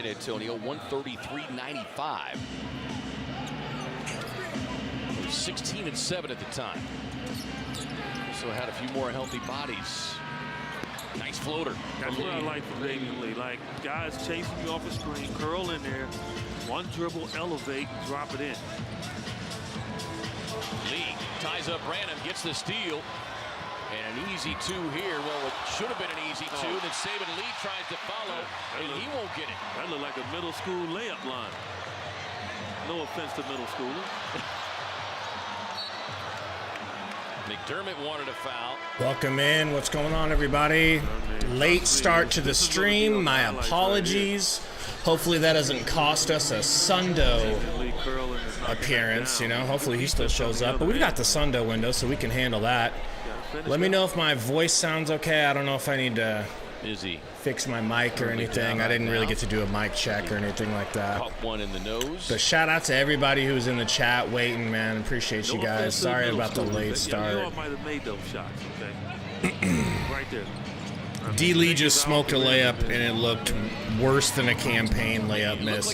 San Antonio, 133-95. 16-7 at the time. So had a few more healthy bodies. Nice floater. That's what I like from Saben Lee. Like guys chasing you off a screen, curl in there, one dribble, elevate, drop it in. Lee ties up Branham, gets the steal. And an easy two here. Well, it should have been an easy two. Then Saben Lee tries to follow, and he won't get it. That looked like a middle school layup line. No offense to middle schoolers. McDermott wanted a foul. Welcome in. What's going on, everybody? Late start to the stream. My apologies. Hopefully that doesn't cost us a Sundo appearance. You know, hopefully he still shows up. But we've got the Sundo window, so we can handle that. Let me know if my voice sounds okay. I don't know if I need to fix my mic or anything. I didn't really get to do a mic check or anything like that. Caught one in the nose. But shout out to everybody who's in the chat waiting, man. Appreciate you guys. Sorry about the late start. I might have made those shots, okay? Right there. D. Lee just smoked a layup, and it looked worse than a campaign layup miss.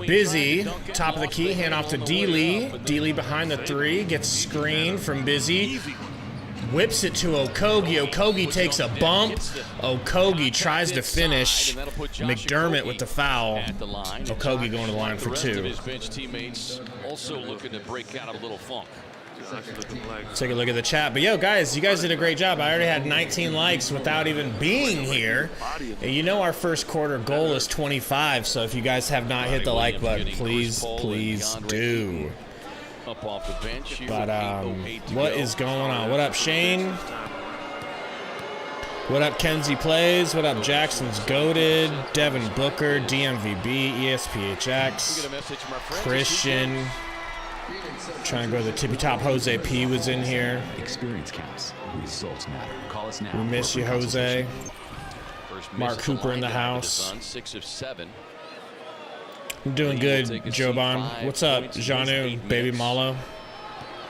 Busy, top of the key, hand off to D. Lee. D. Lee behind the three, gets screened from Busy. Whips it to Okogie. Okogie takes a bump. Okogie tries to finish. McDermott with the foul. Okogie going to the line for two. His bench teammates also looking to break out of a little funk. Take a look at the chat. But yo, guys, you guys did a great job. I already had 19 likes without even being here. And you know our first quarter goal is 25. So if you guys have not hit the like button, please do. Up off the bench. But what is going on? What up, Shane? What up, Kenzie Plays? What up, Jackson's Goated? Devin Booker, DMVB, ESPHX, Christian. Trying to go to the tippy top. Jose P was in here. Experience counts. Results matter. Call us now. We miss you, Jose. Mark Cooper in the house. 6 of 7. I'm doing good, Joban. What's up, Janu, Baby Malo,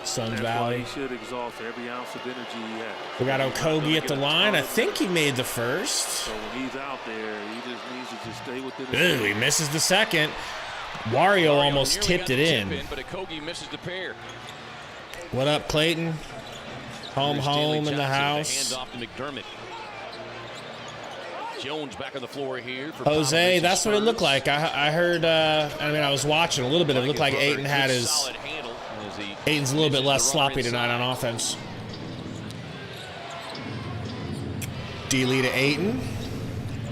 Suns Valley. He should exhaust every ounce of energy he has. We got Okogie at the line. I think he made the first. So when he's out there, he just needs to just stay within his. Ooh, he misses the second. Wario almost tipped it in. But Okogie misses the pair. What up, Clayton? Home in the house. Hand off to McDermott. Jones back on the floor here for Jose, Popovich. that's what it looked like. I heard, I mean, I was watching a little bit. It looked like Ayton had his. Ayton's a little bit less sloppy tonight on offense. D-Lee to Ayton.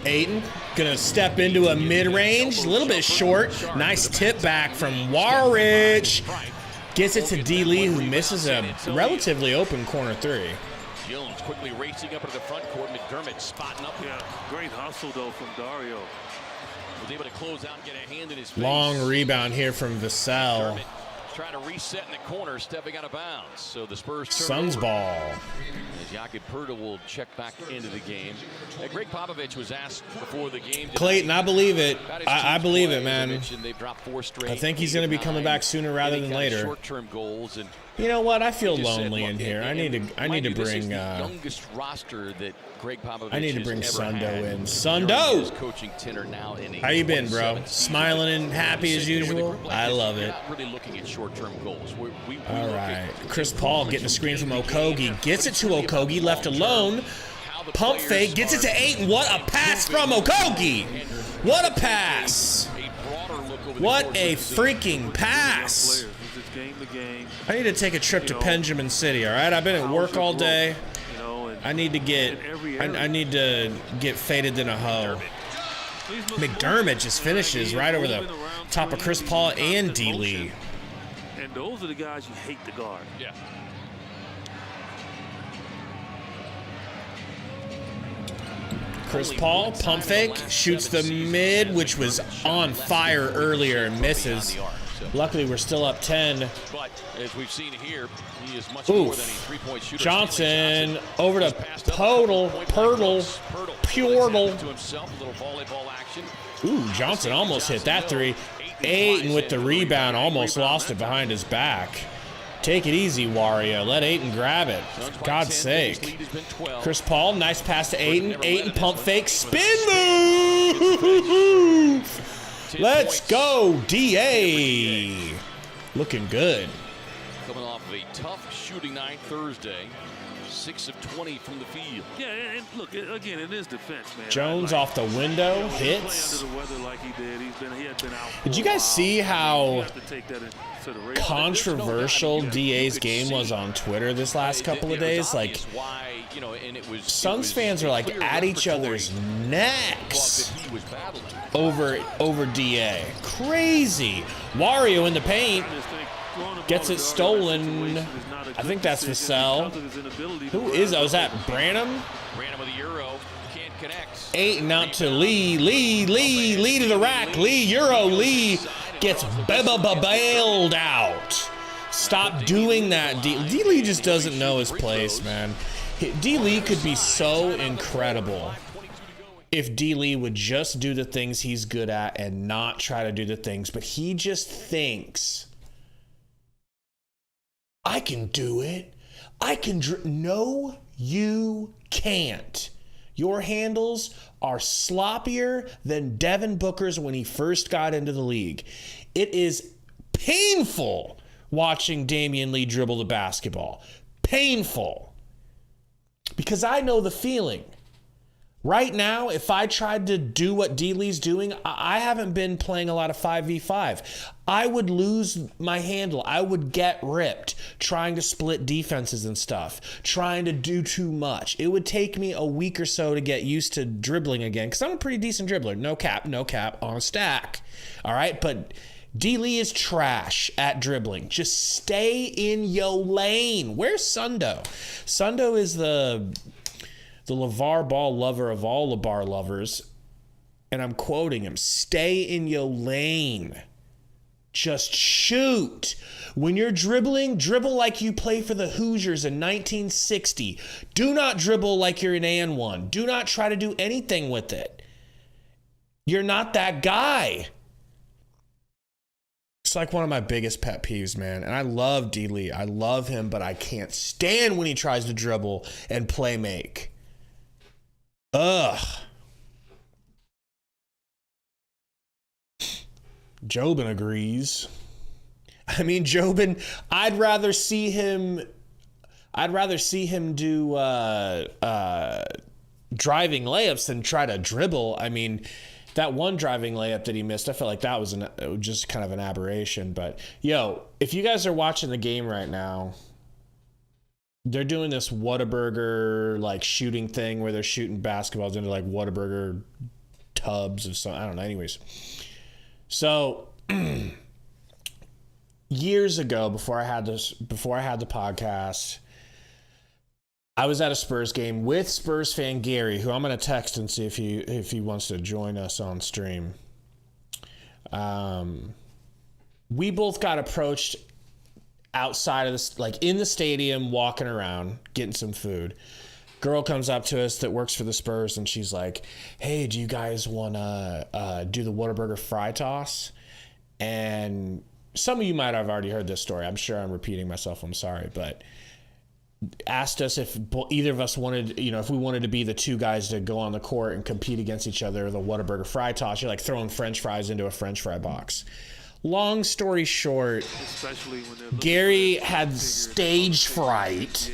Ayton gonna step into a mid-range, a little bit short. Nice tip back from Warich. Gets it to D-Lee, who misses a relatively open corner three. Jones quickly racing up to the front court. McDermott spotting up. Yeah, great hustle though from Dario. Was able to close out and get a hand in his face. Long rebound here from Vassell. Trying to reset in the corner, stepping out of bounds. So the Spurs turn Suns over. ball. As Jakob Poeltl will check back into the game. Greg Popovich was asked before the game. Clayton, I believe it. I believe it, man. They've dropped 4 straight. I think he's going to be coming back sooner rather than later. Short-term goals, and you know what? I feel lonely in here. I need to bring. Youngest roster that Greg Popovich I need to bring has ever Sundo had. in. Sundo. His coaching tenure now in How you been, bro? Smiling and happy as usual. I love it. Not really looking at short-term goals. We All right. Chris Paul getting a screen from Okogie. Gets it to Okogie, left alone. Pump fake, gets it to Ayton. What a pass from Okogie. What a pass. What a freaking pass. I need to take a trip to Benjamin City, all right? I've been at work all day. I need to get faded in a hoe. McDermott just finishes right over the top of Chris Paul and D. Lee. And those are the guys you hate to guard. Yeah. Chris Paul, pump fake, shoots the mid, which was on fire earlier and misses. Luckily, we're still up 10. But as we've seen here, he is much more than a three-point shooter. Johnson over to Poeltl. Ooh, Johnson almost hit that three. Ayton with the rebound, almost lost it behind his back. Take it easy, Wario. Let Ayton grab it. For God's sake. Chris Paul, nice pass to Ayton. Ayton pump fake, spin move. 10 Let's points. go, DA. Looking good. Coming off of a tough shooting night Thursday. 6 of 20 from the field. Yeah, and look, again, in his defense, man. Jones off the window, hits. Play under the weather like he did. He had been out. Did you guys see how You have to take that into consideration. controversial You DA's could game see was on Twitter this last couple of days? Like, why, you know, and it was, Suns fans are like clear at each other's repertory necks that he was battling. over DA. Crazy. Wario in the paint. Gets it stolen. I think that's Vassell. Who is that? Was that Branham? Branham with a Euro. Can't connect. Ayton out to Lee. Lee to the rack. Lee, Euro. Lee gets bailed out. Stop doing that. D. Lee just doesn't know his place, man. D. Lee could be so incredible if D. Lee would just do the things he's good at and not try to do the things, but he just thinks, I can do it. I can. No, you can't. Your handles are sloppier than Devin Booker's when he first got into the league. It is painful watching Damian Lee dribble the basketball. Painful. Because I know the feeling. Right now, if I tried to do what D. Lee's doing, I haven't been playing a lot of 5v5. I would lose my handle. I would get ripped trying to split defenses and stuff, trying to do too much. It would take me a week or so to get used to dribbling again because I'm a pretty decent dribbler. No cap on a stack. All right, but D. Lee is trash at dribbling. Just stay in yo lane. Where's Sundo? Sundo is the LeVar Ball lover of all LeVar lovers, and I'm quoting him, stay in your lane. Just shoot. When you're dribbling, dribble like you play for the Hoosiers in 1960. Do not dribble like you're an AN1. Do not try to do anything with it. You're not that guy. It's like one of my biggest pet peeves, man. And I love D. Lee. I love him, but I can't stand when he tries to dribble and play make. Ugh. Jobin agrees. I mean, Jobin, I'd rather see him do driving layups than try to dribble. I mean, that one driving layup that he missed, I felt like that was just kind of an aberration. But, yo, if you guys are watching the game right now, they're doing this Whataburger like shooting thing where they're shooting basketballs into like Whataburger tubs of some, I don't know. Anyways, so years ago, before I had the podcast, I was at a Spurs game with Spurs fan Gary, who I'm gonna text and see if he wants to join us on stream. We both got approached outside of this, like in the stadium, walking around, getting some food. Girl comes up to us that works for the Spurs, and she's like, hey, do you guys want to do the Whataburger fry toss? And some of you might have already heard this story. I'm sure I'm repeating myself. I'm sorry. But asked us if either of us wanted, if we wanted to be the two guys to go on the court and compete against each other, the Whataburger fry toss. You're like throwing French fries into a French fry box. Long story short, Gary had stage fright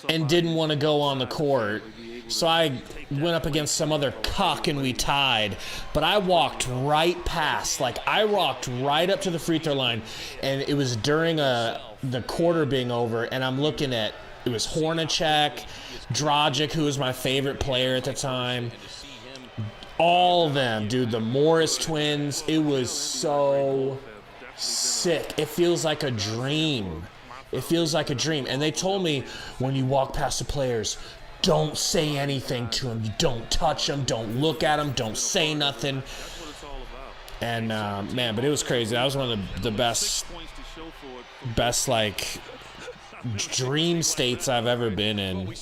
and didn't want to go on the court. So I went up against some other cuck and we tied. But I walked right past, I walked right up to the free throw line, and it was during the quarter being over, and I'm looking at, it was Hornacek, Dragic, who was my favorite player at the time. All of them, dude, the Morris twins. It was so sick. It feels like a dream. It feels like a dream. And they told me, when you walk past the players, don't say anything to them. You don't touch them. Don't look at them. Don't say nothing. And, man, but it was crazy. That was one of the best dream states I've ever been in.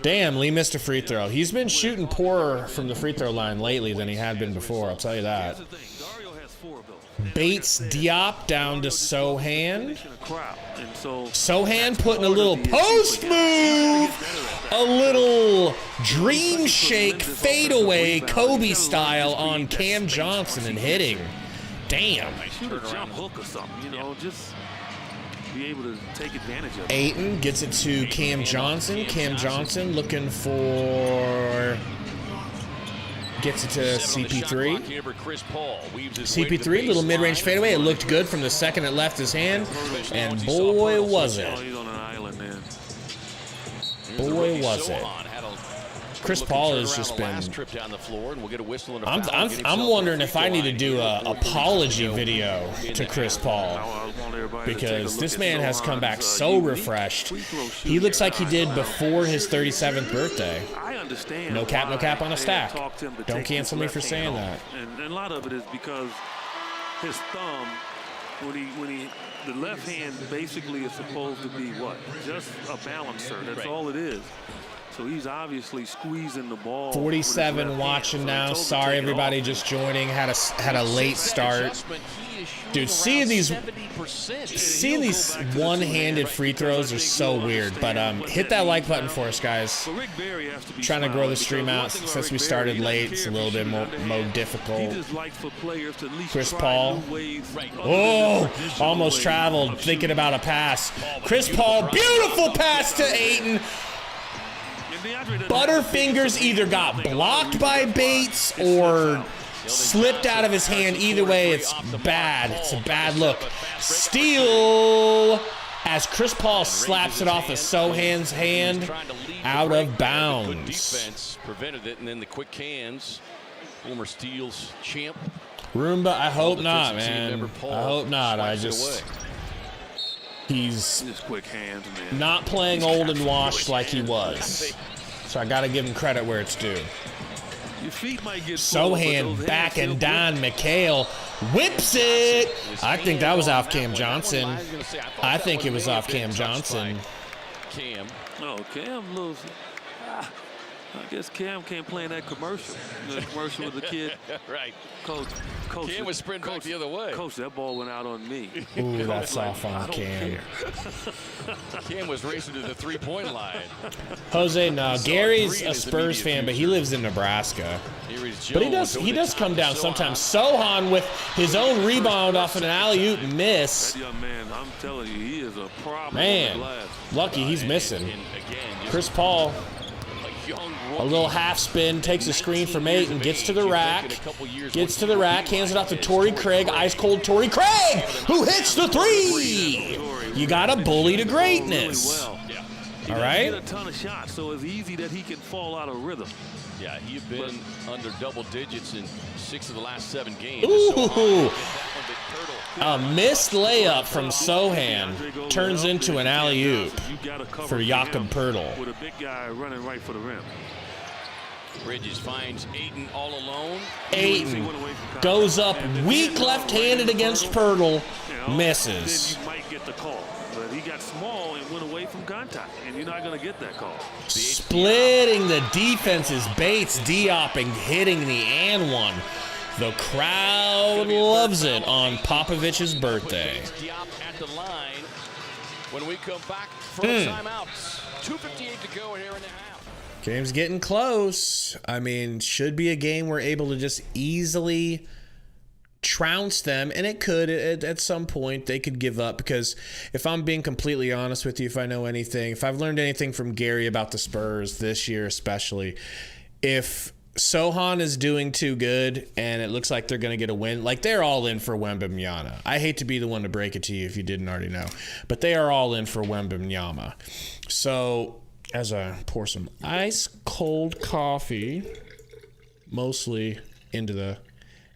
Damn, Lee missed a free throw. He's been shooting poorer from the free throw line lately than he had been before, I'll tell you that. Dario has 4 of those. Bates Diop down to Sohan. And so Sohan putting a little post move. A little dream shake fadeaway Kobe style on Cam Johnson and hitting. Damn. Shoot a jump hook or something, you know, just be able to take advantage of it. Ayton gets it to Cam Johnson. Cam Johnson looking for... Gets it to CP3. CP3, little mid-range fadeaway. It looked good from the second it left his hand. And boy, was it. Boy, was it. Chris Paul has just been... I'm wondering if I need to do a apology video to Chris Paul, because this man has come back so refreshed. He looks like he did before his 37th birthday. No cap on a stack. Don't cancel me for saying that. And a lot of it is because his thumb, the left hand basically is supposed to be what? Just a balancer. That's all it is. So he's obviously squeezing the ball. 47 watching now. Sorry, everybody just joining. Had a late start. Dude, seeing these one-handed free throws are so weird. But hit that like button for us, guys. Trying to grow the stream out since we started late. It's a little bit more difficult. Chris Paul. Oh, almost traveled. Thinking about a pass. Chris Paul, beautiful pass to Ayton. Butterfingers either got blocked by Bates or slipped out of his hand. Either way, it's bad. It's a bad look. Steal as Chris Paul slaps it off of Sohan's hand, out of bounds. Prevented it, and then the quick hands. Former Steals champ. Roomba, I hope not, man. I hope not. He's not playing old and washed like he was. So I got to give him credit where it's due. Sohan backing down. Mikhail whips it. I think that was off Cam Johnson. I think it was off Cam Johnson. Cam. Oh, Cam loses. I guess Cam can't play in that commercial. The commercial with the kid. Right. Coach. Cam was sprinting back the other way. Coach, that ball went out on me. Ooh, that's off on Cam. Cam was racing to the three-point line. Jose, no. Gary's a Spurs fan, but he lives in Nebraska. But he does come down sometimes. Sohan with his own rebound off an alley-oop miss. That young man, I'm telling you, he is a problem. Man, lucky he's missing. Chris Paul. A little half spin, takes a screen from Ayton, gets to the rack, hands it off to Torrey Craig, ice cold Torrey Craig, who hits the three. You got to bully to greatness. All right. A ton of shots, so it's easy that he can fall out of rhythm. Yeah, he's been under double digits in 6 of the last 7 games. Ooh. A missed layup from Sohan turns into an alley-oop for Jakob Poeltl. With a big guy running right for the rim. Bridges finds Ayton all alone. Ayton goes up weak left-handed against Poeltl, misses. Then you might get the call, but he got small and went away from contact, and you're not going to get that call. Splitting the defenses, Bates Dioping, hitting the and one. The crowd loves it on Popovich's birthday. At the line when we come back from timeouts. 2:58 to go here in the half. Game's getting close. I mean, should be a game we're able to just easily trounce them, and it could at some point. They could give up, because if I'm being completely honest with you, if I know anything, if I've learned anything from Gary about the Spurs this year especially, if Sohan is doing too good and it looks like they're going to get a win, like, they're all in for Wembanyama. I hate to be the one to break it to you if you didn't already know, but they are all in for Wembanyama. So as I pour some ice cold coffee, mostly into the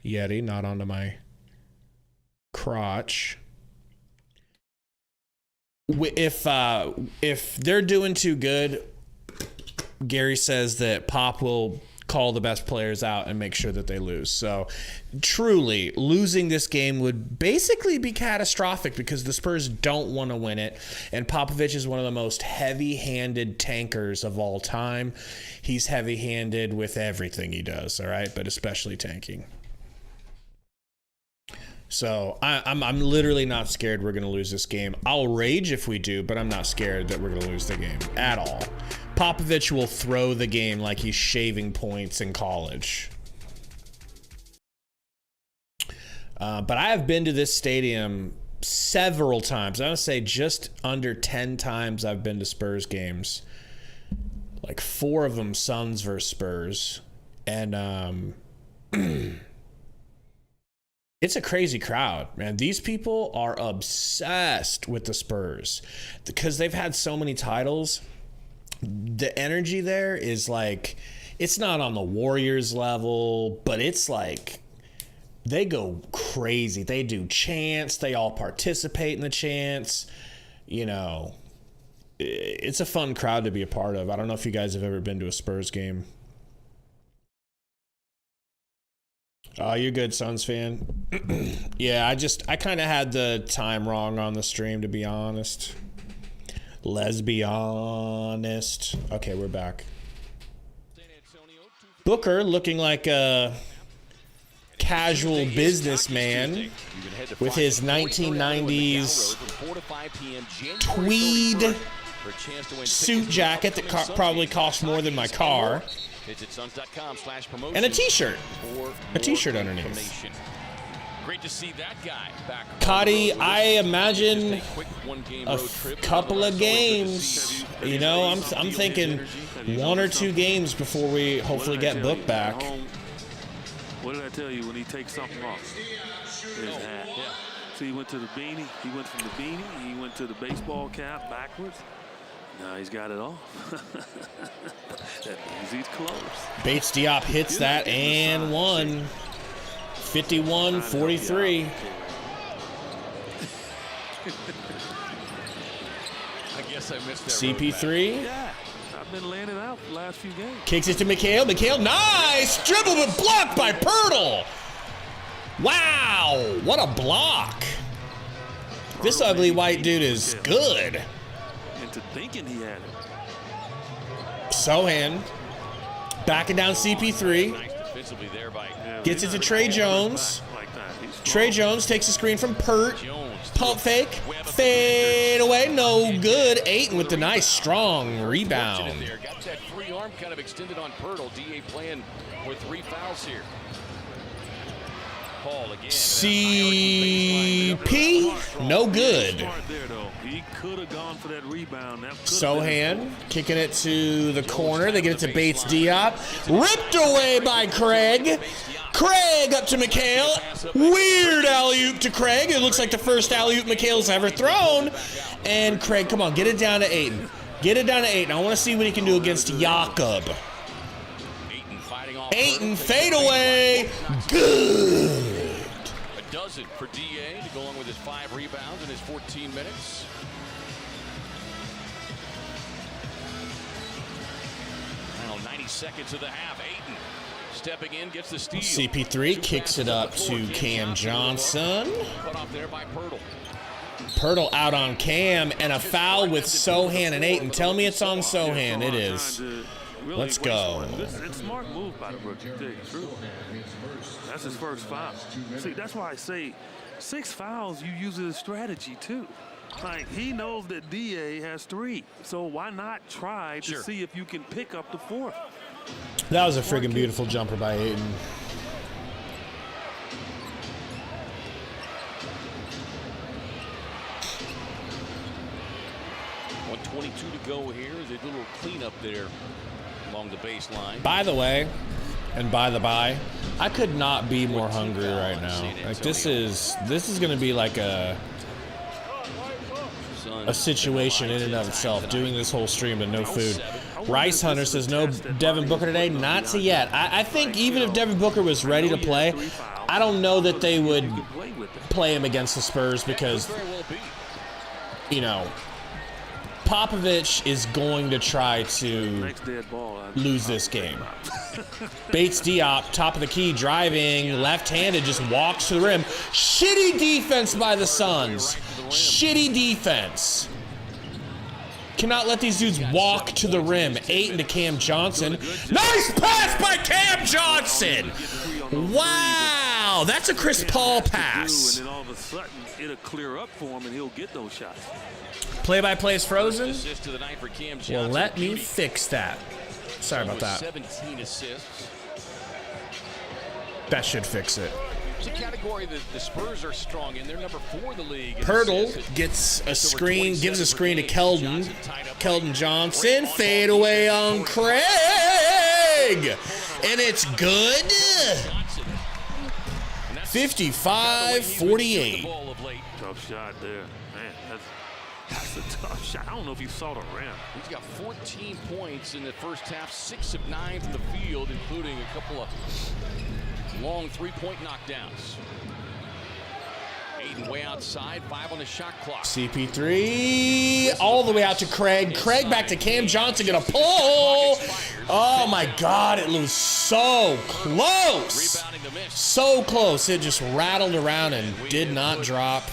Yeti, not onto my crotch. If they're doing too good, Gary says that Pop will call the best players out and make sure that they lose. So truly, losing this game would basically be catastrophic, because the Spurs don't want to win it, and Popovich is one of the most heavy-handed tankers of all time. He's heavy-handed with everything he does, all right, but especially tanking. So I'm literally not scared we're going to lose this game. I'll rage if we do, but I'm not scared that we're going to lose the game at all. Popovich will throw the game like he's shaving points in college. But I have been to this stadium several times. I would say just under 10 times I've been to Spurs games. Like 4 of them Suns versus Spurs. And it's a crazy crowd, man. These people are obsessed with the Spurs because they've had so many titles. The energy there is like, it's not on the Warriors level, but it's like, they go crazy. They do chants. They all participate in the chants. You know, it's a fun crowd to be a part of. I don't know if you guys have ever been to a Spurs game. Oh, you're good, Suns fan. Yeah, I kind of had the time wrong on the stream, to be honest. Let's be honest. Okay, we're back. Booker looking like a casual businessman with his 1990s tweed suit jacket that probably cost more than my car, and a t-shirt underneath. Great to see that guy back. Cotty, I imagine a couple of games. You know, I'm thinking 1 or 2 games before we hopefully get Book back. What did I tell you when he takes something off? His hat. Yeah. So he went to the beanie. He went from the beanie. He went to the baseball cap backwards. Now he's got it off. That means he's close. Bates Diop hits that and one. 51-43. I guess I missed that. CP3. Yeah. I've been laying it out the last few games. Kicks it to Mikhail. Mikhail, nice! Dribble but blocked by Pirtle. Wow, what a block. This ugly white dude is good. Into thinking he had it. Sohan backing down CP3. Nice defensively there by Gets it to Trey Jones. Trey Jones takes a screen from Pert. Pump fake. Fade away. No good. Ayton with the nice strong rebound. Got that free arm kind of extended on Pirtle. DA playing with 3 fouls here. Paul again. CP. No good. He could have gone for that rebound. Sohan kicking it to the corner. They get it to Bates Diop. Ripped away by Craig. Craig up to Mikhail. Weird alley-oop to Craig. It looks like the first alley-oop Mikhail's ever thrown. And Craig, come on, get it down to Ayton. Get it down to Ayton. I want to see what he can do against Jakob. Ayton fade away. Good. A dozen for DA to go along with his 5 rebounds in his 14 minutes. Now 90 seconds of the half. Ayton stepping in, gets the steal. CP3 kicks it up to Cam Johnson. Cut off there by Pirtle. Pirtle out on Cam, and a foul with Sohan and Ayton. Tell me it's on Sohan. It is. Let's go. It's a smart move by the rookie. True. That's his first foul. See, that's why I say 6 fouls, you use it as strategy, too. Like, he knows that DA has 3. So why not try to see if you can pick up the 4th? That was a friggin' beautiful jumper by Ayton. .22 to go here. There's a little cleanup there along the baseline. By the way, and by the by, I could not be more hungry right now. Like this is going to be like a situation in and of itself. Doing this whole stream and no food. Rice Hunter says no Devin Booker today. Not to yet. I think even if Devin Booker was ready to play, I don't know that they would play him against the Spurs because, you know, Popovich is going to try to lose this game. Bates Diop, top of the key, driving, left-handed, just walks to the rim. Shitty defense by the Suns. Shitty defense. Cannot let these dudes walk to the rim. Ayton to Cam Johnson. Nice pass by Cam Johnson. Wow. Wow, that's a Chris Paul pass. And then all of a sudden, it'll clear up for him, and he'll get those shots. Play-by-play is frozen? Assist to the night for Cam Johnson. Well, let me fix that. Sorry about that. 17 assists. That should fix it. It's a category that the Spurs are strong in. They're number 4 in the league. Pirtle gets a screen, gives a screen to Keldon. Keldon Johnson, fade away on Craig. And it's good. 55-48. Tough shot there. Man, that's a tough shot. I don't know if he saw the rim. He's got 14 points in the first half, 6 of 9 from the field, including a couple of long three-point knockdowns. Ayton way outside, 5 on the shot clock. CP3 all the way out to Craig. Craig back to Cam Johnson, gonna pull. Oh my God, it was so close. So close, it just rattled around and did not drop.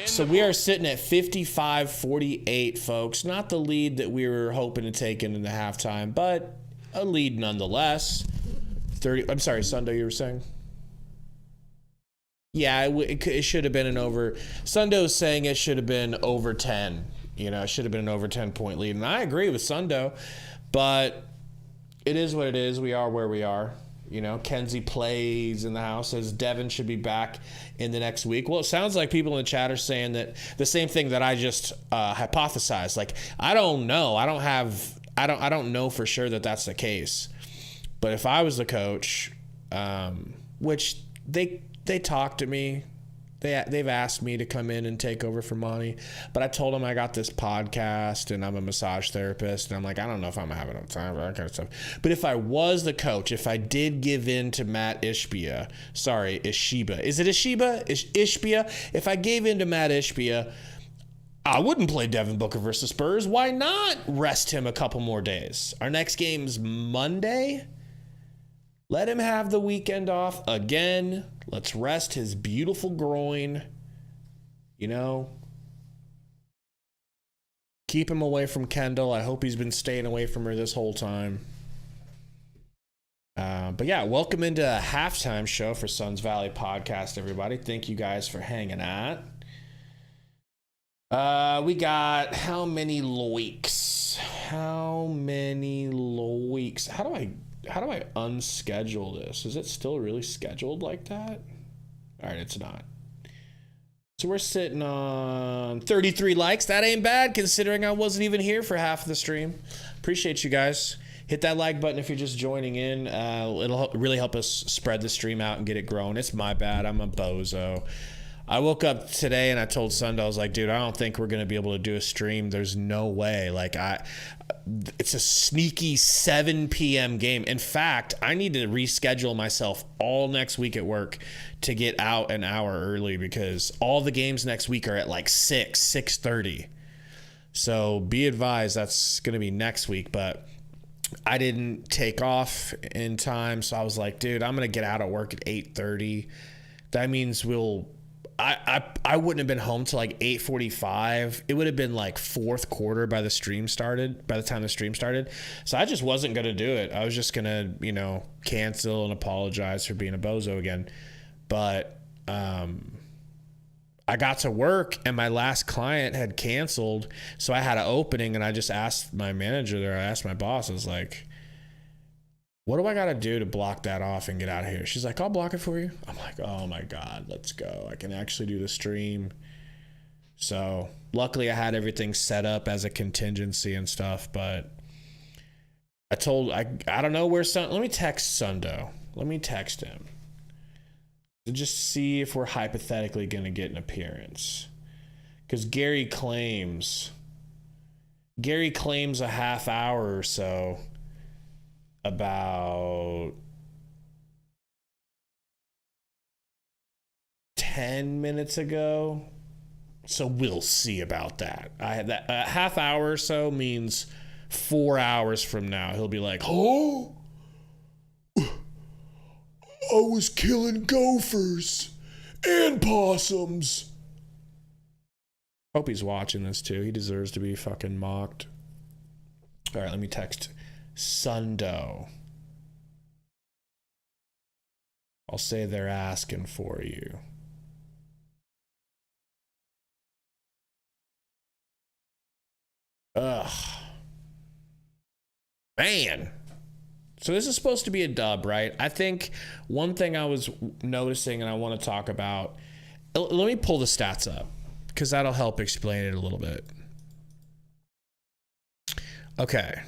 So we are sitting at 55-48, folks. Not the lead that we were hoping to take into the halftime, but a lead nonetheless. I'm sorry, Sundo, you were saying? Yeah, it should have been an over. Sundo's saying it should have been over 10. You know, it should have been an over 10-point lead. And I agree with Sundo, but it is what it is. We are where we are. You know, Kenzie plays in the house, says Devin should be back in the next week. Well, it sounds like people in the chat are saying that the same thing that I just hypothesized. Like, I don't know. I don't know for sure that that's the case. But if I was the coach, which they talked to me, they've asked me to come in and take over for Monty, but I told them I got this podcast and I'm a massage therapist, and I'm like, I don't know if I'm having enough time for that kind of stuff. But if I was the coach, if I did give in to Matt Ishbia, sorry, Ishiba, is it Ishiba? Ishbia? If I gave in to Matt Ishbia, I wouldn't play Devin Booker versus Spurs. Why not rest him a couple more days? Our next game's Monday. Let him have the weekend off again. Let's rest his beautiful groin. You know, keep him away from Kendall. I hope he's been staying away from her this whole time. But yeah, welcome into a halftime show for Suns Valley Podcast, everybody. Thank you guys for hanging out. We got how many loiks? How many loiks? How do I unschedule this? Is it still really scheduled like that? All right, it's not. So we're sitting on 33 likes. That ain't bad considering I wasn't even here for half of the stream. Appreciate you guys. Hit that like button if you're just joining in. It'll really help us spread the stream out and get it growing. It's my bad. I'm a bozo. I woke up today and I told Sunday, I was like, dude, I don't think we're going to be able to do a stream. There's no way. Like, it's a sneaky 7 p.m. game. In fact, I need to reschedule myself all next week at work to get out an hour early because all the games next week are at like 6:30. So be advised that's going to be next week, but I didn't take off in time. So I was like, dude, I'm going to get out of work at 8:30. That means I wouldn't have been home till like 8:45. It would have been like fourth quarter by the time the stream started. So I just wasn't going to do it. I was just going to, cancel and apologize for being a bozo again. But I got to work and my last client had canceled. So I had an opening and I just asked my manager there. I asked my boss, I was like, what do I got to do to block that off and get out of here? She's like, I'll block it for you. I'm like, oh my God, let's go. I can actually do the stream. So luckily I had everything set up as a contingency and stuff, but I don't know where let me text Sundo. Let me text him to just see if we're hypothetically going to get an appearance. Because Gary claims a half hour or so about 10 minutes ago. So we'll see about that. I had that a half hour or so means 4 hours from now. He'll be like, oh, I was killing gophers and possums. Hope he's watching this too. He deserves to be fucking mocked. All right, let me text Sundo. I'll say they're asking for you. Ugh. Man. So this is supposed to be a dub, right? I think one thing I was noticing and I want to talk about, let me pull the stats up because that'll help explain it a little bit. Okay.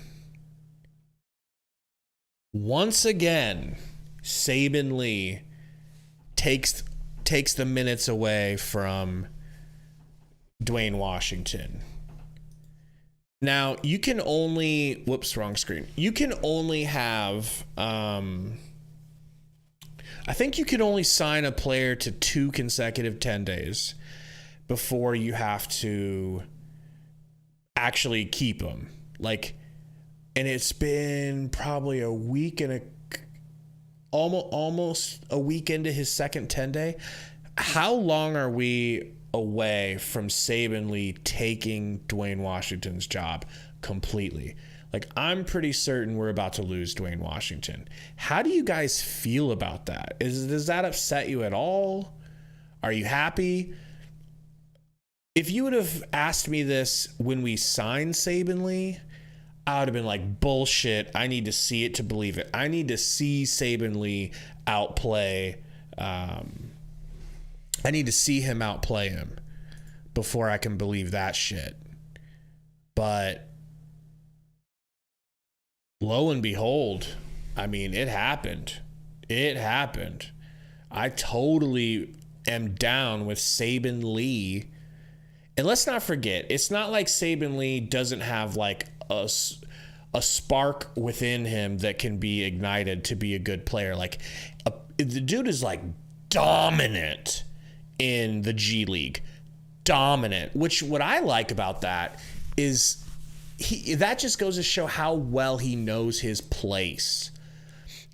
Once again, Saben Lee takes the minutes away from Dwayne Washington. Now, you can only... Whoops, wrong screen. You can only have... I think you can only sign a player to 2 consecutive 10 days before you have to actually keep them. Like, and it's been probably a week and almost a week into his second 10-day. How long are we away from Saben Lee taking Dwayne Washington's job completely? Like, I'm pretty certain we're about to lose Dwayne Washington. How do you guys feel about that? Does that upset you at all? Are you happy? If you would have asked me this when we signed Saben Lee, I would have been like, bullshit. I need to see it to believe it. I need to see Saben Lee outplay. I need to see him outplay him before I can believe that shit. But lo and behold, I mean, it happened. It happened. I totally am down with Saben Lee. And let's not forget, it's not like Saben Lee doesn't have like a spark within him that can be ignited to be a good player. Like, the dude is like dominant in the G League. Dominant. Which, what I like about that is that just goes to show how well he knows his place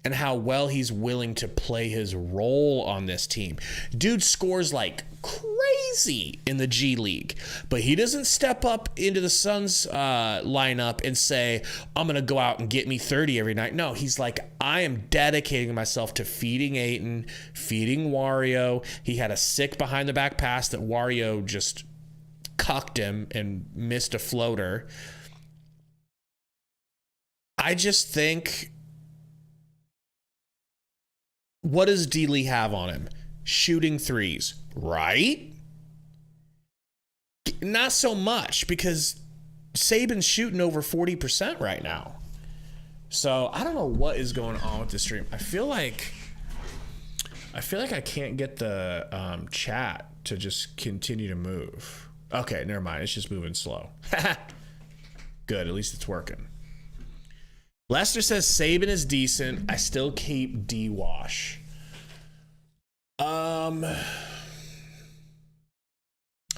and how well he's willing to play his role on this team. Dude scores like crazy in the G League, but he doesn't step up into the Suns lineup and say, I'm going to go out and get me 30 every night. No, he's like, I am dedicating myself to feeding Ayton, feeding Wario. He had a sick behind the back pass that Wario just cucked him and missed a floater. I just think, what does D. Lee have on him? Shooting threes, right? Not so much, because Saban's shooting over 40% right now. So I don't know what is going on with the stream. I feel like I can't get the chat to just continue to move. Okay, never mind. It's just moving slow. Good, at least it's working. Lester says Saben is decent. I still keep D-Wash.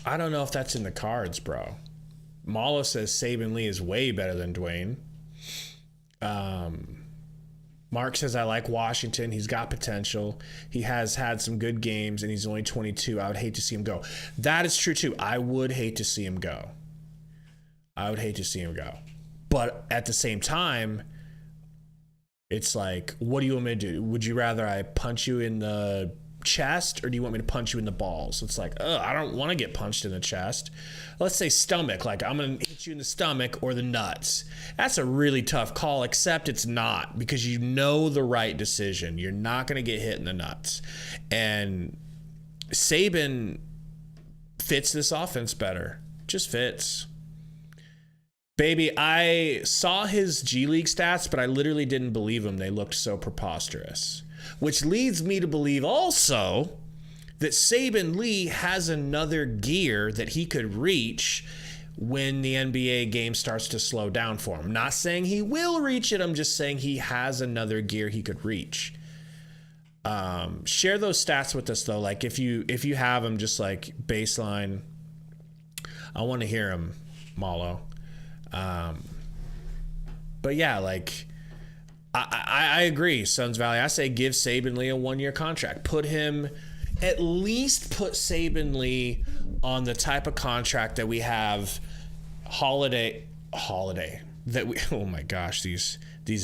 I don't know if that's in the cards, bro. Malo says Saben Lee is way better than Dwayne. Mark says I like Washington. He's got potential. He has had some good games, and he's only 22. I would hate to see him go. That is true, too. I would hate to see him go. But at the same time, it's like, what do you want me to do? Would you rather I punch you in the chest, or do you want me to punch you in the balls? It's like, I don't want to get punched in the chest. Let's say stomach, like I'm going to hit you in the stomach or the nuts. That's a really tough call, except it's not, because you know the right decision. You're not going to get hit in the nuts. And Saben fits this offense better. Just fits. Baby, I saw his G League stats, but I literally didn't believe him. They looked so preposterous. Which leads me to believe also that Saben Lee has another gear that he could reach when the NBA game starts to slow down for him. I'm not saying he will reach it. I'm just saying he has another gear he could reach. Share those stats with us, though. Like, if you have them, just like baseline. I want to hear them, Malo. But yeah, like, I agree, Suns Valley. I say give Saben Lee a 1-year contract. At least put Saben Lee on the type of contract that we have Holiday. that we, oh my gosh, these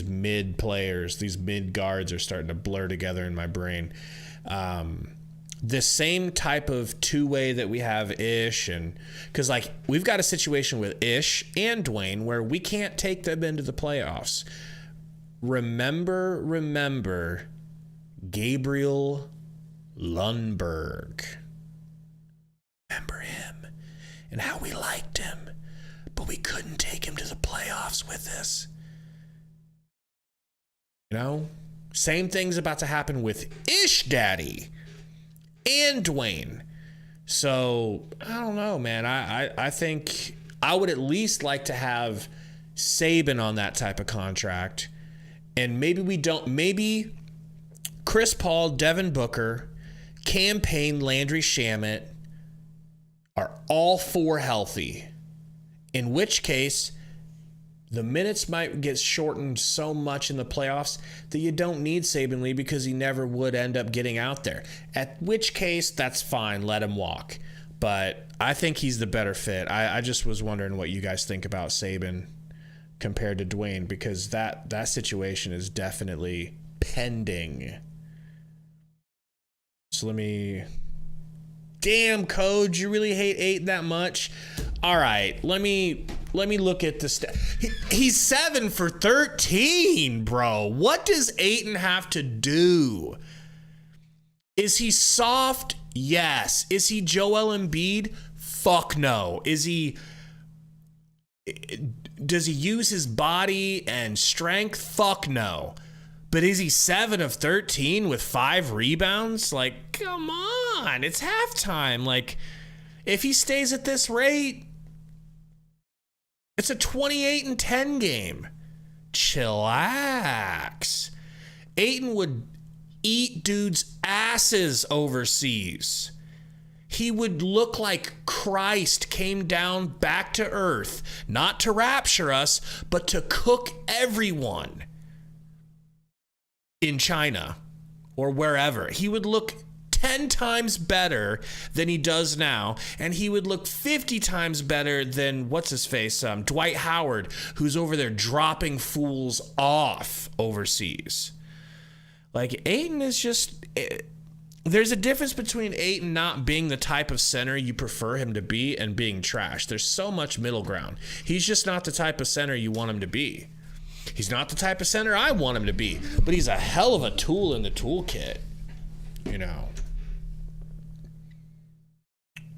mid players, these mid guards are starting to blur together in my brain. The same type of two-way that we have Ish, and because like we've got a situation with Ish and Dwayne where we can't take them into the playoffs. Remember Gabriel Lundberg. Remember him and how we liked him, but we couldn't take him to the playoffs with us. You know, same thing's about to happen with Ish Daddy and Dwayne. So I don't know, man. I think I would at least like to have Saben on that type of contract. And maybe Chris Paul, Devin Booker, Cam Payne, Landry Shamet are all four healthy. In which case, the minutes might get shortened so much in the playoffs that you don't need Saben Lee because he never would end up getting out there. At which case, that's fine. Let him walk. But I think he's the better fit. I just was wondering what you guys think about Saben compared to Dwayne, because that situation is definitely pending. So let me... Damn, Coach, you really hate Ayton that much? All right, let me look at the he's 7 for 13, bro. What does Ayton have to do? Is he soft? Yes. Is he Joel Embiid? Fuck no. Does he use his body and strength? Fuck no. But is he 7 of 13 with 5 rebounds? Like, come on. It's halftime. Like, if he stays at this rate, it's a 28-10 game. Chillax. Ayton would eat dudes' asses overseas. He would look like Christ came down back to earth, not to rapture us, but to cook everyone in China or wherever. He would look 10 times better than he does now, and he would look 50 times better than what's-his-face, Dwight Howard, who's over there dropping fools off overseas. Like, Ayton is just... There's a difference between Ayton not being the type of center you prefer him to be and being trash. There's so much middle ground. He's just not the type of center you want him to be. He's not the type of center I want him to be, but he's a hell of a tool in the toolkit, you know.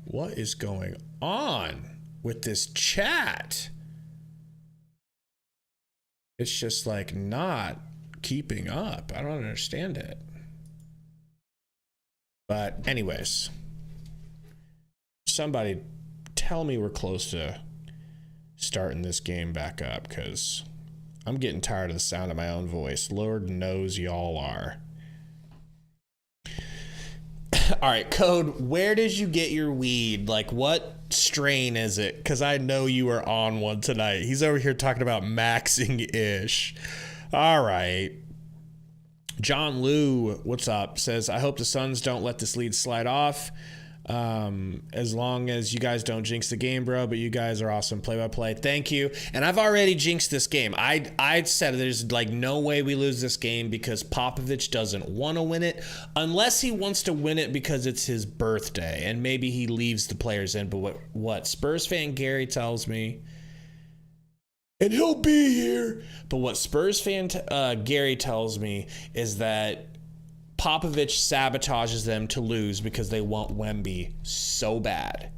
What is going on with this chat? It's just like not keeping up. I don't understand it. But anyways, somebody tell me we're close to starting this game back up, because I'm getting tired of the sound of my own voice. Lord knows y'all are. All right, Code, where did you get your weed? Like, what strain is it? Because I know you were on one tonight. He's over here talking about maxing Ish. All right. John Liu, what's up? Says, I hope the Suns don't let this lead slide off. As long as you guys don't jinx the game, bro, but you guys are awesome. Play-by-play. Thank you. And I've already jinxed this game. I said there's like no way we lose this game because Popovich doesn't want to win it unless he wants to win it because it's his birthday and maybe he leaves the players in. But what Spurs fan Gary tells me, and he'll be here, but what Spurs fan Gary tells me is that Popovich sabotages them to lose because they want Wemby so bad.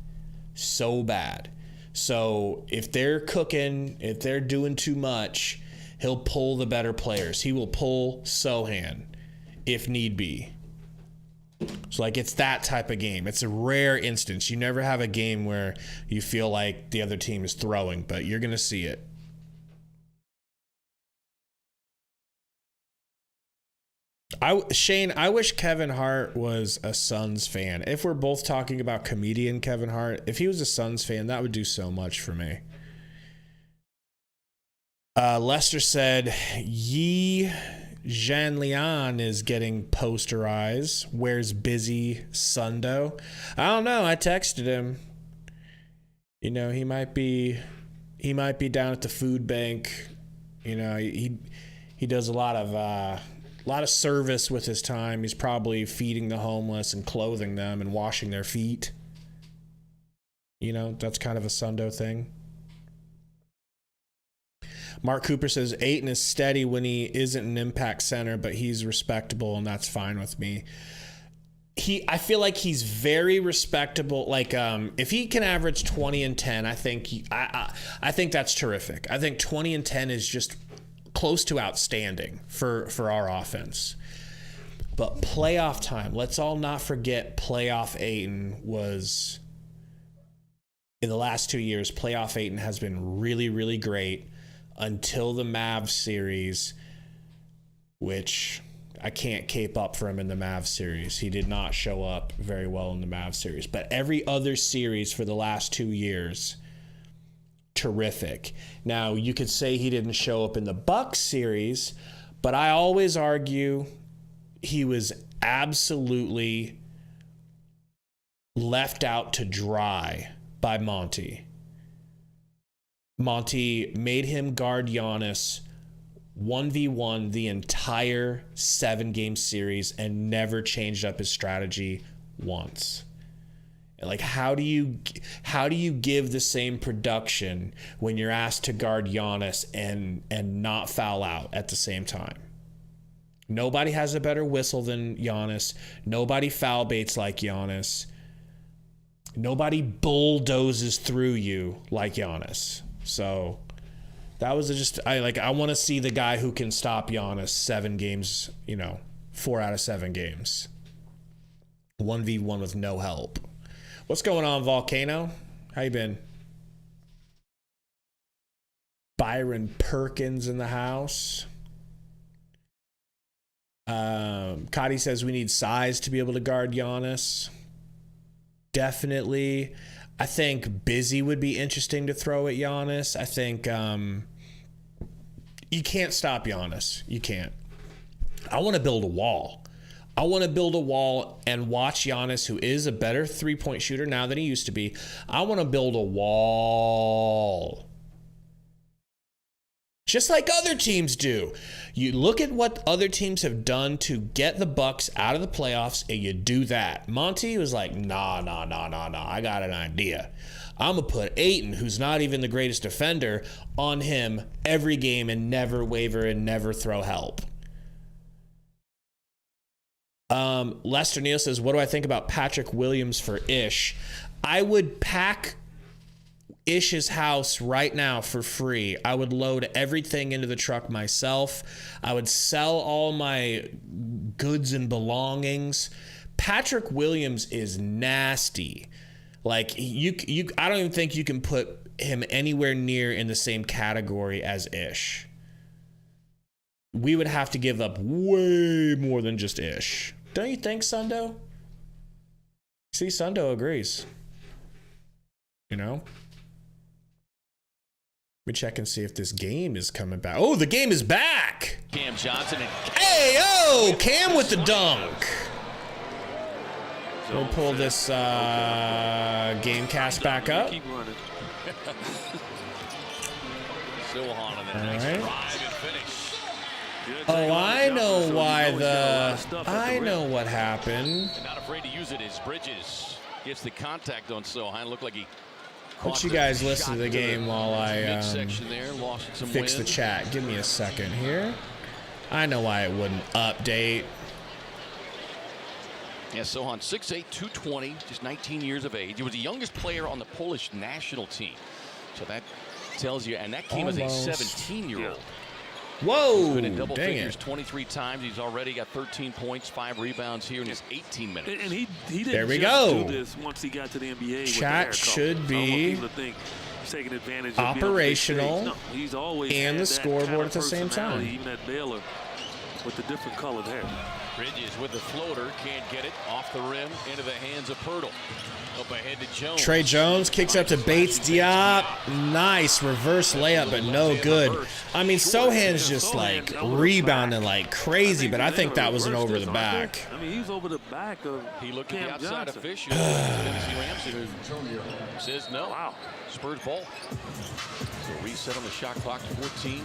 So bad. So if they're cooking, if they're doing too much, he'll pull the better players. He will pull Sohan if need be. So like it's that type of game. It's a rare instance. You never have a game where you feel like the other team is throwing, but you're going to see it. Shane, I wish Kevin Hart was a Suns fan. If we're both talking about comedian Kevin Hart, if he was a Suns fan, that would do so much for me. Lester said, Yi Zhanlian is getting posterized. Where's Busy Sundo? I don't know. I texted him. You know, he might be He might be down at the food bank. You know, he does a lot of service with his time. He's probably feeding the homeless and clothing them and washing their feet. You know, that's kind of a Sundo thing. Mark Cooper says Ayton is steady when he isn't an impact center, but he's respectable, and that's fine with me. I feel like he's very respectable. Like, if he can average 20 and 10, I think I think that's terrific. I think 20 and 10 is just close to outstanding for our offense. But playoff time, let's all not forget playoff Ayton was, in the last 2 years, playoff Ayton has been really, really great until the Mavs series, which I can't cape up for him in the Mavs series. He did not show up very well in the Mavs series. But every other series for the last 2 years, terrific. Now, you could say he didn't show up in the Bucks series, but I always argue he was absolutely left out to dry by Monty. Monty made him guard Giannis 1v1 the entire 7-game series and never changed up his strategy once. Like, how do you give the same production when you're asked to guard Giannis and not foul out at the same time? Nobody has a better whistle than Giannis. Nobody foul baits like Giannis. Nobody bulldozes through you like Giannis. So that was just, I want to see the guy who can stop Giannis 7 games, 4 out of 7 games. 1v1 with no help. What's going on, Volcano? How you been? Byron Perkins in the house. Cotty says we need size to be able to guard Giannis. Definitely. I think Busy would be interesting to throw at Giannis. I think you can't stop Giannis. You can't. I want to build a wall. I want to build a wall and watch Giannis, who is a better three-point shooter now than he used to be. I want to build a wall. Just like other teams do. You look at what other teams have done to get the Bucks out of the playoffs, and you do that. Monty was like, nah, I got an idea. I'm going to put Ayton, who's not even the greatest defender, on him every game and never waver and never throw help. Lester Neal says, what do I think about Patrick Williams for Ish? I would pack Ish's house right now for free. I would load everything into the truck myself. I would sell all my goods and belongings. Patrick Williams is nasty. Like, I don't even think you can put him anywhere near in the same category as Ish. We would have to give up way more than just Ish. Don't you think, Sundo? See, Sundo agrees. Let me check and see if this game is coming back. Oh, the game is back! Cam Johnson. Hey, yo! Cam with the dunk. We'll pull this Gamecast back up. Keep running. Sohan and then nice drive and finish. Oh, I know why I know what happened. And not afraid to use it as Bridges gets the contact on Sohan. Looked like he. Let you guys listen to the game while I fix the chat. Give me a second here. I know why it wouldn't update. Yeah, Sohan, 6'8", 220, just 19 years of age. He was the youngest player on the Polish national team. So that tells you, and that came as a 17-year-old. Whoa, He's been in double dang figures it. 23 times. He's already got 13 points, 5 rebounds here in his 18 minutes. And he didn't there we just go. do this once he got to the NBA. Chat should be taking advantage of operational he's always and had the that scoreboard kind of at the same time. Even at Baylor. with the different colored hair. Bridges with the floater, can't get it off the rim into the hands of Pirtle. Up ahead to Jones. Trey Jones kicks up to Bates Diop. Nice reverse layup, but no good. I mean, Sohan's just like rebounding like crazy, but I think that was an over the back. I mean, he's over the back of He looked at Cam the outside Johnson. official. Tennessee Ramsey says no. Wow. Spurs ball. So reset on the shot clock to 14.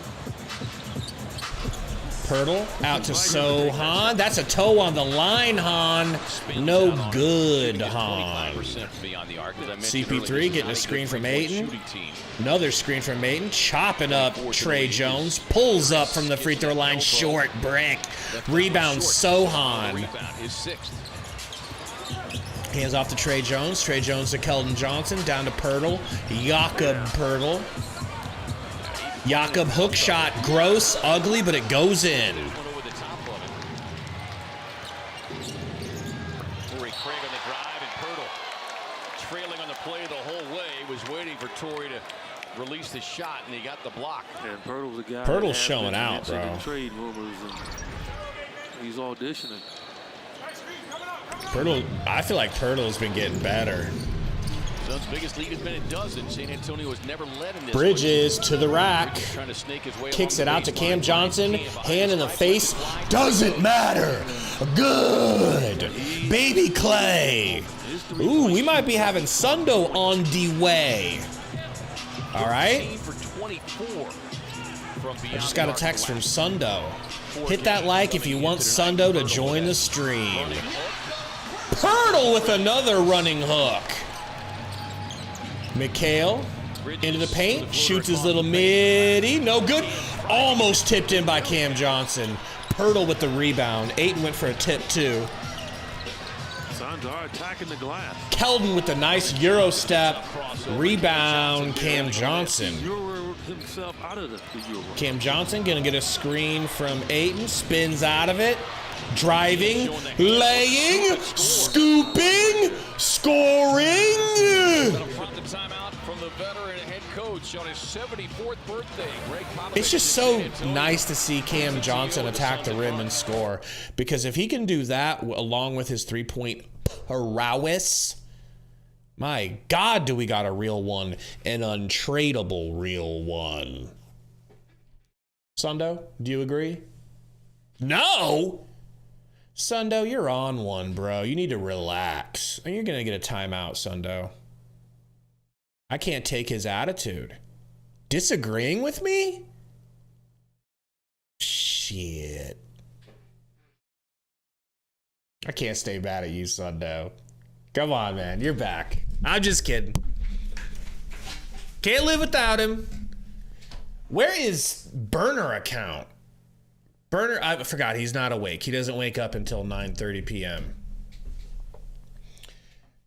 Pirtle out to Sohan. That's a toe on the line, Han. No good, Han. CP3 getting a screen from Ayton. Another screen from Ayton. Chopping up Trey Jones. Pulls up from the free throw line. Short brick. Rebound Sohan. Hands off to Trey Jones. Trey Jones to Keldon Johnson. Down to Pirtle. Jakob Pirtle. Jakob hook shot, gross, ugly, but it goes in. Over the top of it. Torrey Craig on the drive, and Pirtle trailing on the play the whole way, was waiting for Torrey to release the shot, and he got the block. And Pirtle's the guy. Pirtle's showing out, bro. Trade rumors, and he's auditioning. Pirtle, I feel like Pirtle's been getting better. Suns' biggest lead has been a dozen. San Antonio has never led in this. Bridges to the rack. Trying to snake his way Kicks along it the out to baseline. Cam Johnson. Hand in the face. Doesn't matter. Good. Baby Clay. Ooh, we might be having Sundo on the way. All right. For 24 from I just got a text from Sundo. Hit that like if you want Sundo to join the stream. Pirtle with another running hook. Mikhail into the paint, shoots his little midi, no good. Almost tipped in by Cam Johnson. Pirtle with the rebound. Ayton went for a tip too. Suns are attacking the glass. Keldon with the nice Euro step. Rebound, Cam Johnson. Euro himself out of the Euro. Cam Johnson gonna get a screen from Ayton, spins out of it. Driving, laying, scooping, scoring. The timeout from the veteran head coach on his 74th birthday. Greg Popovich. It's just so nice to see Cam Johnson attack the rim and score, because if he can do that along with his three-point prowess, my God, do we got a real one, an untradeable real one. Sundo, do you agree? No. Sundo, you're on one, bro. You need to relax. You're going to get a timeout, Sundo. I can't take his attitude. Disagreeing with me? Shit. I can't stay mad at you, Sundo. Come on, man. You're back. I'm just kidding. Can't live without him. Where is burner account? Burner, I forgot, he's not awake. He doesn't wake up until 9:30 p.m.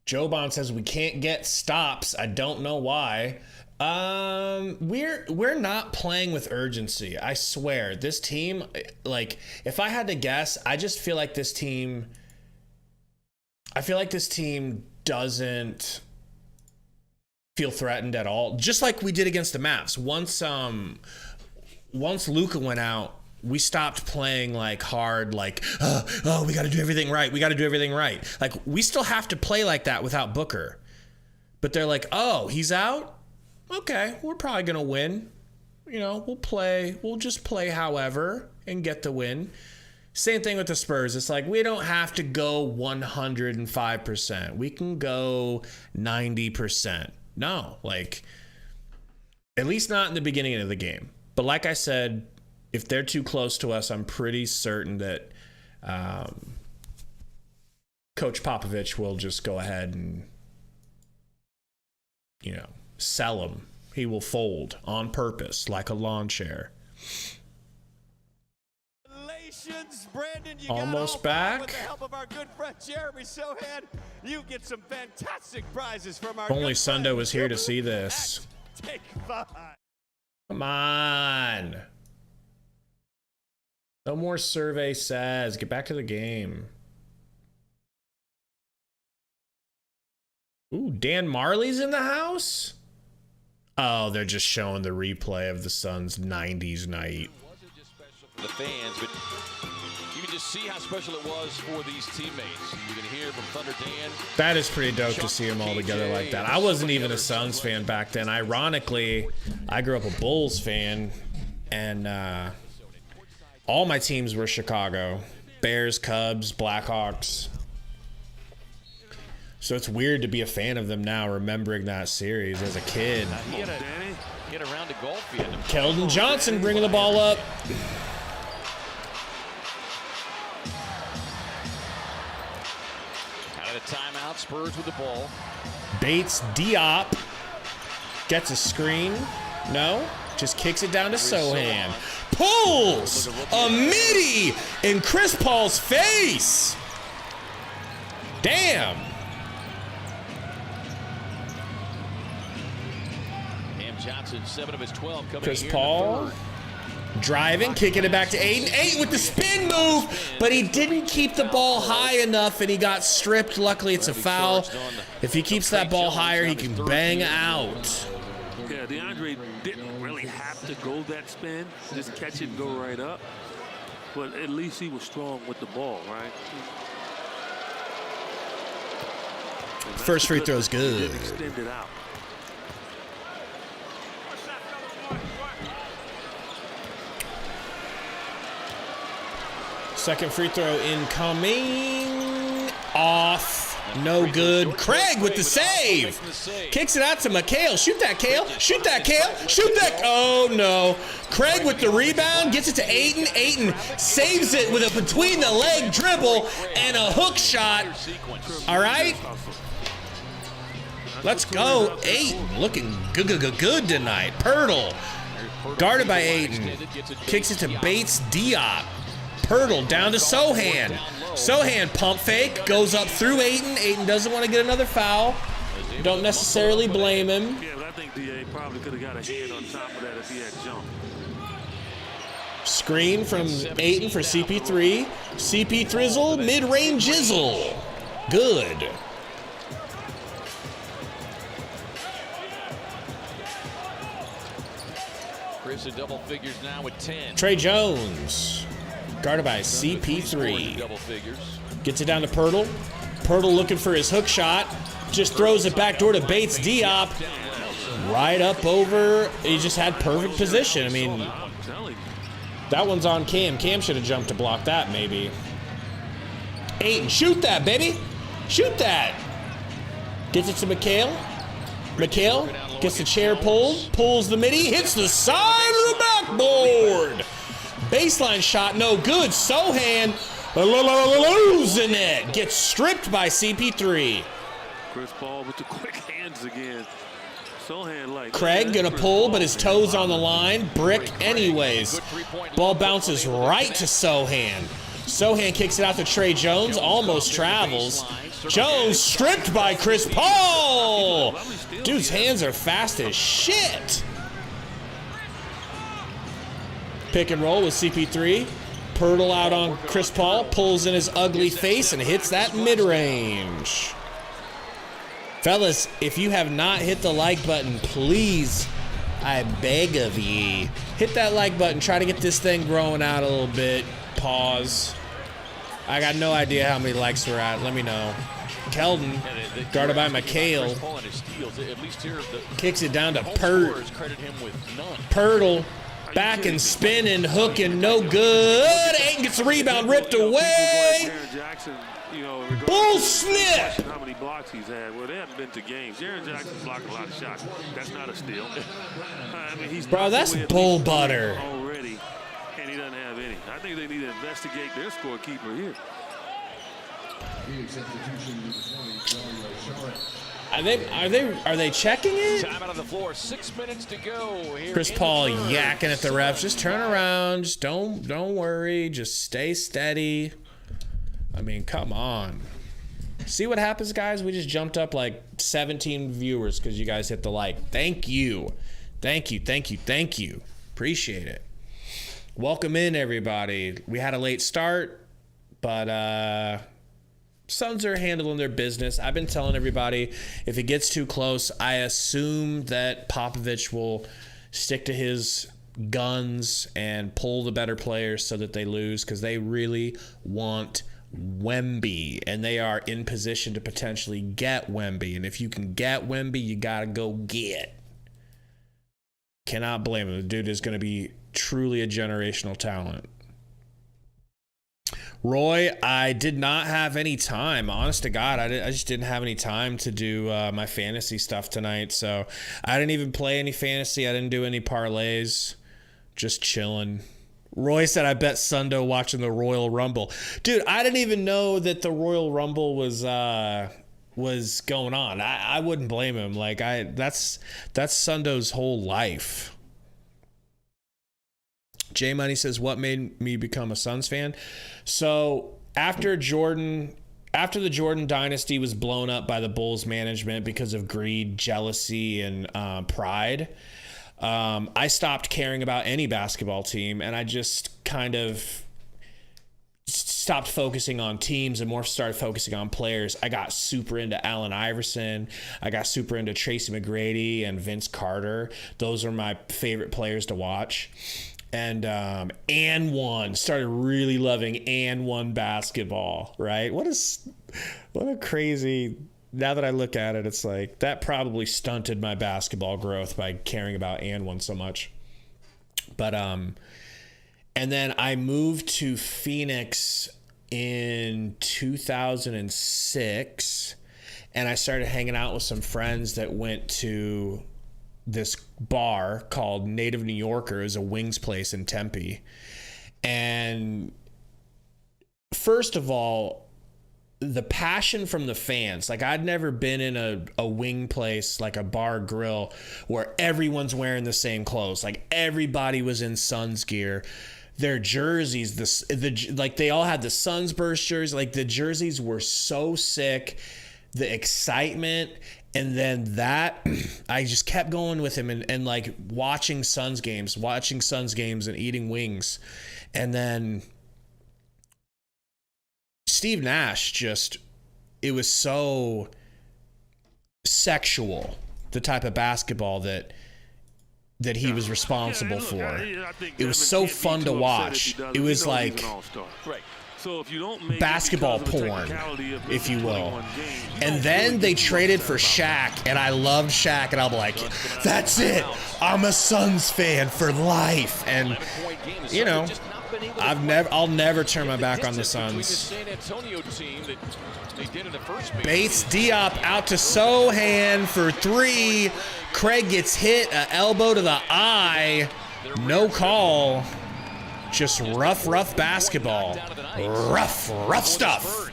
Joe Bond says we can't get stops. I don't know why. We're not playing with urgency. I swear. This team, like, if I had to guess, I just feel like this team doesn't feel threatened at all. Just like we did against the Mavs. Once Luka went out, we stopped playing like hard, like, oh, we got to do everything right. We got to do everything right. Like, we still have to play like that without Booker. But they're like, oh, he's out? Okay, we're probably going to win. You know, we'll just play however and get the win. Same thing with the Spurs. It's like, we don't have to go 105%. We can go 90%. No, like, at least not in the beginning of the game. But like I said, if they're too close to us, I'm pretty certain that Coach Popovich will just go ahead and, sell them. He will fold on purpose like a lawn chair. Brandon, you almost got all back. with the help of our good friend Jeremy Sohan, you get some fantastic prizes from our Only good Sundo friend was here to see this. Take 5. Come on. No more survey says. Get back to the game. Ooh, Dan Marley's in the house? Oh, they're just showing the replay of the Suns' 90s night. Wasn't just special for the fans, but just see how special it was for these teammates. You can hear from Thunder Dan. That is pretty dope to see them all together like that. I wasn't even a Suns fan back then. Ironically, I grew up a Bulls fan, and all my teams were Chicago. Bears, Cubs, Blackhawks. So it's weird to be a fan of them now, remembering that series as a kid. He had a round of golf. Keldon Johnson bringing the ball up. Out of the timeout, Spurs with the ball. Bates Diop gets a screen. No, just kicks it down to Sohan. Pulls a midi in Chris Paul's face. Damn. Johnson, 7 of his 12 coming Chris here Paul driving, kicking it back to Ayton. Ayton with the spin move, but he didn't keep the ball high enough, and he got stripped. Luckily, it's a foul. If he keeps that ball higher, he can bang out. Yeah, DeAndre didn't really have to go that spin. Just catch it and go right up. But at least he was strong with the ball, right? First free throw's good. Extend it out. Second free throw incoming. Off. No good. Craig with the save. Kicks it out to Mikhail. Shoot that, Kale. Shoot that, Kale. Shoot that. Oh, no. Craig with the rebound. Gets it to Ayton. Ayton saves it with a between-the-leg dribble and a hook shot. All right. Let's go. Ayton looking good tonight. Pirtle. Guarded by Ayton. Kicks it to Bates Diop. Pirtle down to Sohan. Sohan pump fake, goes up through Ayton. Ayton doesn't want to get another foul. Don't necessarily blame him. Yeah, but I think DA probably could have got a hand on top of that if he had jumped. Screen from Ayton for CP3. CP Thrizzle, mid-range jizzle. Good. Chris in double figures now with 10. Trey Jones. Guarded by CP3. Double figures. Gets it down to Pirtle. Pirtle looking for his hook shot. Just throws it back door to Bates Diop. Right up over. He just had perfect position. I mean, that one's on Cam. Cam should have jumped to block that, maybe. Ayton, shoot that, baby. Shoot that. Gets it to Mikhail. Mikhail gets the chair pulled. Pulls the midi. Hits the side of the backboard. Baseline shot, no good. Sohan losing it. Gets stripped by CP3. Chris Paul with the quick hands again. Sohan like. Craig gonna pull, but his toes on the line. Brick anyways. Ball bounces right to Sohan. Sohan kicks it out to Trey Jones. Almost travels. Jones stripped by Chris Paul. Dude's hands are fast as shit. Pick and roll with CP3. Pirtle out on Chris Paul. Pulls in his ugly face and hits that mid-range. Fellas, if you have not hit the like button, please, I beg of ye, hit that like button. Try to get this thing growing out a little bit. Pause. I got no idea how many likes we're at. Let me know. Keldon, guarded by Mikhail. Kicks it down to Pirtle. Back and spinning, hooking, no good. Ayton gets the rebound, ripped away. Bull snip. How many blocks he's had? Well, they haven't been to games. Jaren Jackson's blocked a lot of shots. That's not a steal. I mean, he's bro, that's bull butter. Already, and he doesn't have any. I think they need to investigate their scorekeeper here. Are they checking it? Time out of the floor. 6 minutes to go. Here Chris Paul yakking at the refs. Just turn around. Just don't worry. Just stay steady. I mean, come on. See what happens, guys? We just jumped up like 17 viewers because you guys hit the like. Thank you. Thank you. Appreciate it. Welcome in, everybody. We had a late start, but Suns are handling their business. I've been telling everybody, if it gets too close, I assume that Popovich will stick to his guns and pull the better players so that they lose, because they really want Wemby, and they are in position to potentially get Wemby. And if you can get Wemby, you got to go get. Cannot blame him. The dude is going to be truly a generational talent. Roy, I did not have any time. Honest to God, I just didn't have any time to do my fantasy stuff tonight. So I didn't even play any fantasy. I didn't do any parlays. Just chilling. Roy said, I bet Sundo watching the Royal Rumble. Dude, I didn't even know that the Royal Rumble was going on. I wouldn't blame him. Like, that's Sundo's whole life. J Money says, what made me become a Suns fan? So after the Jordan dynasty was blown up by the Bulls management because of greed, jealousy, and pride, I stopped caring about any basketball team, and I just kind of stopped focusing on teams and more started focusing on players. I got super into Allen Iverson. I got super into Tracy McGrady and Vince Carter. Those are my favorite players to watch. And One, started really loving One basketball, right? What a crazy, now that I look at it, it's like that probably stunted my basketball growth by caring about One so much. But and then I moved to Phoenix in 2006, and I started hanging out with some friends that went to this bar called Native New Yorker. Is a wings place in Tempe. And first of all, the passion from the fans, like I'd never been in a wing place, like a bar grill, where everyone's wearing the same clothes. Like everybody was in Suns gear. Their jerseys, like they all had the Suns burst jerseys. Like the jerseys were so sick. The excitement. And then that, I just kept going with him and like watching Suns games and eating wings. And then Steve Nash it was so sexual, the type of basketball that he was responsible for. It was so fun to watch. It was like So if you don't make basketball porn, if you will. And then they traded for Shaq, and I loved Shaq, and I'm like, that's it. I'm a Suns fan for life. And, you know, I'll never turn my back on the Suns. Bates Diop out to Sohan for three. Craig gets hit, an elbow to the eye. No call. Just rough basketball. Rough stuff.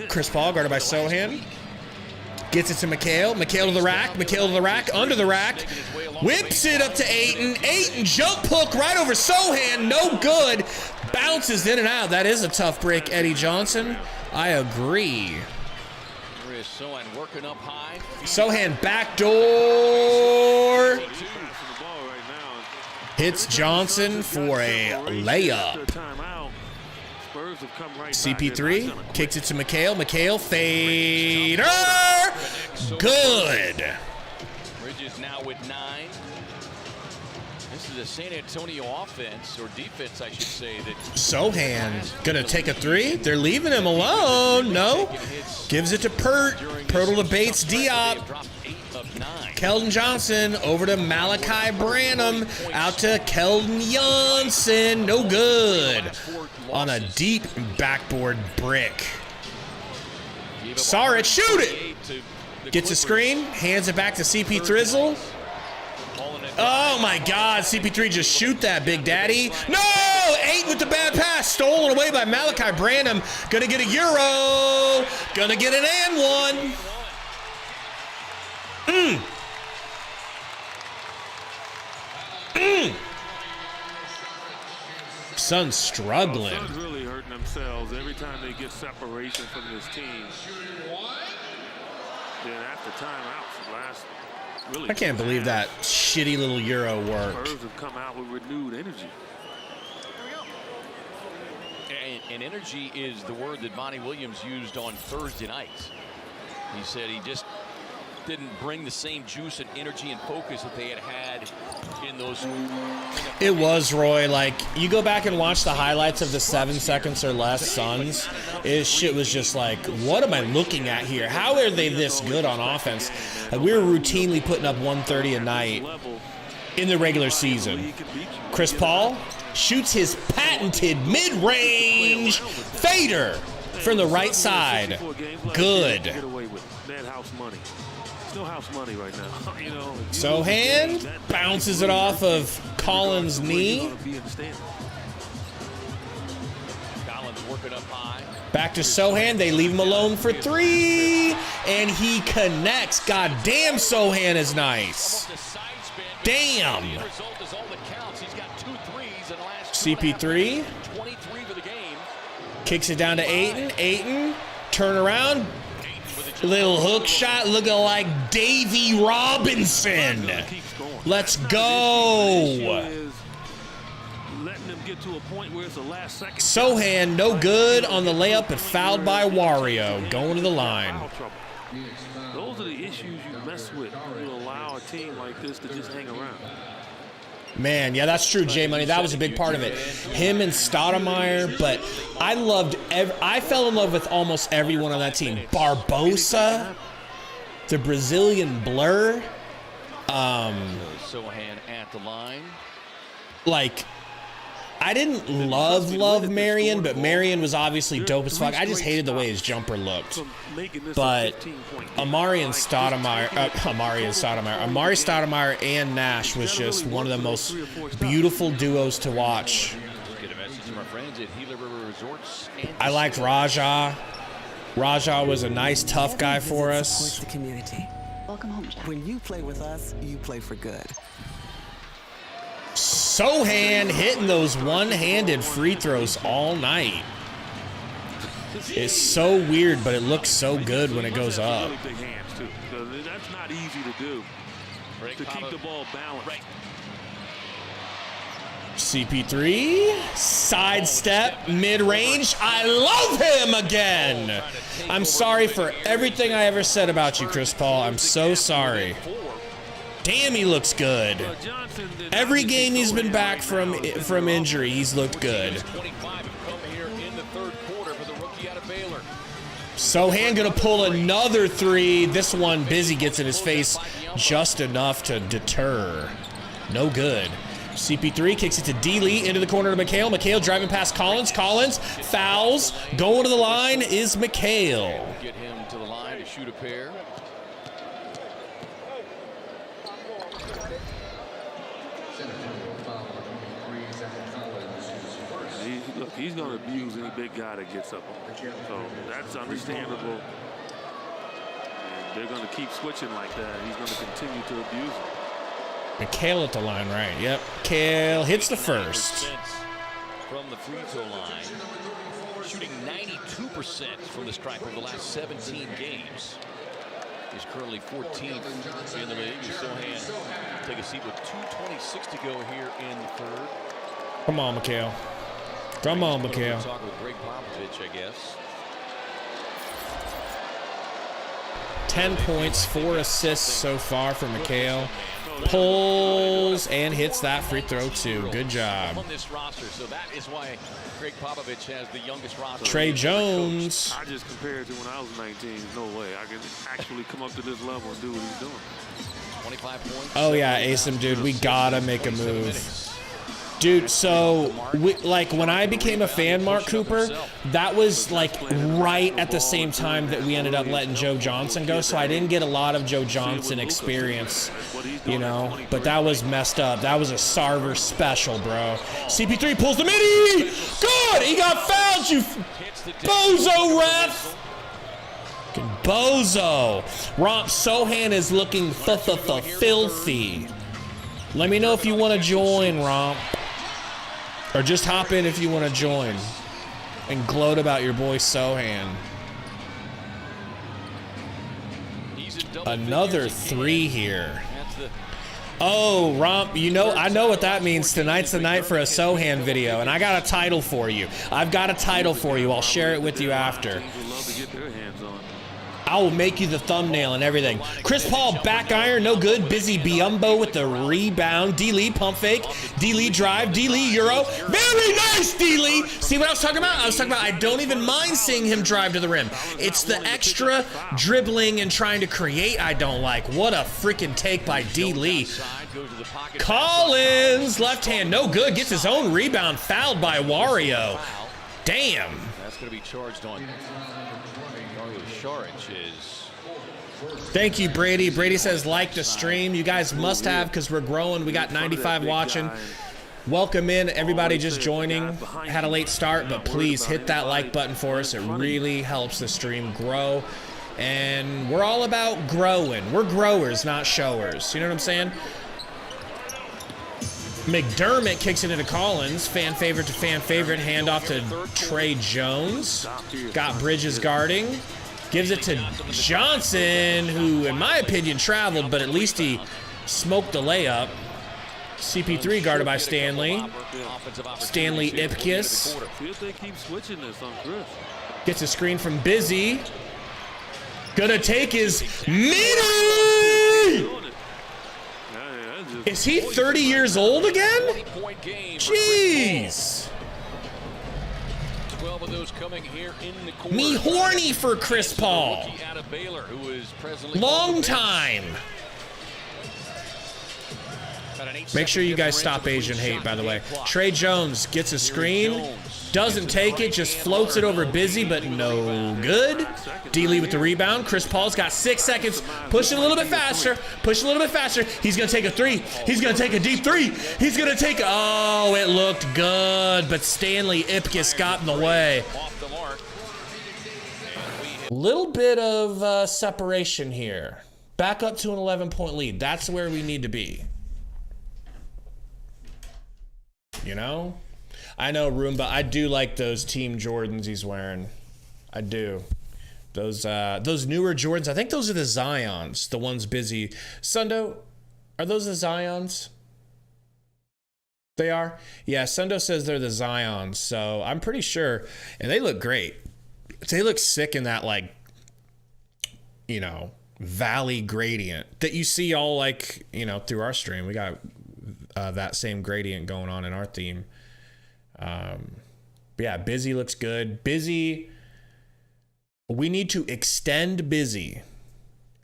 Chris Paul guarded by Sohan. Gets it to Mikhail. Mikhail to the rack. Under the rack. Whips it up to Ayton. Ayton jump hook right over Sohan. No good. Bounces in and out. That is a tough break, Eddie Johnson. I agree. Sohan backdoor. Hits Johnson for a layup. CP3 kicks it to Mikhail. Mikhail fader. Good. Bridges now with 9. This is a San Antonio offense, or defense, I should say. That Sohan gonna take a three. They're leaving him alone. No. Gives it to Pert. Pirtle to Bates Diop. Keldon Johnson over to Malachi Branham. Out to Keldon Johnson. No good. On a deep backboard brick. Saric, shoot it. Gets a screen. Hands it back to CP Thrizzle. Oh my God, CP3 just shoot that, Big Daddy. No! Ayton with the bad pass. Stolen away by Malachi Branham. Gonna get a Euro. Gonna get an and one. Suns struggling. Suns really hurting themselves every time they get separation from this team. Then after timeouts, last really. I can't believe that shitty little Euro worked. Spurs have come out with renewed energy. And energy is the word that Monty Williams used on Thursday night. He said didn't bring the same juice and energy and focus that they had in those. It was, Roy. Like, you go back and watch the highlights of the 7 seconds or less Suns. His shit was just like, what am I looking at here? How are they this good on offense? Like, we were routinely putting up 130 a night in the regular season. Chris Paul shoots his patented mid-range fader from the right side. Good. Sohan bounces it off of Collins' knee. Collins working up high. Back to Sohan. They leave him alone for 3, and he connects. God damn, Sohan is nice. Damn. CP3 kicks it down to Ayton. Ayton, turn around. Little hook shot looking like Davy Robinson. Let's go. Sohan, no good on the layup, but fouled by Wario. Going to the line. Those are the issues you mess with when you allow a team like this to just hang around. Man, yeah, that's true, J Money. That was a big part of it. Him and Stoudemire, but I fell in love with almost everyone on that team. Barbosa, the Brazilian Blur. Sohan at the line. Like, I didn't love Marion, but Marion was obviously dope as fuck. I just hated the way his jumper looked. But Amari Stoudemire and Nash was just one of the most beautiful duos to watch. I liked Raja. Raja was a nice, tough guy for us. Welcome home, Jack. When you play with us, you play for good. Sohan hitting those one-handed free throws all night. It's so weird, but it looks so good when it goes up. That's not easy to do. To keep the ball balanced. CP3, sidestep, mid-range. I love him again. I'm sorry for everything I ever said about you, Chris Paul. I'm so sorry. Damn, he looks good. Every game he's been back from injury, he's looked good. Sohan gonna pull another 3. This one, Busy gets in his face just enough to deter. No good. CP3 kicks it to D. Lee into the corner to Mikhail. Mikhail driving past Collins. Collins fouls. Going to the line is Mikhail. Get him to the line to shoot a pair. Look, he's going to abuse any big guy that gets up on him. So that's understandable. And they're going to keep switching like that. He's going to continue to abuse him. Mikhail at the line, right? Yep. Mikhail hits the first. From the free throw line. Shooting 92% from the stripe over the last 17 games. He's currently 14th in the league. Sohan take a seat with 2:26 to go here in the third. Come on, Mikhail. Come on, Mikhail. Talk with Greg Popovich, I guess. 10 points, 4 assists so far for Mikhail. Pulls and hits that free throw too. Good job. On this roster, so that is why Greg Popovich has the youngest roster. Trey Jones. I just compared to when I was 19. No way I can actually come up to this level and do what he's doing. 25 points. Oh yeah, Asim, dude, we gotta make a move. Dude, so, like, when I became a fan, Mark Cooper, that was, like, right at the same time that we ended up letting Joe Johnson go, so I didn't get a lot of Joe Johnson experience, you know, but that was messed up. That was a Sarver special, bro. CP3 pulls the midi! Good! He got fouled, you bozo ref! Fucking bozo. Romp Sohan is looking filthy. Let me know if you want to join, Romp. Or just hop in if you want to join and gloat about your boy Sohan. Another 3 here. Oh, Romp, you know, I know what that means. Tonight's the night for a Sohan video, and I got a title for you. I've got a title for you. I'll share it with you after. I will make you the thumbnail and everything. Chris Paul, back iron, no good. Busy Biombo with the rebound. D. Lee, pump fake. D. Lee, drive. D. Lee, Euro. Very nice, D. Lee. See what I was talking about? I was talking about I don't even mind seeing him drive to the rim. It's the extra dribbling and trying to create I don't like. What a freaking take by D. Lee. Collins, left hand, no good. Gets his own rebound, fouled by Wario. Damn. That's going to be charged on Mario Saric. Thank you, Brady. Brady says, like the stream. You guys must have because we're growing. We got 95 watching. Welcome in, everybody just joining. Had a late start, but please hit that like button for us. It really helps the stream grow. And we're all about growing. We're growers, not showers. You know what I'm saying? McDermott kicks it into Collins. Fan favorite to fan favorite. Handoff to Trey Jones. Got Bridges guarding. Gives it to Johnson, who, in my opinion, traveled, but at least he smoked the layup. CP3 guarded by Stanley. Stanley Ipkiss. Gets a screen from Busy. Gonna take his mini! Is he 30 years old again? Jeez. 12 of those coming here in the quarter. Me horny for Chris Paul. Long time. Make sure you guys stop Asian hate, by the way. Trey Jones gets a screen. Doesn't take it, just floats it over Busy, but no good. D. Lee with the rebound. Chris Paul's got 6 seconds. Push it a little bit faster. Push a little bit faster. He's going to take a three. He's going to take a deep three. He's going to take, oh, it looked good, but Stanley Ipkiss got in the way. Little bit of separation here. Back up to an 11-point lead. That's where we need to be. You know? I know, Roomba. I do like those Team Jordans he's wearing. I do. Those newer Jordans. I think those are the Zions. The ones Busy. Sundo, are those the Zions? They are? Yeah, Sundo says they're the Zions. So I'm pretty sure. And they look great. They look sick in that, like, you know, valley gradient that you see all, like, you know, through our stream. We got that same gradient going on in our theme. But yeah, Busy looks good. Busy, we need to extend Busy.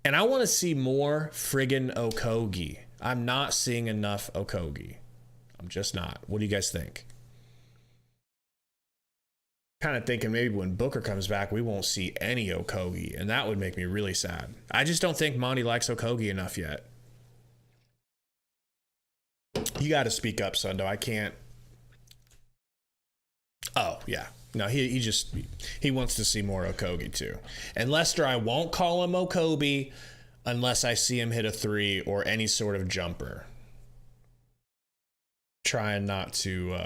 And I want to see more friggin' Okogie. I'm not seeing enough Okogie. I'm just not. What do you guys think? Kind of thinking maybe when Booker comes back, we won't see any Okogie, and that would make me really sad. I just don't think Monty likes Okogie enough yet. You got to speak up, Sundo. I can't. Oh, yeah. No, he wants to see more Okogie, too. And Lester, I won't call him Okogie unless I see him hit a three or any sort of jumper. Trying not to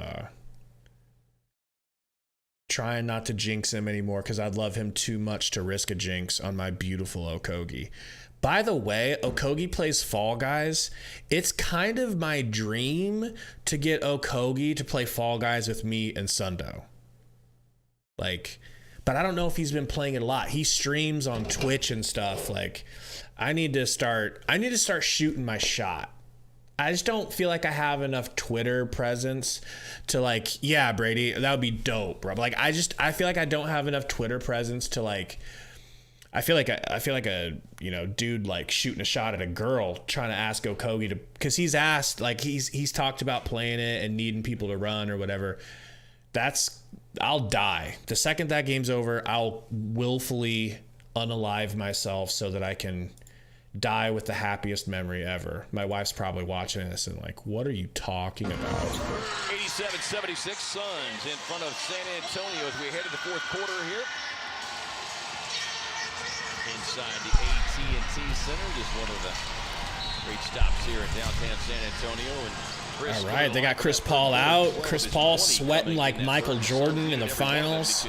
jinx him anymore because I'd love him too much to risk a jinx on my beautiful Okogie. By the way, Okogie plays Fall Guys. It's kind of my dream to get Okogie to play Fall Guys with me and Sundo. Like, but I don't know if he's been playing it a lot. He streams on Twitch and stuff. Like, I need to start shooting my shot. I just don't feel like I have enough Twitter presence to, like, yeah, Brady, that would be dope, bro. But like, I feel like I don't have enough Twitter presence to, like, I feel like a you know, dude like shooting a shot at a girl trying to ask Okogie to, because he's asked, like, he's talked about playing it and needing people to run or whatever. I'll die the second that game's over. I'll willfully unalive myself so that I can die with the happiest memory ever. My wife's probably watching this and like, what are you talking about? 87-76 Suns in front of San Antonio as we head to the fourth quarter here. Inside the AT&T Center, just one of the great stops here in downtown San Antonio. And all right, they got Chris Paul out. Chris Paul sweating like Michael Jordan in the finals.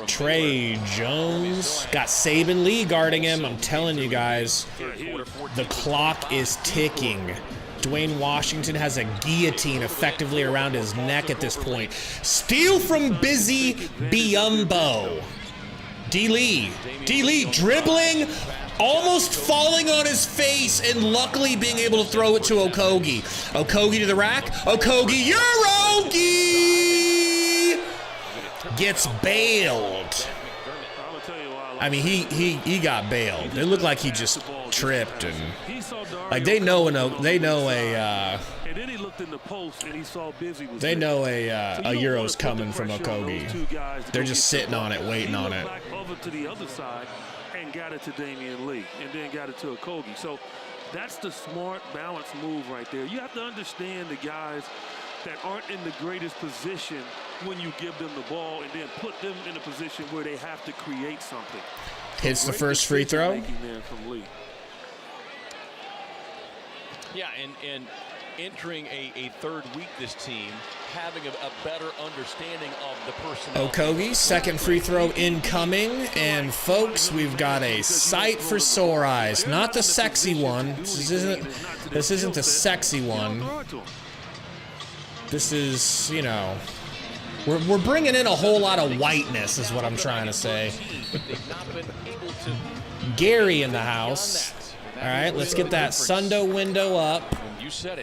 Trey Jones got Saben Lee guarding him. I'm telling you guys, the clock is ticking. Dwayne Washington has a guillotine effectively around his neck at this point. Steal from Busy Biombo. D-Lee dribbling, almost falling on his face, and luckily being able to throw it to Okogie. Okogie to the rack. Okogie, Eurogie gets bailed. I mean, he got bailed. It looked like he just tripped, and like they know a Euro's coming from Okogie. They're just sitting on it, waiting on it. Over to the other side and got it to Damian Lee, and then got it to Okogie. So that's the smart, balanced move right there. You have to understand the guys that aren't in the greatest position when you give them the ball, and then put them in a position where they have to create something. Hits the first free throw. Yeah, and entering a third week, this team having a better understanding of the personnel. Okogie, second free throw incoming, and folks, we've got a sight for sore eyes. Not the sexy one. This isn't the sexy one. This is, you know, we're bringing in a whole lot of whiteness, is what I'm trying to say. Gary in the house. All right, let's get that Sundo window up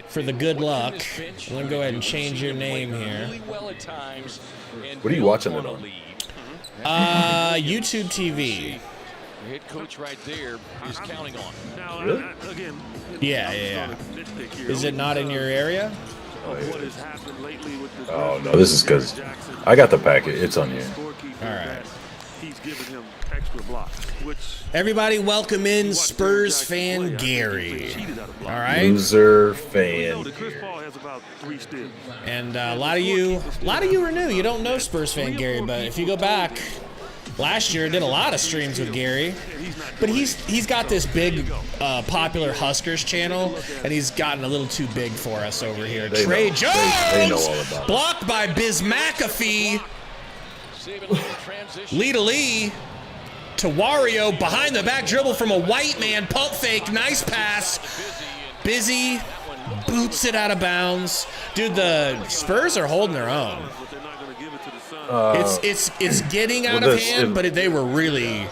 for the good luck. I'm going to go ahead and change your name here. What are you watching it on? YouTube TV. Head coach right there is counting on. Really? Yeah. Is it not in your area? Oh, no, this is because I got the packet. It's on you. All right. He's giving him extra blocks, which everybody welcome in Spurs fan Gary. All right. Loser fan. And a lot of you are new. You don't know Spurs fan Gary, but if you go back last year, I did a lot of streams with Gary. But he's got this big popular Huskers channel, and he's gotten a little too big for us over here. Trey Jones they know all about it. Blocked by Biz McAfee. Lee to Lee to Wario, behind the back dribble from a white man, pump fake, nice pass. Busy boots it out of bounds. Dude, the Spurs are holding their own. It's getting out of hand, but they were really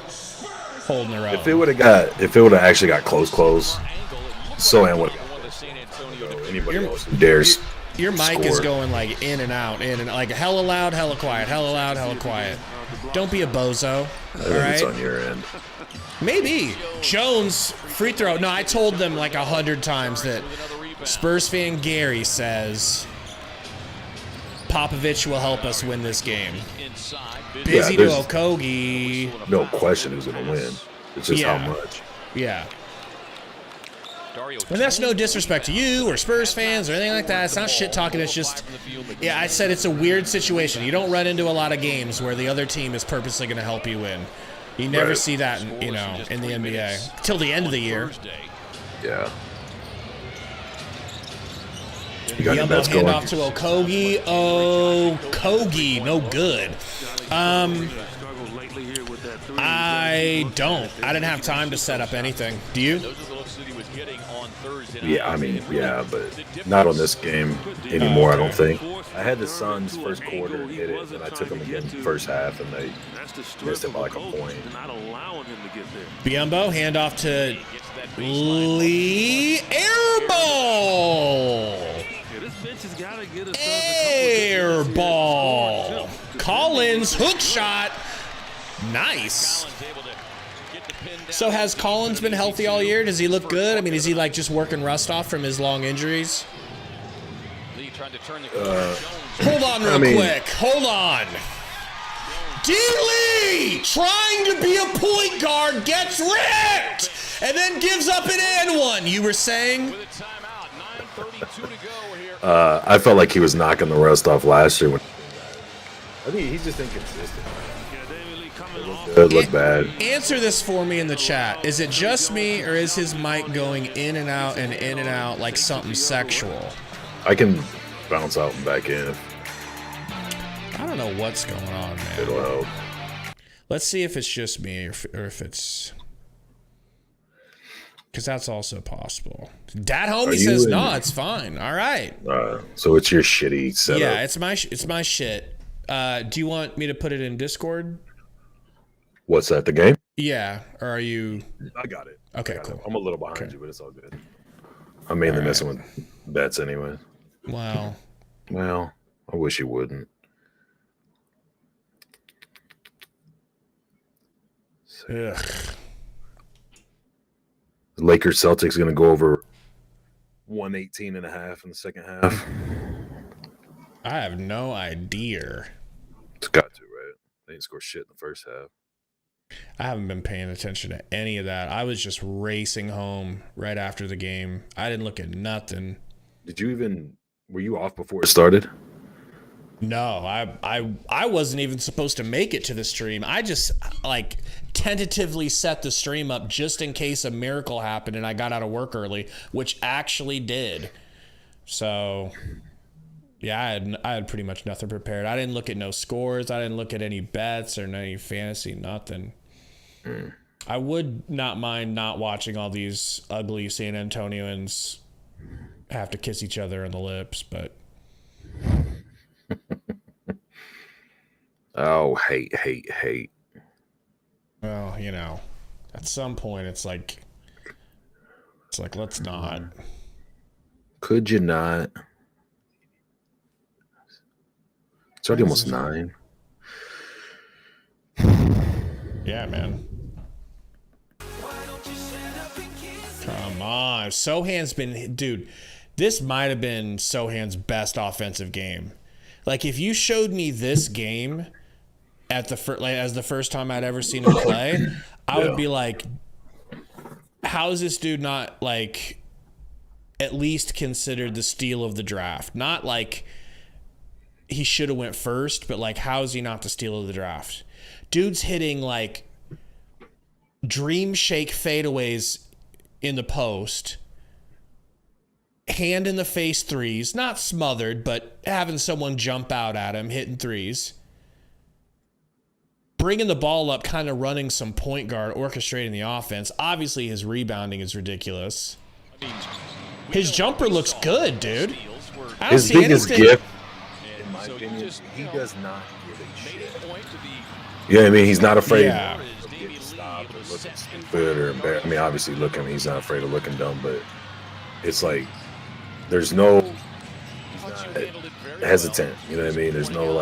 holding their own. If it would have actually got close, Sohan would. Anybody else who dares. Your mic score. is going like in and out, like hella loud, hella quiet, hella loud, hella quiet. Don't be a bozo. I think it's on your end. Maybe. Jones, free throw. No, I told them like 100 times that Spurs fan Gary says Popovich will help us win this game. Busy to Okogie. No question who's going to win. It's just how much. Yeah. And that's no disrespect to you or Spurs fans or anything like that. It's not shit talking. It's just, I said it's a weird situation. You don't run into a lot of games where the other team is purposely going to help you win. You never see that, in the NBA till the end of the year. Yeah. You got Yumbo bets going. Hand off to Okogie. Okogie, no good. I don't. I didn't have time to set up anything. Do you? Yeah, but not on this game anymore, I don't think. I had the Suns first quarter hit it, and I took them again first half, and they missed it by like a point. Biombo, handoff to Lee. Air ball! Air ball! Collins, hook shot. Nice. So has Collins been healthy all year? Does he look good? I mean, is he like just working rust off from his long injuries? Hold on real quick. Hold on. D-Lee, trying to be a point guard, gets ripped, and then gives up an and one. You were saying? I felt like he was knocking the rust off last year. I think he's just inconsistent. It looked bad. Answer this for me in the chat. Is it just me, or is his mic going in and out like something sexual? I can bounce out and back in. I don't know what's going on, man. It'll help. Let's see if it's just me or if it's... Because that's also possible. Dad homie says, no, it's fine. All right. So it's your shitty setup. Yeah, it's my shit. Do you want me to put it in Discord? What's that? The game? Yeah. Or are you? I got it. Okay, cool. I'm a little behind you, but it's all good. I'm mainly messing with bets anyway. Wow. Well, I wish you wouldn't. Ugh. The Lakers Celtics going to go over 118.5 in the second half. I have no idea. It's got to, right? They didn't score shit in the first half. I haven't been paying attention to any of that. I was just racing home right after the game. I didn't look at nothing. Were you off before it started? No, I wasn't even supposed to make it to the stream. I just tentatively set the stream up just in case a miracle happened and I got out of work early, which actually did. So yeah, I had pretty much nothing prepared. I didn't look at no scores. I didn't look at any bets or any fantasy, nothing. I would not mind not watching all these ugly San Antonians have to kiss each other on the lips, but Oh, hate. well, at some point it's like let's not. Could you not? It's already almost 9. Yeah, man. Come on. Sohan's been, dude, this might have been Sohan's best offensive game. Like, if you showed me this game at as the first time I'd ever seen him play, I would be like, how is this dude not, at least considered the steal of the draft? Not like he should have went first, but how is he not the steal of the draft? Dude's hitting dream shake fadeaways in the post, hand in the face threes, not smothered, but having someone jump out at him, hitting threes, bringing the ball up, kind of running some point guard, orchestrating the offense. Obviously his rebounding is ridiculous. His jumper looks good, dude. I don't see biggest anything. gift, in my opinion, he does not give a shit. Yeah, I mean, he's not afraid of getting stopped or looking stupid or embarrassed. I mean, obviously, he's not afraid of looking dumb, but it's there's no, he's not hesitant. You know what I mean? There's no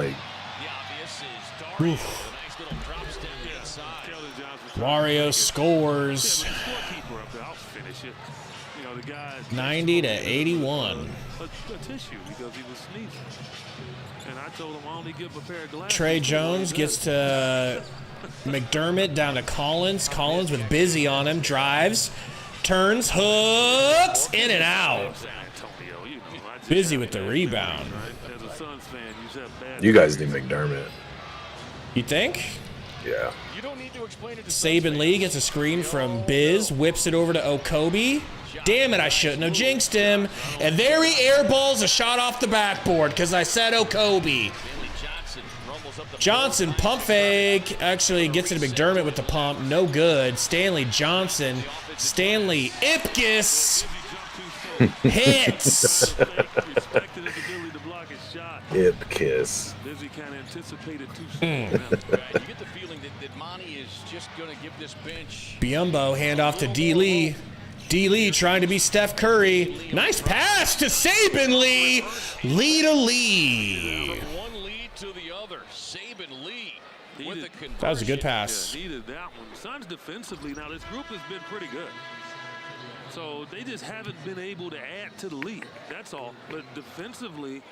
Wario scores 90-81. Trey Jones gets to McDermott, down to Collins. Collins with Busy on him. Drives, turns, hooks, in and out. Busy with the rebound. You guys need McDermott. You think? Yeah. Saben Lee gets a screen from Biz, whips it over to Okogie. Damn it, I shouldn't have jinxed him. And there he airballs a shot off the backboard because I said Okogie. Johnson, pump fake. Actually gets it to McDermott with the pump. No good. Stanley Johnson. Stanley Ipkiss hits. Ipkiss. Biombo, hand off to D. Lee. D. Lee trying to be Steph Curry. Nice pass to Saben Lee. Lee to Lee. That was a good pass. Needed that one. Suns defensively, now this group has been pretty good. So they just haven't been able to add to the lead. That's all. But defensively,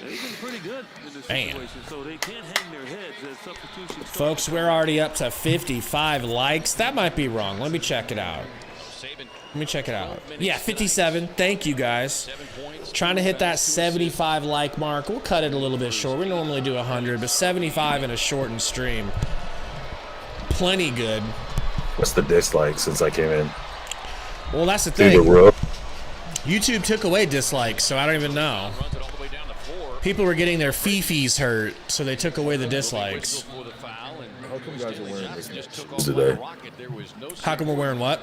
they've been pretty good in this situation. So they can't hang their heads as substitutions. Folks, we're already up to 55 likes. That might be wrong. Let me check it out. Yeah, 57. Thank you, guys. Trying to hit that 75 like mark. We'll cut it a little bit short. We normally do 100, but 75 in a shortened stream. Plenty good. What's the dislike since I came in? Well, that's the thing. YouTube took away dislikes, so I don't even know. People were getting their fifis hurt, so they took away the dislikes. How come guys are wearing mismatched today? How come we're wearing what?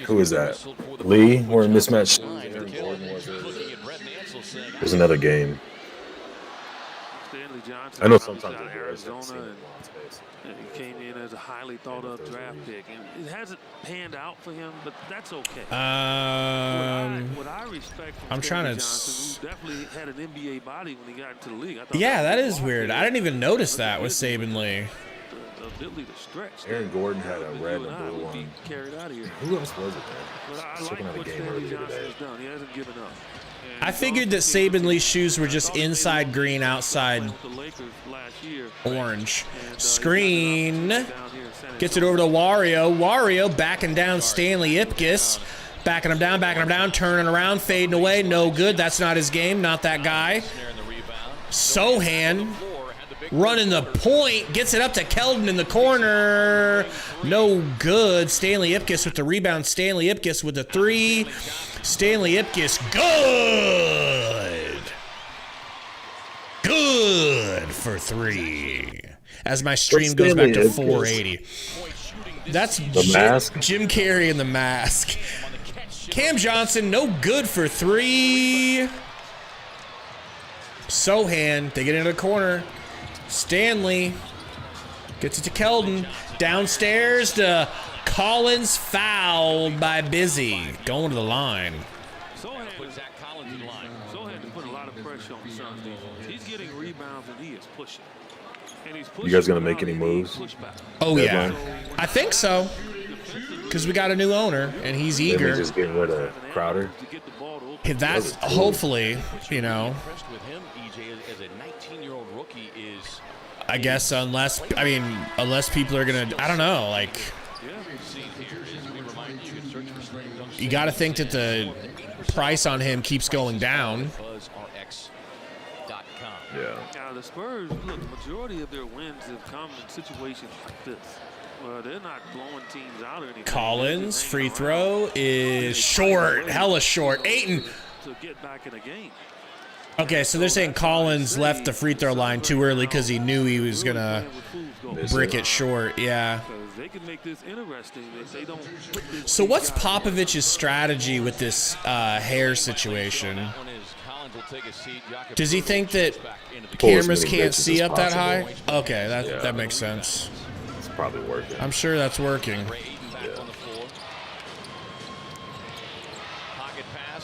Who is that? Lee wearing mismatched. There's another game. Stanley Johnson. I know sometimes out of it varies, Arizona, and he came in as a highly thought of draft pick, and it hasn't panned out for him, but that's okay. What I respect from I'm Stanley trying to. Johnson, who definitely had an NBA body when he got into the league. I thought Yeah, that is weird. I didn't even notice that with Saben Lee. The ability to stretch. Aaron Gordon had a red and a blue would be one. carried out of here. Who else was it, man? But I Just looking like at a what game Stanley earlier Johnson today. has done. He hasn't given up. I figured that Saben Lee's shoes were just inside green, outside orange. Screen. Gets it over to Wario. Wario backing down Stanley Ipkiss. Backing him down, turning around, fading away. No good. That's not his game. Not that guy. Sohan running the point. Gets it up to Keldon in the corner. No good. Stanley Ipkiss with the rebound. Stanley Ipkiss with the three. Stanley Ipkiss, good. Good for three. As my stream goes back to 480. That's Jim Carrey in The Mask. Cam Johnson, no good for three. Sohan, they get into the corner. Stanley gets it to Keldon. Downstairs to Collins, fouled by Busy. Going to the line. Sohan put a lot of pressure on the Suns defense. He's getting rebounds and he is pushing. And he's pushing. You guys gonna make any moves? Oh yeah, I think so. Because we got a new owner and he's eager. Just getting rid of Crowder. That's hopefully, you know. I guess unless people are gonna, I don't know, like. You got to think that the price on him keeps going down. Yeah. Now the Spurs, look, the majority of their wins have come in situations like this. Well, they're not blowing teams out or anything. Collins, free throw is short, hella short. Ayton. To get back in a game. Okay, so they're saying Collins left the free throw line too early because he knew he was gonna brick it short. Yeah. They can make this interesting if they don't. So what's Popovich's strategy with this hair situation? Does he think that cameras can't see up that high? Okay, that makes sense. It's probably working. I'm sure that's working.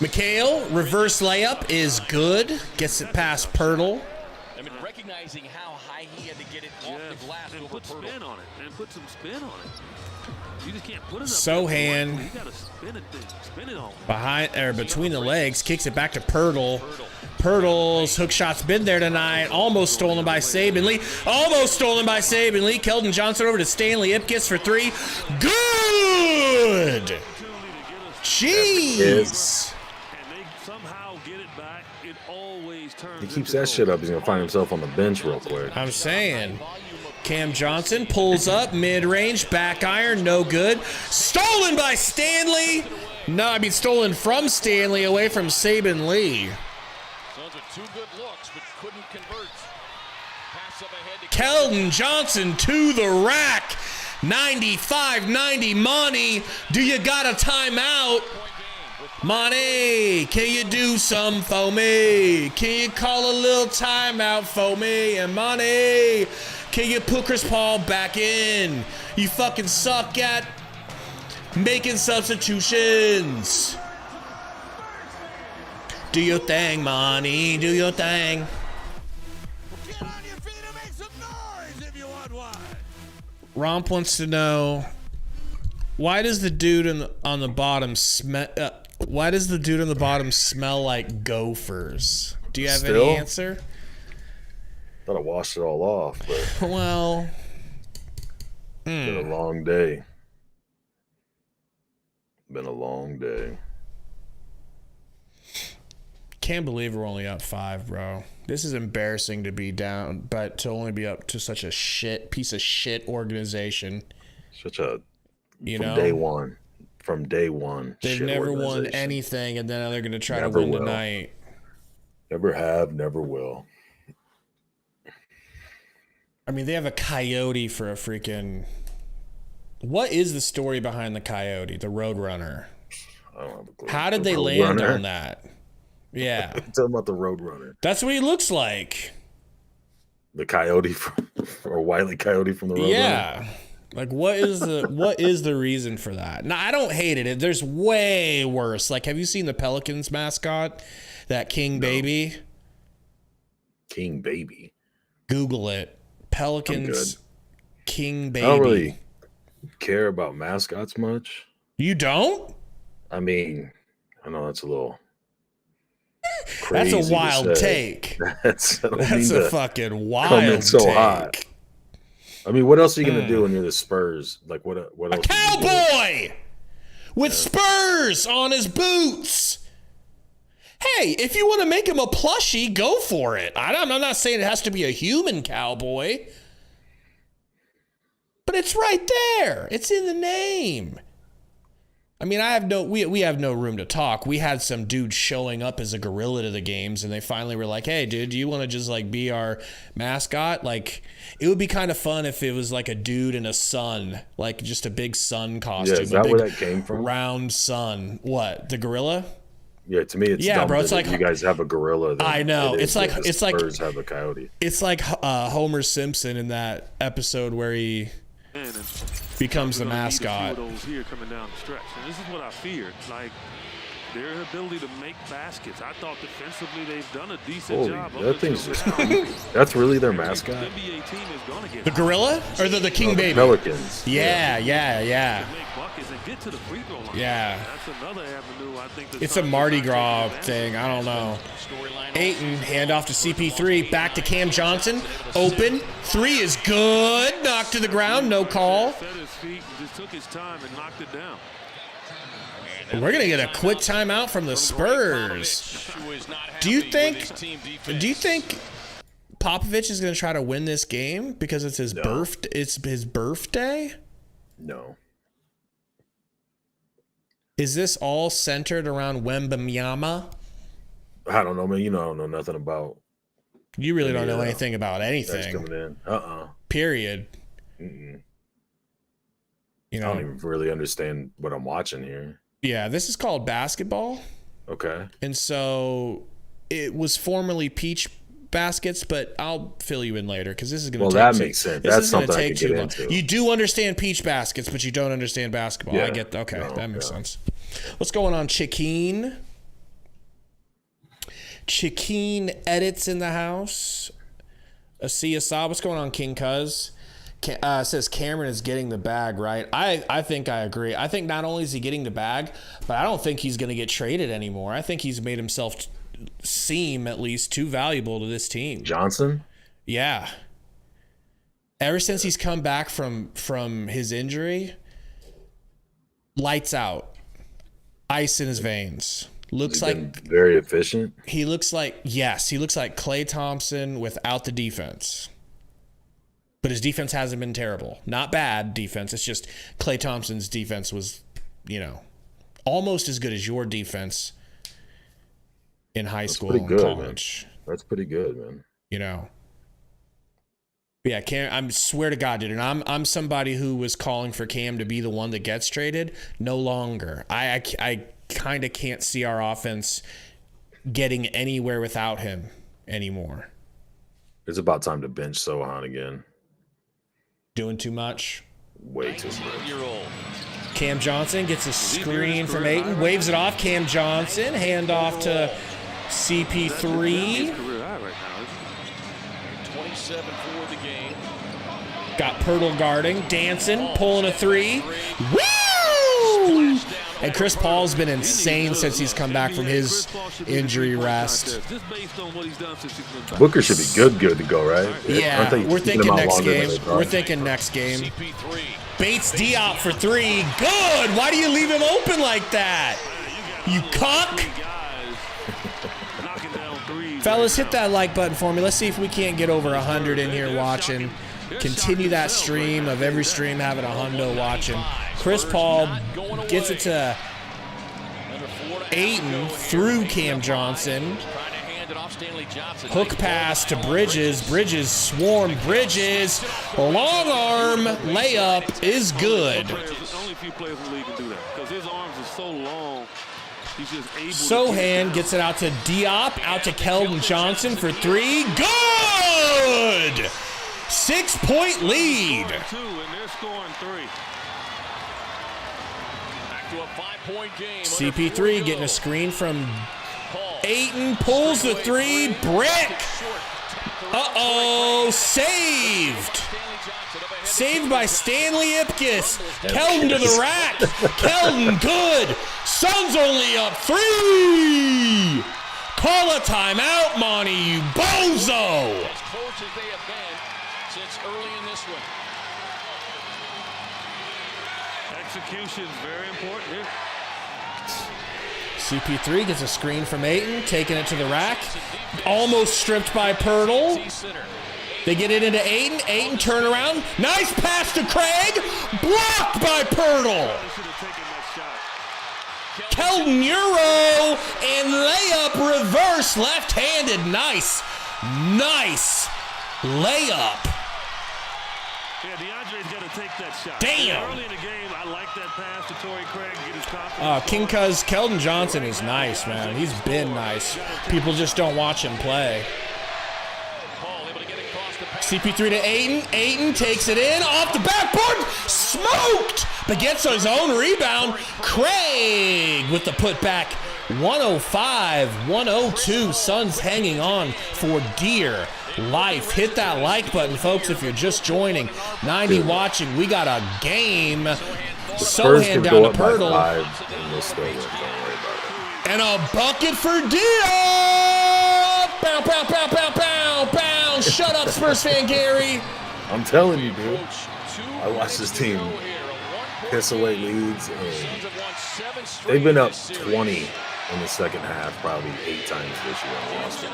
Mikhail, reverse layup is good. Gets it past Pirtle. I mean, recognizing how high he had to get it off the glass and over put Pirtle. spin on it. And put some spin on it. You just can't put it up. Sohan You gotta spin it on. behind or between the legs, kicks it back to Pirtle. Pirtle's hook shot's been there tonight. Almost stolen by Saben Lee. Almost stolen by Saben Lee. Keldon Johnson over to Stanley Ipkiss for three. Good. Jeez. He keeps that shit up, he's gonna find himself on the bench real quick. I'm saying. Cam Johnson pulls up, mid-range, back iron, no good. Stolen by Stanley. No, I mean stolen from Stanley, away from Saben Lee. Suns with two good looks, but couldn't convert. Pass up ahead to Keldon Johnson to the rack. 95-90, Monty. Do you got a timeout? Monty, can you do some for me? Can you call a little timeout for me? And Monty, can you put Chris Paul back in? You fucking suck at making substitutions. Do your thing, Monty. Do your thing. Get on your feet and make some noise if you want one. Romp wants to know, why does the dude on the bottom smell? Why does the dude on the bottom smell like Gophers? Do you have any answer? Thought I washed it all off, but well, it's been a long day. Been a long day. Can't believe we're only up 5, bro. This is embarrassing to be down, but to only be up to such a piece of shit organization. Such a from day one. They've never won anything, and then they're going to try to win tonight. Never have, never will. I mean, they have a coyote for a freaking... What is the story behind the coyote, the Roadrunner? I don't have a clue. How did they land on that? Yeah. Tell them about the Roadrunner. That's what he looks like. The Coyote or Wile E. Coyote from the Roadrunner? Yeah. Like, what is the reason for that? Now, I don't hate it. There's way worse. Like, have you seen the Pelicans mascot? That King Baby? King Baby. Google it. Pelicans King Baby. I don't really care about mascots much. You don't? I mean, I know that's a little crazy. That's a wild take. That's a fucking wild so take. Hot. I mean, what else are you gonna do when you're the Spurs? Like, what else? A cowboy with Spurs on his boots. Hey, if you want to make him a plushie, go for it. I'm not saying it has to be a human cowboy, but it's right there. It's in the name. I mean, we have no room to talk. We had some dude showing up as a gorilla to the games, and they finally were like, "Hey, dude, do you want to just like be our mascot?" Like, it would be kind of fun if it was like a dude in a sun, like just a big sun costume. Yeah, is that where that came from? Round sun. What? The gorilla? Yeah, to me, it's dumb bro. It's like you guys have a gorilla. I know. It's like Spurs have a coyote. It's like Homer Simpson in that episode where he becomes the mascot. Those here coming down the stretch, and this is what I feared. Like their ability to make baskets. I thought defensively they've done a decent job. That thing's just that's really their mascot. The gorilla or the King Baby? Pelicans. Yeah. Yeah. That's another avenue. I think it's a Mardi Gras thing. I don't know. Ayton, hand off to CP3, back to Cam Johnson. Open. 3 is good. Knocked to the ground. No call. Just took his time and knocked it down. We're going to get a quick timeout from the Spurs. Do you think Popovich is going to try to win this game because it's his birthday? No. Is this all centered around Wembanyama? I don't know, man. I don't know nothing about. You really don't know anything about anything. That's coming in. Period. Mm-mm. I don't even really understand what I'm watching here. Yeah, this is called basketball. Okay. And so it was formerly Peach Baskets, but I'll fill you in later because this is going to take that makes sense. That's something I can get into. You do understand Peach Baskets, but you don't understand basketball. Yeah. I get that. Okay, that makes sense. What's going on, Chiquine? Chiquine edits in the house. Asiya, what's going on, King Cuz? Says Cameron is getting the bag, right? I think I agree. I think not only is he getting the bag, but I don't think he's going to get traded anymore. I think he's made himself seem at least too valuable to this team. Johnson? Yeah. Ever since he's come back from his injury, lights out. Ice in his veins. Looks like very efficient. He looks like Klay Thompson without the defense. But his defense hasn't been terrible. Not bad defense. It's just Klay Thompson's defense was, almost as good as your defense in high school and college. Man. That's pretty good, man. Yeah, I swear to God, dude, and I'm somebody who was calling for Cam to be the one that gets traded. No longer. I kind of can't see our offense getting anywhere without him anymore. It's about time to bench Sohan again. Doing too much? Way too much. Cam Johnson gets a screen from Ayton, waves it off. Cam Johnson, hand off to CP3. 27 for the game. Got Pirtle guarding, dancing, pulling a 3. Woo! And Chris Paul's been insane since he's come back from his injury rest. Booker should be good to go, right? Yeah, we're thinking next game. Bates Diop for 3. Good! Why do you leave him open like that? You cuck! Fellas, hit that like button for me. Let's see if we can't get over 100 in here watching. Continue that stream of every stream having a hundo watching. Chris Paul gets it to Ayton through Cam Johnson. Hook pass to Bridges. Bridges swarm. Bridges. Long arm layup is good. There's only a few players in the league can do that because his arms are so long. He's just able Sohan gets it out to Diop, out to Keldon Johnson for 3. Good! 6-point lead. And they're scoring 3. Back to a 5-point game. CP3 getting a screen from Ayton, pulls the 3, brick. Uh-oh, saved. Saved by Stanley Ipkiss. Keldon to the rack. Keldon, good. Suns only up 3. Call a timeout, Monty, you bozo. As close as they have been since early in this one. Execution is very important here. CP3 gets a screen from Ayton, taking it to the rack. Almost stripped by Pirtle. They get it into Ayton. Ayton turnaround. Nice pass to Craig. Blocked by Pirtle. Keldon Euro and layup reverse left-handed. Nice. Nice layup. Yeah, DeAndre's got to take that shot. Damn. Early in the game, I like that pass to Torrey Craig to get his confidence. King Cuz, Keldon Johnson is nice, man. He's been nice. People just don't watch him play. CP3 to Ayton. Ayton takes it in. Off the backboard. Smoked. But gets his own rebound. Craig with the putback. 105-102. Suns hanging on for dear life. Hit that like button, folks, if you're just joining. 90 watching. We got a game. Sohan down to Pirtle. And a bucket for Diop. Bow, bow, bow, bow, bow, bow. Shut up, Spurs fan Gary. I'm telling you, dude. I watched this team piss away leads, and they've been up 20 in the second half, probably 8 times this year.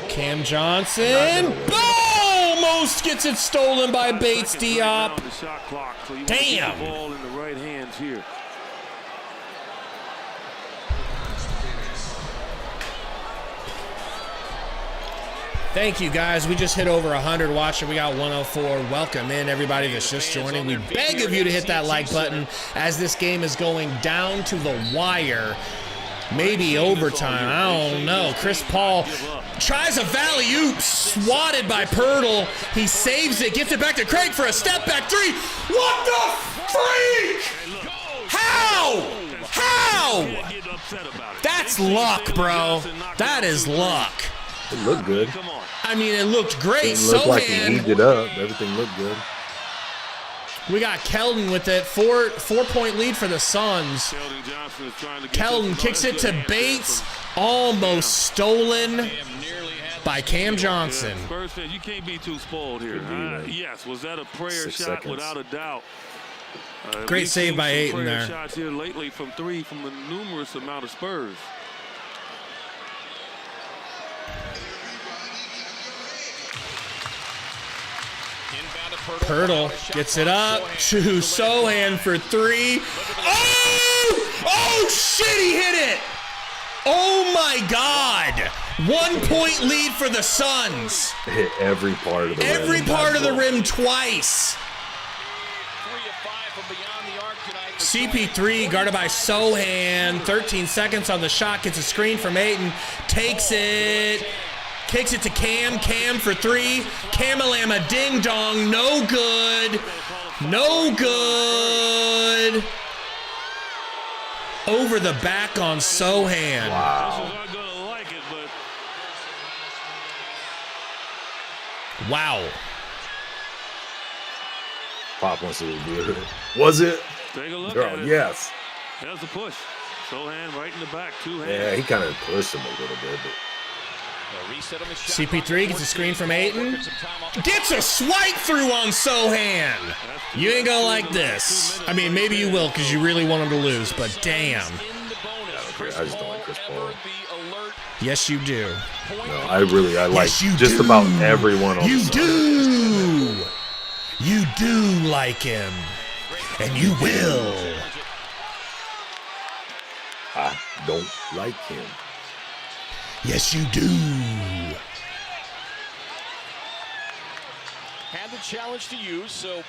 Cam Johnson. Almost gets it stolen by Bates Diop. Damn. Ball in the right hands here. Thank you, guys. We just hit over 100 watching. We got 104. Welcome in, everybody that's just joining. We beg of you to hit that like button as this game is going down to the wire. Maybe overtime. I don't know. Chris Paul tries a valley-oop, swatted by Pirtle. He saves it, gets it back to Craig for a step-back 3. What the freak? How? How? That's luck, bro. That is luck. It looked good. I mean, it looked great. It looked like he Sohan. heaved it up. Everything looked good. We got Keldon with it. 4-point lead for the Suns. Keldon kicks it to Bates. Almost stolen by Cam Johnson. Spurs fans, you can't be too spoiled here. Yes, was that a prayer 6 shot? seconds. Without a doubt. Great save by Ayton there. Shots here lately from 3 from a numerous amount of Spurs. Pirtle gets it up to Sohan for 3. Oh, shit, he hit it. Oh, my God. 1-point lead for the Suns. Hit every part of the rim. Every part of the rim twice. 3 of 5 from beyond the arc tonight. CP3 guarded by Sohan. 13 seconds on the shot. Gets a screen from Ayton. Takes it. Kicks it to Cam. Cam for 3. Camalama ding dong. No good. No good. Over the back on Sohan. Wow. Wow. Pop wants to review it. Was it? Take a look Girl, at it. yes. There's the push. Sohan right in the back. 2 hands. Yeah, he kind of pushed him a little bit, but CP3 gets a screen from Ayton. Gets a swipe through on Sohan. You ain't gonna like this. I mean, maybe you will because you really want him to lose, but damn. I just don't like Chris Paul. Yes, you do. No, I like Yes, you just do. about everyone on You the do. You do like him. And you will. I don't like him. Yes, you do. Had the challenge to use, so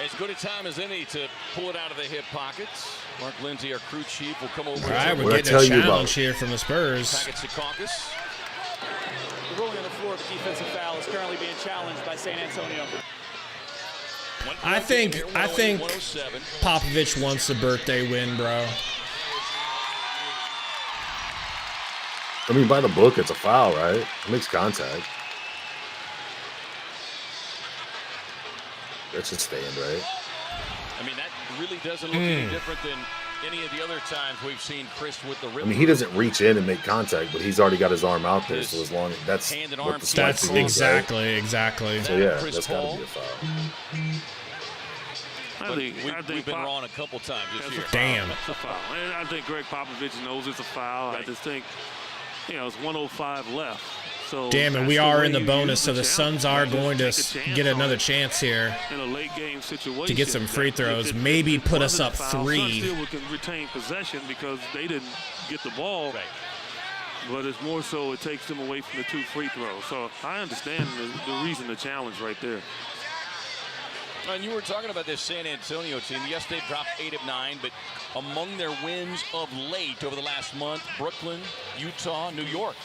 As good a time as any to pull it out of the hip pockets. Mark Lindsay, our crew chief, will come over. All right, we're getting a challenge here from the Spurs. The ruling on the floor of the defensive foul is currently being challenged by San Antonio. I think Popovich wants a birthday win, bro. I mean, by the book, it's a foul, right? It makes contact. That should stand, right? I mean, that really doesn't look any different than any of the other times we've seen Chris with the rim. I mean, he doesn't reach in and make contact, but he's already got his arm out there. So as long as that's what the that's exactly, right? exactly. So yeah, that's got to be a foul. I think we've been wrong a couple times this year. Damn. It's a foul. And I think Greg Popovich knows it's a foul. Right. I just think, it's 1:05 left. So damn, and we are in the bonus, so the Suns are going to get another chance here in a late game situation to get some free throws, maybe put us up 3. Still can retain possession because they didn't get the ball. Right. But it's more so it takes them away from the 2 free throws. So I understand the reason the challenge right there. And you were talking about this San Antonio team. Yes, they've dropped 8 of 9, but among their wins of late over the last month, Brooklyn, Utah, New York.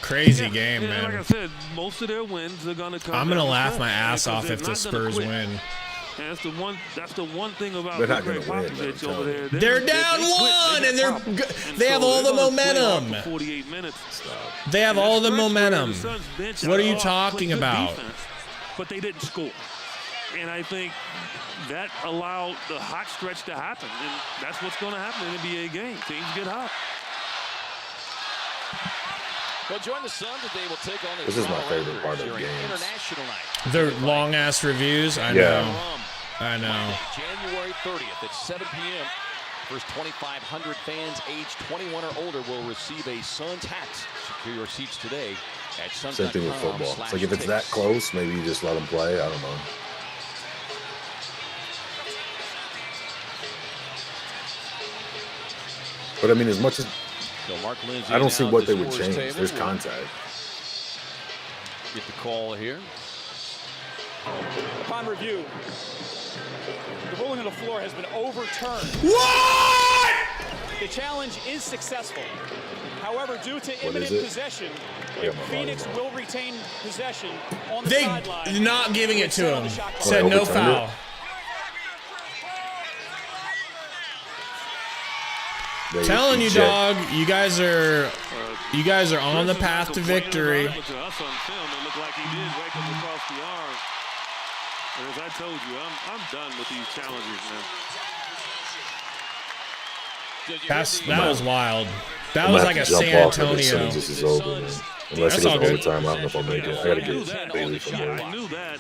Crazy game, man. Like I said, most of their wins are going to come. I'm going to laugh my ass off if the Spurs win. And that's the one thing about They're not going to win. Over there. They're down 1, and they have all the momentum. 48 minutes. They have all the momentum. What are you talking about? Defense, but they didn't score. And I think that allowed the hot stretch to happen. And that's what's going to happen in an NBA game. Teams get hot. Well, join the Suns that they will take on the This is my favorite part of the game. International night. Their long-ass reviews. I know. January 30th at 7 p.m. First 2,500 fans aged 21 or older will receive a Suns hat. Secure your seats today at Suns.com. Same thing with football. It's like if it's that close, maybe you just let them play. I don't know. But I mean, as much as I don't see what they would change. There's contact. Get the call here. Upon review, the ruling on the floor has been overturned. What? The challenge is successful. However, due to imminent possession, Phoenix will retain possession on the sideline. They're not giving it to him. Said no foul. Telling you, dog, you guys are on the path to victory. To us on film, it looked like he did wake up across the arm. And as I told you, I'm done with these challenges, man. That was wild. That was like a San Antonio. This is over, man. Unless it gets overtime, I don't know if I'll make it. I gotta get Bailey from there.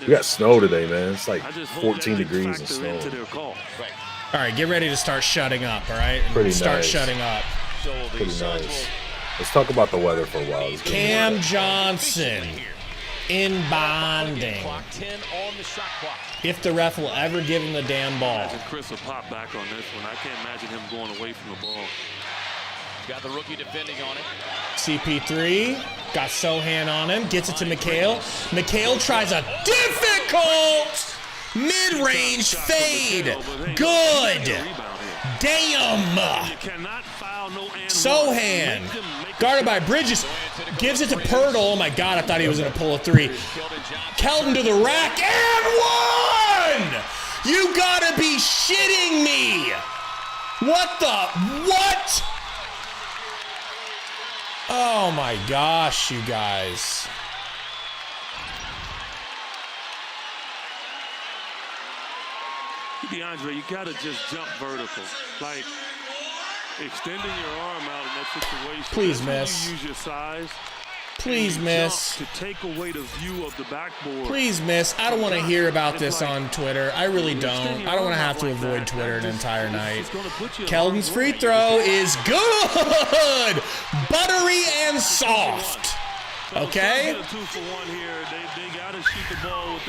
We got snow today, man. It's like 14 degrees and snow. All right, get ready to start shutting up, all right? Start shutting up. Pretty nice. Let's talk about the weather for a while. Cam Johnson in bonding. If the ref will ever give him the damn ball. Imagine Chris will pop back on this one. I can't imagine him going away from the ball. Got the rookie defending on it. CP3 got Sohan on him. Gets it to Mikhail. Mikhail tries a difficult mid-range fade. Good. Damn. Sohan. Guarded by Bridges. Gives it to Pirtle. Oh, my God. I thought he was going to pull a 3. Keldon to the rack. And 1. You got to be shitting me. What? Oh, my gosh, you guys. DeAndre, you got to just jump vertical. Like, extending your arm out in that situation. Please miss. You use your size. Please miss. To take away the view of the backboard. Please miss. I don't want to hear about this on Twitter. I really don't. I don't want to have to avoid Twitter an entire night. Keldon's free throw is good. Buttery and soft. Okay.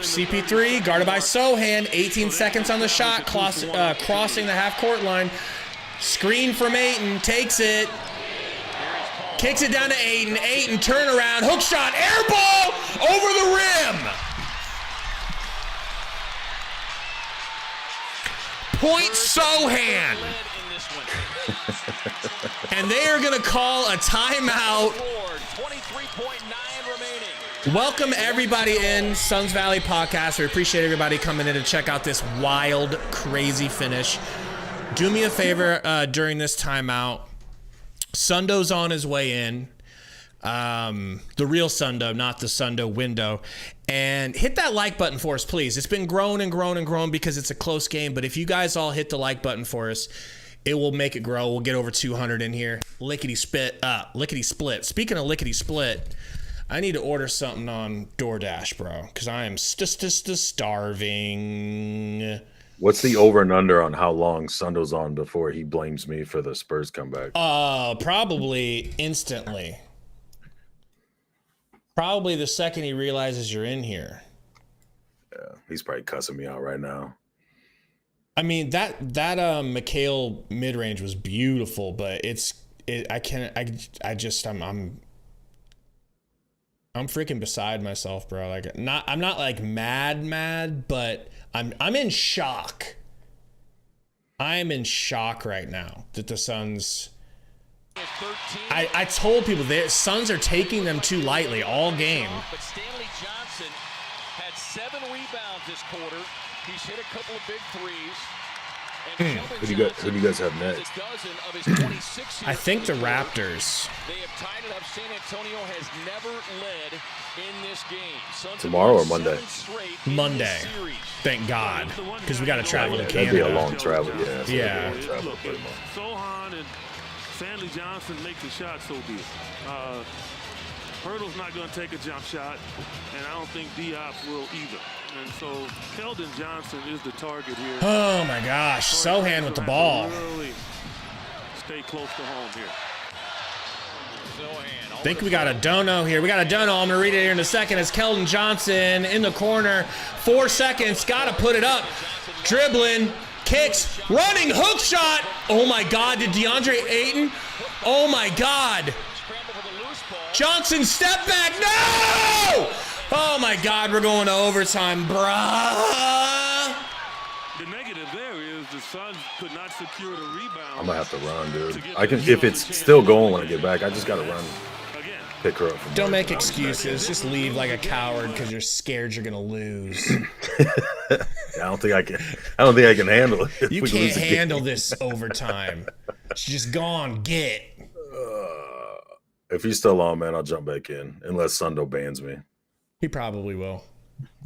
CP3 guarded by Sohan. 18 seconds on the shot. Crossing the half-court line. Screen from Ayton. Takes it. Kicks it down to Ayton. Ayton turnaround. Hook shot. Air ball over the rim. point Sohan. And they are going to call a timeout. 23.9 remaining. Welcome everybody in Suns Valley Podcast. We appreciate everybody coming in to check out this wild, crazy finish. Do me a favor during this timeout. Sundo's on his way in. The real Sundo, not the Sundo window. And hit that like button for us, please. It's been growing and growing and growing because it's a close game. But if you guys all hit the like button for us, it will make it grow. We'll get over 200 in here. Lickety split. Speaking of lickety split, I need to order something on DoorDash, bro, because I am starving. What's the over and under on how long Sundo's on before he blames me for the Spurs comeback? Probably instantly. Probably the second he realizes you're in here. Yeah, he's probably cussing me out right now. I mean, that Mikhail mid-range was beautiful, but I'm freaking beside myself, bro. Like, I'm not like mad, but I'm in shock. I'm in shock right now that the Suns. I told people the Suns are taking them too lightly all game. But Stanley Johnson had 7 rebounds this quarter. He's hit a couple of big threes. Who do you guys have next? I think the Raptors. They have tied it up. San Antonio has never led in this game. Tomorrow or Monday? Monday. Thank God, because we got to travel to Canada. That'd be a long travel. Yeah. Look, Sohan and Stanley Johnson make the shot, so be it. Hurdle's not going to take a jump shot, and I don't think Diop will either. And so Keldon Johnson is the target here. Oh my gosh, Sohan with the ball. Really stay close to home here. I think we got a dono here. We got a dono. I'm going to read it here in a second. It's Keldon Johnson in the corner. 4 seconds. Got to put it up. Dribbling. Kicks. Running. Hook shot. Oh my God. Did DeAndre Ayton? Oh my God. Johnson, step back. No! Oh my God, we're going to overtime, bruh. The negative there is the Suns could not secure the rebound. I'm gonna have to run, dude. I can if it's still going when I get back. I just gotta run. Pick her up. Don't make excuses. Just leave like a coward because you're scared you're gonna lose. I don't think I can handle it. You can't handle this overtime. It's just gone. Get. If he's still on, man, I'll jump back in unless Sundo bans me. He probably will.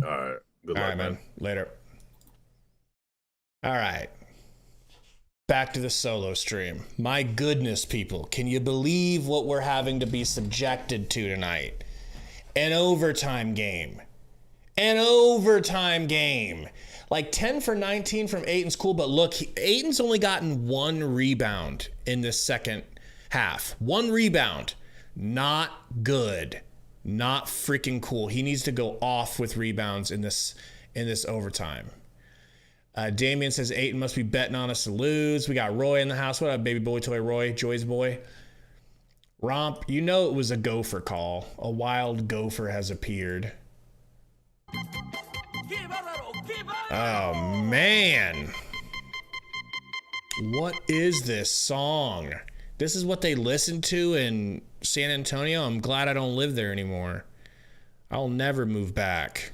All right. Good luck, all right, man. Later. All right. Back to the solo stream. My goodness, people. Can you believe what we're having to be subjected to tonight? An overtime game. An overtime game. Like 10 for 19 from Ayton's cool, but look, Ayton's only gotten 1 rebound in this second half. 1 rebound. Not good. Not freaking cool. He needs to go off with rebounds in this overtime. Damian says Ayton must be betting on us to lose. We got Roy in the house. What up, baby boy toy Roy? Joy's boy. Romp, you know it was a gopher call. A wild gopher has appeared. Oh, man. What is this song? This is what they listen to in San Antonio. I'm glad I don't live there anymore. I'll never move back.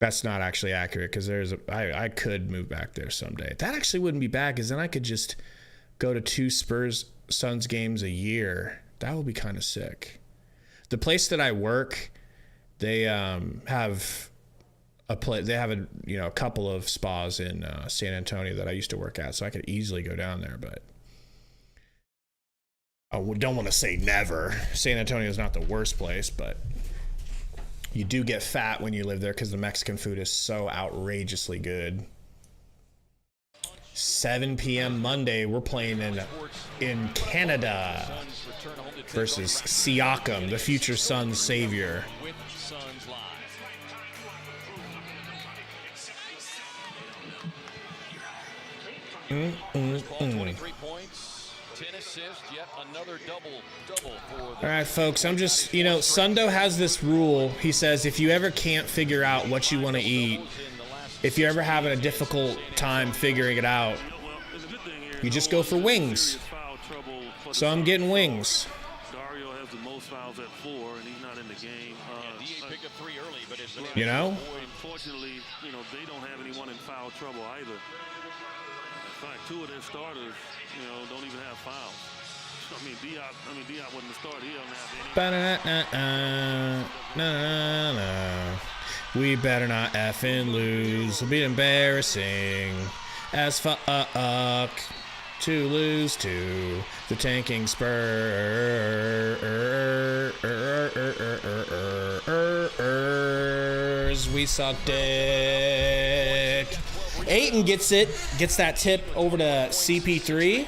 That's not actually accurate because I could move back there someday. That actually wouldn't be bad because then I could just go to 2 Spurs Suns games a year. That would be kind of sick. The place that I work, they have a couple of spas in San Antonio that I used to work at, so I could easily go down there. But I don't want to say never. San Antonio is not the worst place, but you do get fat when you live there because the Mexican food is so outrageously good. 7 p.m. Monday, we're playing in Canada versus Siakam, the future Suns savior. Mm. 23 points, 10 assists, yet another double for the... All right, folks, I'm just, Sundo has this rule. He says if you ever can't figure out what you want to eat, if you're ever having a difficult time figuring it out, you just go for wings. So I'm getting wings. Dario has the most fouls at 4, and he's not in the game. picked up 3 early, but it's you know? Unfortunately, they don't have anyone in foul trouble either. In fact, 2 of their starters, don't even have fouls. Diop wasn't the starter. He doesn't have any. We better not effing lose. It'll be embarrassing as fuck to lose to the tanking Spurs. We suck dick. Ayton gets that tip over to CP3.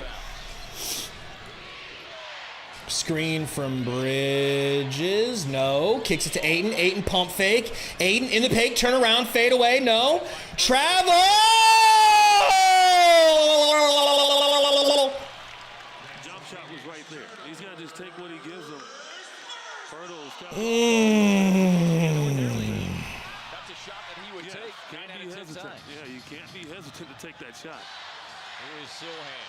Screen from Bridges. No. Kicks it to Ayton. Ayton pump fake. Ayton in the paint. Turn around. Fade away. No. Travel! Jump shot was right there. He's got to just take what he gives him. That's a shot that he would take. Can't be hesitant. Yeah, you can't be hesitant to take that shot. Here is Sohan.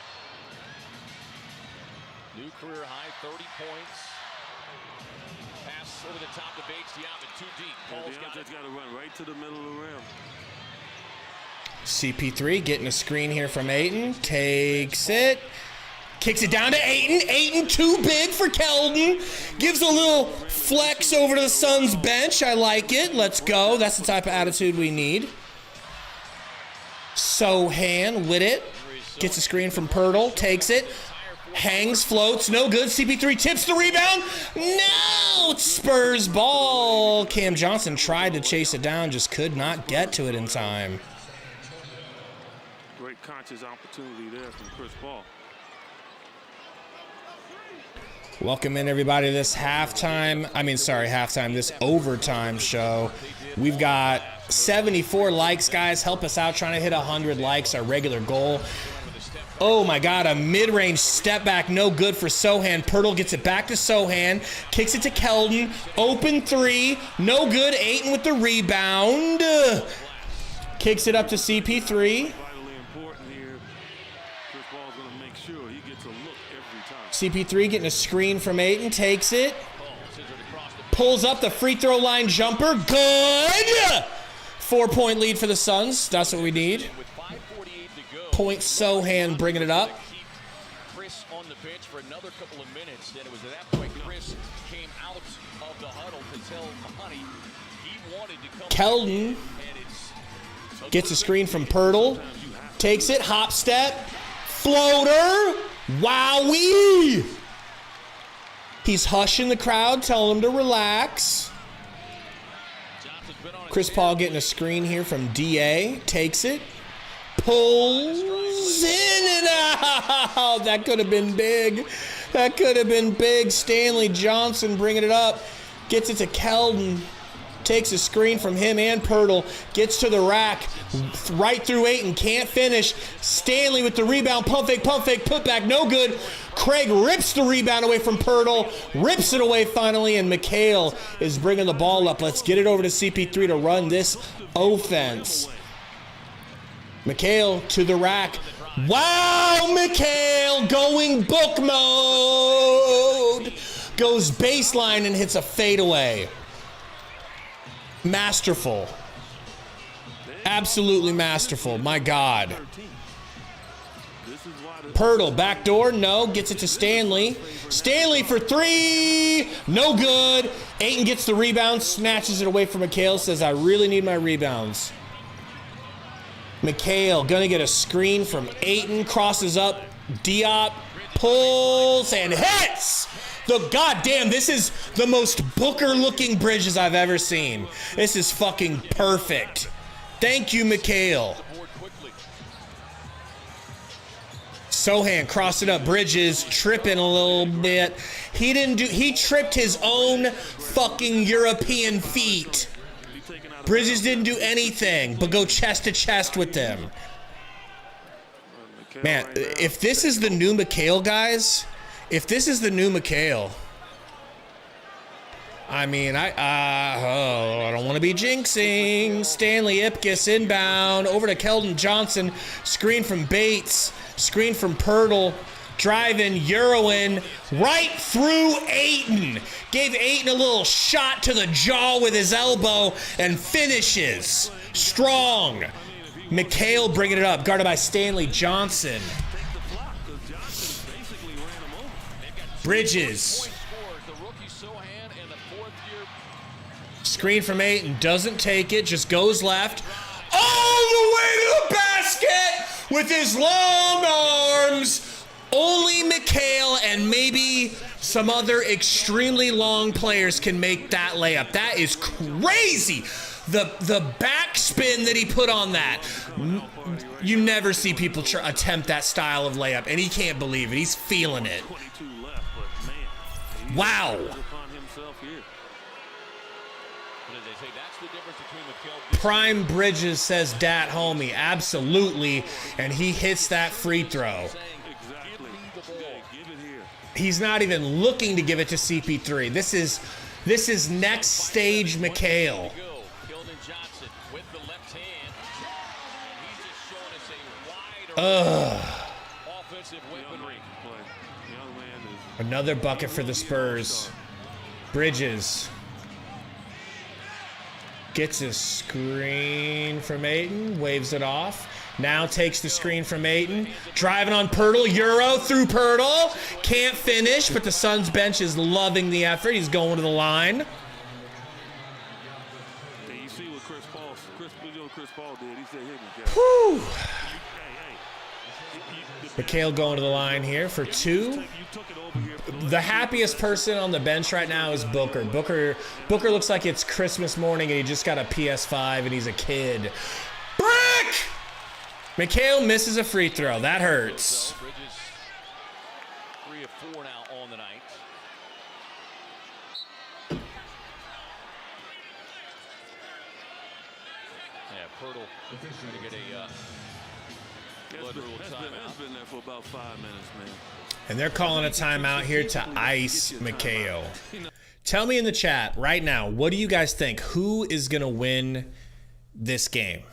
New career high, 30 points. Pass over the top to Bates. Diop too deep. Paul's got to run right to the middle of the rim. CP3 getting a screen here from Ayton. Takes it. Kicks it down to Ayton. Ayton too big for Keldon. Gives a little flex over to the Suns bench. I like it. Let's go. That's the type of attitude we need. Sohan with it. Gets a screen from Pirtle. Takes it. Hangs, floats, no good. CP3 tips the rebound. No, it's Spurs ball. Cam Johnson tried to chase it down, just could not get to it in time. Great conscious opportunity there from Chris Paul. Welcome in everybody to this this overtime show. We've got 74 likes, guys. Help us out trying to hit 100 likes, our regular goal. Oh my God, a mid-range step back, no good for Sohan. Pirtle gets it back to Sohan, kicks it to Keldon, open 3, no good. Ayton with the rebound, kicks it up to CP3. Vitally important here. Chris Paul's going to make sure he gets a look every time. CP3 getting a screen from Ayton, takes it, pulls up the free throw line jumper, good! 4-point lead for the Suns, that's what we need. Point Sohan bringing it up. Chris on the bench for another couple of minutes. Then it was at that point Chris came out of the huddle to tell Monty he wanted to come. Keldon gets a screen from Pirtle. Takes it, hop step, floater. Wowee! He's hushing the crowd, telling them to relax. Chris Paul getting a screen here from DA. Takes it. Pulls in and out. That could have been big. That could have been big. Stanley Johnson bringing it up. Gets it to Keldon. Takes a screen from him and Pirtle. Gets to the rack. Right through Ayton. Can't finish. Stanley with the rebound. Pump fake, put back. No good. Craig rips the rebound away from Pirtle. Rips it away finally. And Mikhail is bringing the ball up. Let's get it over to CP3 to run this offense. Mikhail to the rack. Wow, Mikhail going book mode. Goes baseline and hits a fadeaway. Masterful. Absolutely masterful. My God. Pirtle, backdoor, no. Gets it to Stanley. Stanley for 3. No good. Ayton gets the rebound, snatches it away from Mikhail, says, I really need my rebounds. Mikhail gonna get a screen from Ayton, crosses up, Diop pulls and hits! Goddamn, this is the most Booker-looking Bridges I've ever seen. This is fucking perfect. Thank you, Mikhail. Sohan crossed it up, Bridges tripping a little bit. He tripped his own fucking European feet. Bridges didn't do anything but go chest to chest with them. Man, if this is the new Mikhail, guys, if this is the new Mikhail, I mean, I don't want to be jinxing. Stanley Ipkiss inbound over to Keldon Johnson. Screen from Bates. Screen from Pirtle. Driving, Euroing, right through Ayton. Gave Ayton a little shot to the jaw with his elbow and finishes. Strong. Mikhail bringing it up, guarded by Stanley Johnson. Bridges. Screen from Ayton, doesn't take it, just goes left. All the way to the basket with his long arms. Only Mikhail and maybe some other extremely long players can make that layup. That is crazy. The backspin that he put on that. You never see people attempt that style of layup, and he can't believe it. He's feeling it. Wow. Prime Bridges says, "Dat homie," absolutely, and he hits that free throw. He's not even looking to give it to CP3. This is next stage Mikhail. Another bucket for the Spurs. Bridges gets a screen from Ayton, waves it off. Now takes the screen from Ayton. Driving on Pirtle. Euro through Pirtle. Can't finish, but the Suns bench is loving the effort. He's going to the line. You see what Chris Paul did. He said, "Hit me, guys." Whew. Mikhail going to the line here for two. The happiest person on the bench right now is Booker. Booker looks like it's Christmas morning and he just got a PS5 and he's a kid. Brick! Mikhail misses a free throw. That hurts. Bridges, 3 of 4 now on the night. Yeah, Pirtle trying to get a blood rule timeout. It's been there for about 5 minutes, man. And they're calling a timeout here to ice Mikhail. Tell me in the chat right now, what do you guys think? Who is going to win this game?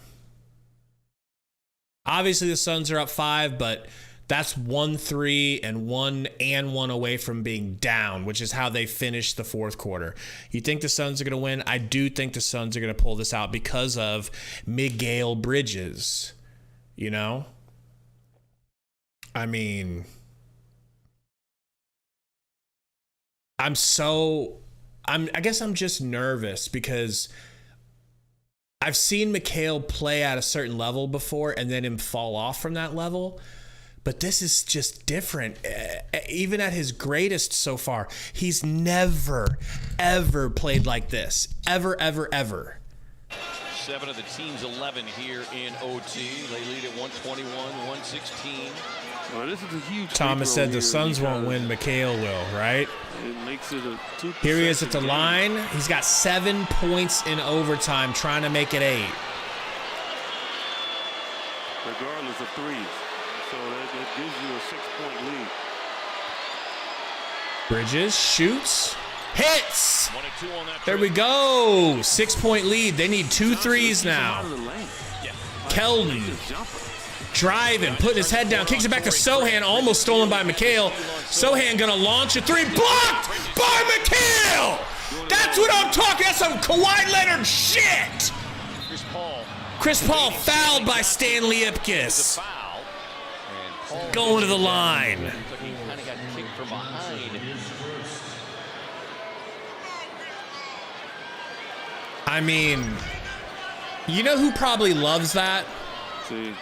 Obviously, the Suns are up 5, but that's 1-3 and 1 away from being down, which is how they finished the fourth quarter. You think the Suns are going to win? I do think the Suns are going to pull this out because of Mikhail Bridges. You know? I mean, I guess I'm just nervous because I've seen Mikhail play at a certain level before and then him fall off from that level. But this is just different. Even at his greatest so far, he's never, ever played like this. Ever, ever, ever. 7 of the team's 11 here in OT. They lead at 121-116. Well, this is a huge. Thomas said the Suns won't win, Mikhail will, right? It makes it a 2. Here he is at the line. He's got 7 points in overtime, trying to make it 8. Regardless of threes. So that gives you a 6-point lead. Bridges shoots, hits. There we go. 6-point lead. They need 2 threes now. Keldon driving, putting his head down, kicks it back to Sohan, almost stolen by Mikhail. Sohan gonna launch a 3, blocked by Mikhail. That's what I'm talking. That's some Kawhi Leonard shit. Chris Paul fouled by Stanley Ipkiss. Going to the line. I mean, you know who probably loves that? See,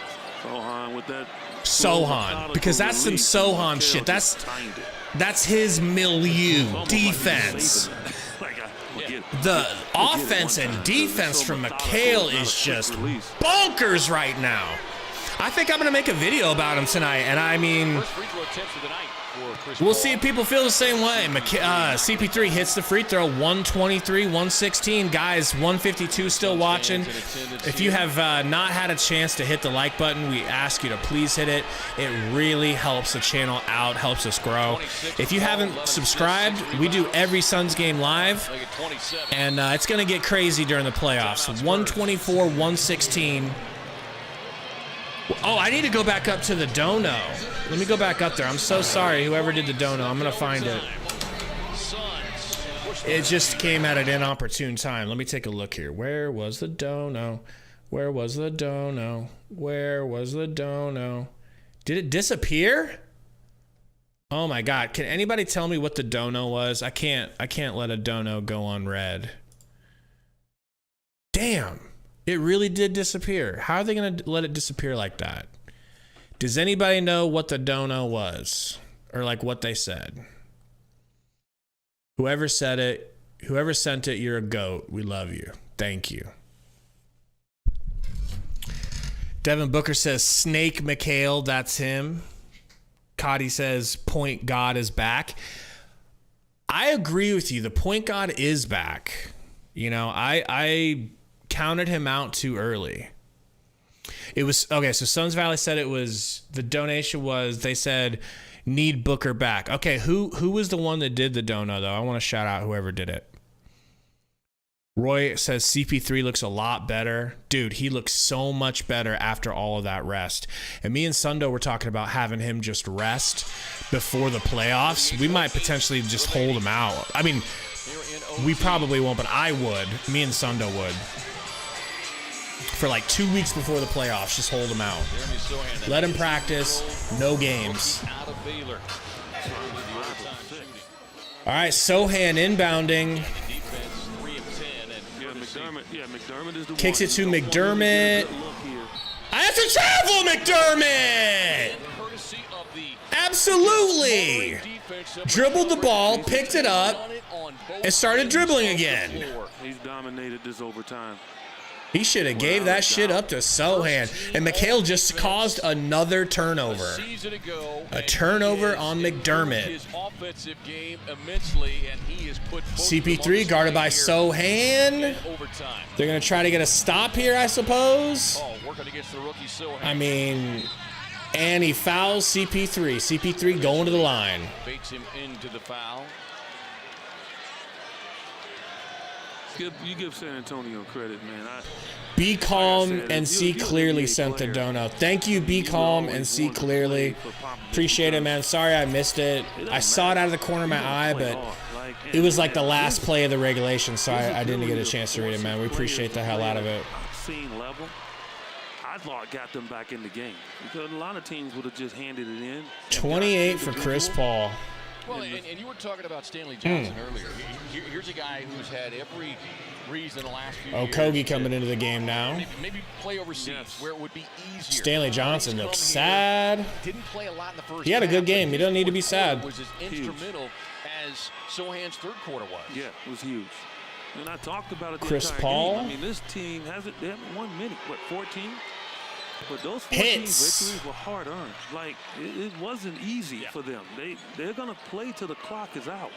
Sohan with that. Sohan, because that's some Sohan shit. That's his milieu, defense. The offense and defense from Mikhail is just bonkers right now. I think I'm going to make a video about him tonight, and I mean, We'll see if people feel the same way. CP3 hits the free throw, 123, 116. Guys, 152 still watching. If you have not had a chance to hit the like button, we ask you to please hit it. It really helps the channel out, helps us grow. If you haven't subscribed, we do every Suns game live, and it's going to get crazy during the playoffs. 124, 116. Oh, I need to go back up to the dono. Let me go back up there. I'm so sorry, whoever did the dono. I'm going to find it. It just came at an inopportune time. Let me take a look here. Where was the dono? Where was the dono? Where was the dono? Did it disappear? Oh my God. Can anybody tell me what the dono was? I can't let a dono go unread. Damn. It really did disappear. How are they going to let it disappear like that? Does anybody know what the dono was? Or like what they said? Whoever said it, whoever sent it, you're a goat. We love you. Thank you. Devin Booker says Snake Mikhail, that's him. Cotty says point God is back. I agree with you. The point God is back. You know, I counted him out too early. It was okay. So Suns Valley said it was the donation was they said need Booker back. Okay, who was the one that did the dono though? I want to shout out whoever did it. Roy says CP3 looks a lot better. Dude, he looks so much better after all of that rest. And me and Sundo were talking about having him just rest before the playoffs. We might potentially just hold him out. I mean, we probably won't, but I would. Me and Sundo would. For like 2 weeks before the playoffs, just hold him out. Let him practice, no games. All right, Sohan inbounding. McDermott is the kicks it to McDermott. I have to travel, McDermott! Absolutely! Dribbled the ball, picked it up, and started dribbling again. He's dominated this overtime. He should have gave that shit up to Sohan. And Mikhail just caused another turnover. A turnover on McDermott. CP3 guarded by Sohan. They're going to try to get a stop here, I suppose. I mean, and he fouls CP3. CP3 going to the line. Bakes him into the foul. You give San Antonio credit, man. Be calm and see clearly sent the dono. Thank you, Be Calm and See Clearly. Appreciate it, man. Sorry I missed it. I saw it out of the corner of my eye, but it was like the last play of the regulation, so I didn't get a chance to read it, man. We appreciate the hell out of it. Level, I thought got them back in the game because a lot of teams would have just handed it in. 28 for Chris Paul. Well, and you were talking about Stanley Johnson earlier. Here's a guy who's had every reason in the last few years. Okogie coming into the game now. Maybe play overseas where it would be easier. Stanley Johnson looks sad. Didn't play a lot in the first. He had a good game. He doesn't need to be sad. Was as instrumental as Sohan's third quarter was. Yeah, it was huge. And I talked about it. Chris Paul. Game. I mean, this team they haven't won many. What, 14? But those 14 hits victories were hard earned. Like it wasn't easy for them. They're gonna play till the clock is out.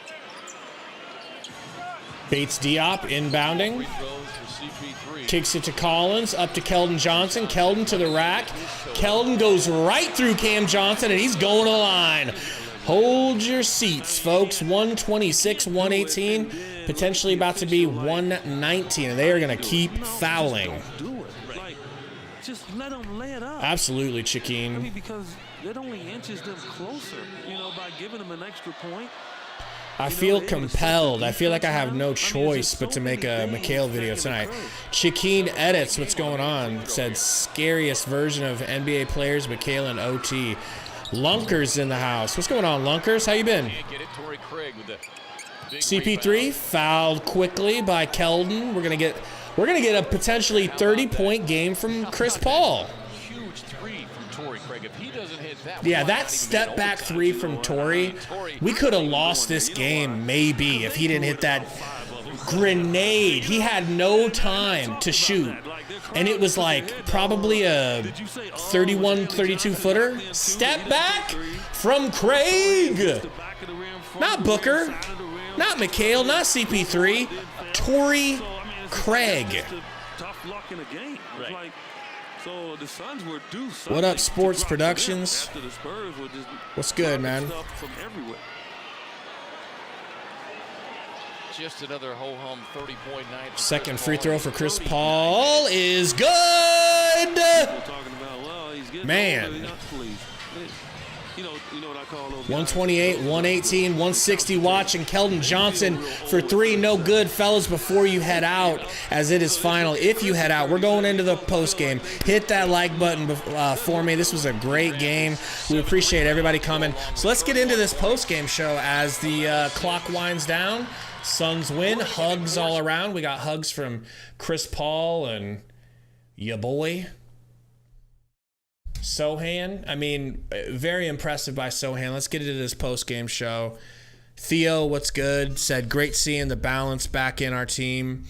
Bates Diop inbounding. Kicks it to Collins, up to Keldon Johnson. Keldon to the rack. Keldon goes right through Cam Johnson, and he's going to the line. Hold your seats, folks. 126, 118, potentially about to be 119, and they are going to keep fouling. Just let them lay it up. Absolutely, Chiquine. I mean, because that only inches them closer, by giving them an extra point. I feel compelled. I feel like I have no choice but to make a Mikhail video tonight. Chiquine Edits, what's going on? Said scariest version of NBA players, Mikhail and OT. Lunkers in the house. What's going on, Lunkers? How you been? CP3 fouled quickly by Keldon. We're gonna get a potentially 30-point game from Chris Paul. Huge three from Torrey Craig. If he doesn't hit that, yeah, that step back three from Torrey, we could have lost this game maybe if he didn't hit that grenade. He had no time to shoot. and it was like probably a 31, 32 footer. Step back from Craig. Not Booker, not Mikhail, not CP3. Torrey Craig. Tough luck in a game. Right. So the Suns were due. What up, Sports Productions? After the Spurs were just what's good, man? From everywhere. Just another ho-hum 30.9. Second free throw for Chris Paul is good. Man. You know what I call those 128, 118, 160 watch, and Keldon Johnson for three. No good, fellas, before you head out, as it is final. If you head out, we're going into the post game. Hit that like button for me. This was a great game. We appreciate everybody coming. So let's get into this post game show as the clock winds down. Suns win. Hugs all around. We got hugs from Chris Paul and ya boy Sohan. I mean, very impressive by Sohan. Let's get into this post-game show. Theo, what's good? Said, great seeing the balance back in our team.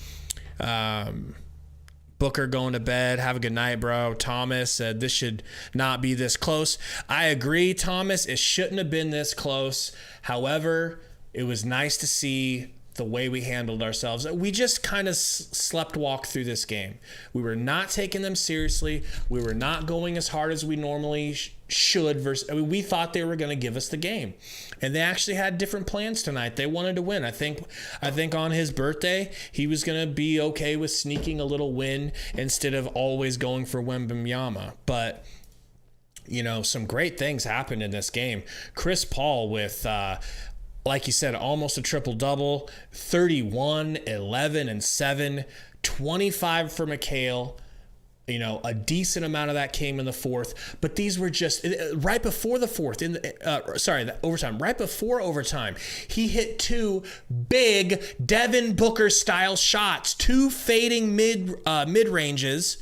Booker going to bed. Have a good night, bro. Thomas said, this should not be this close. I agree, Thomas. It shouldn't have been this close. However, it was nice to see the way we handled ourselves. We just kind of slept walk through this game. We were not taking them seriously. We were not going as hard as we normally should. We thought they were going to give us the game, and they actually had different plans tonight. They wanted to win. I think on his birthday, he was going to be okay with sneaking a little win instead of always going for Wembanyama. But you know, some great things happened in this game. Chris Paul with like you said, almost a triple-double, 31, 11, and 7, 25 for Mikhail. You know, a decent amount of that came in the fourth, but these were just right before the fourth, the overtime, right before overtime, he hit two big Devin Booker-style shots, two fading mid-ranges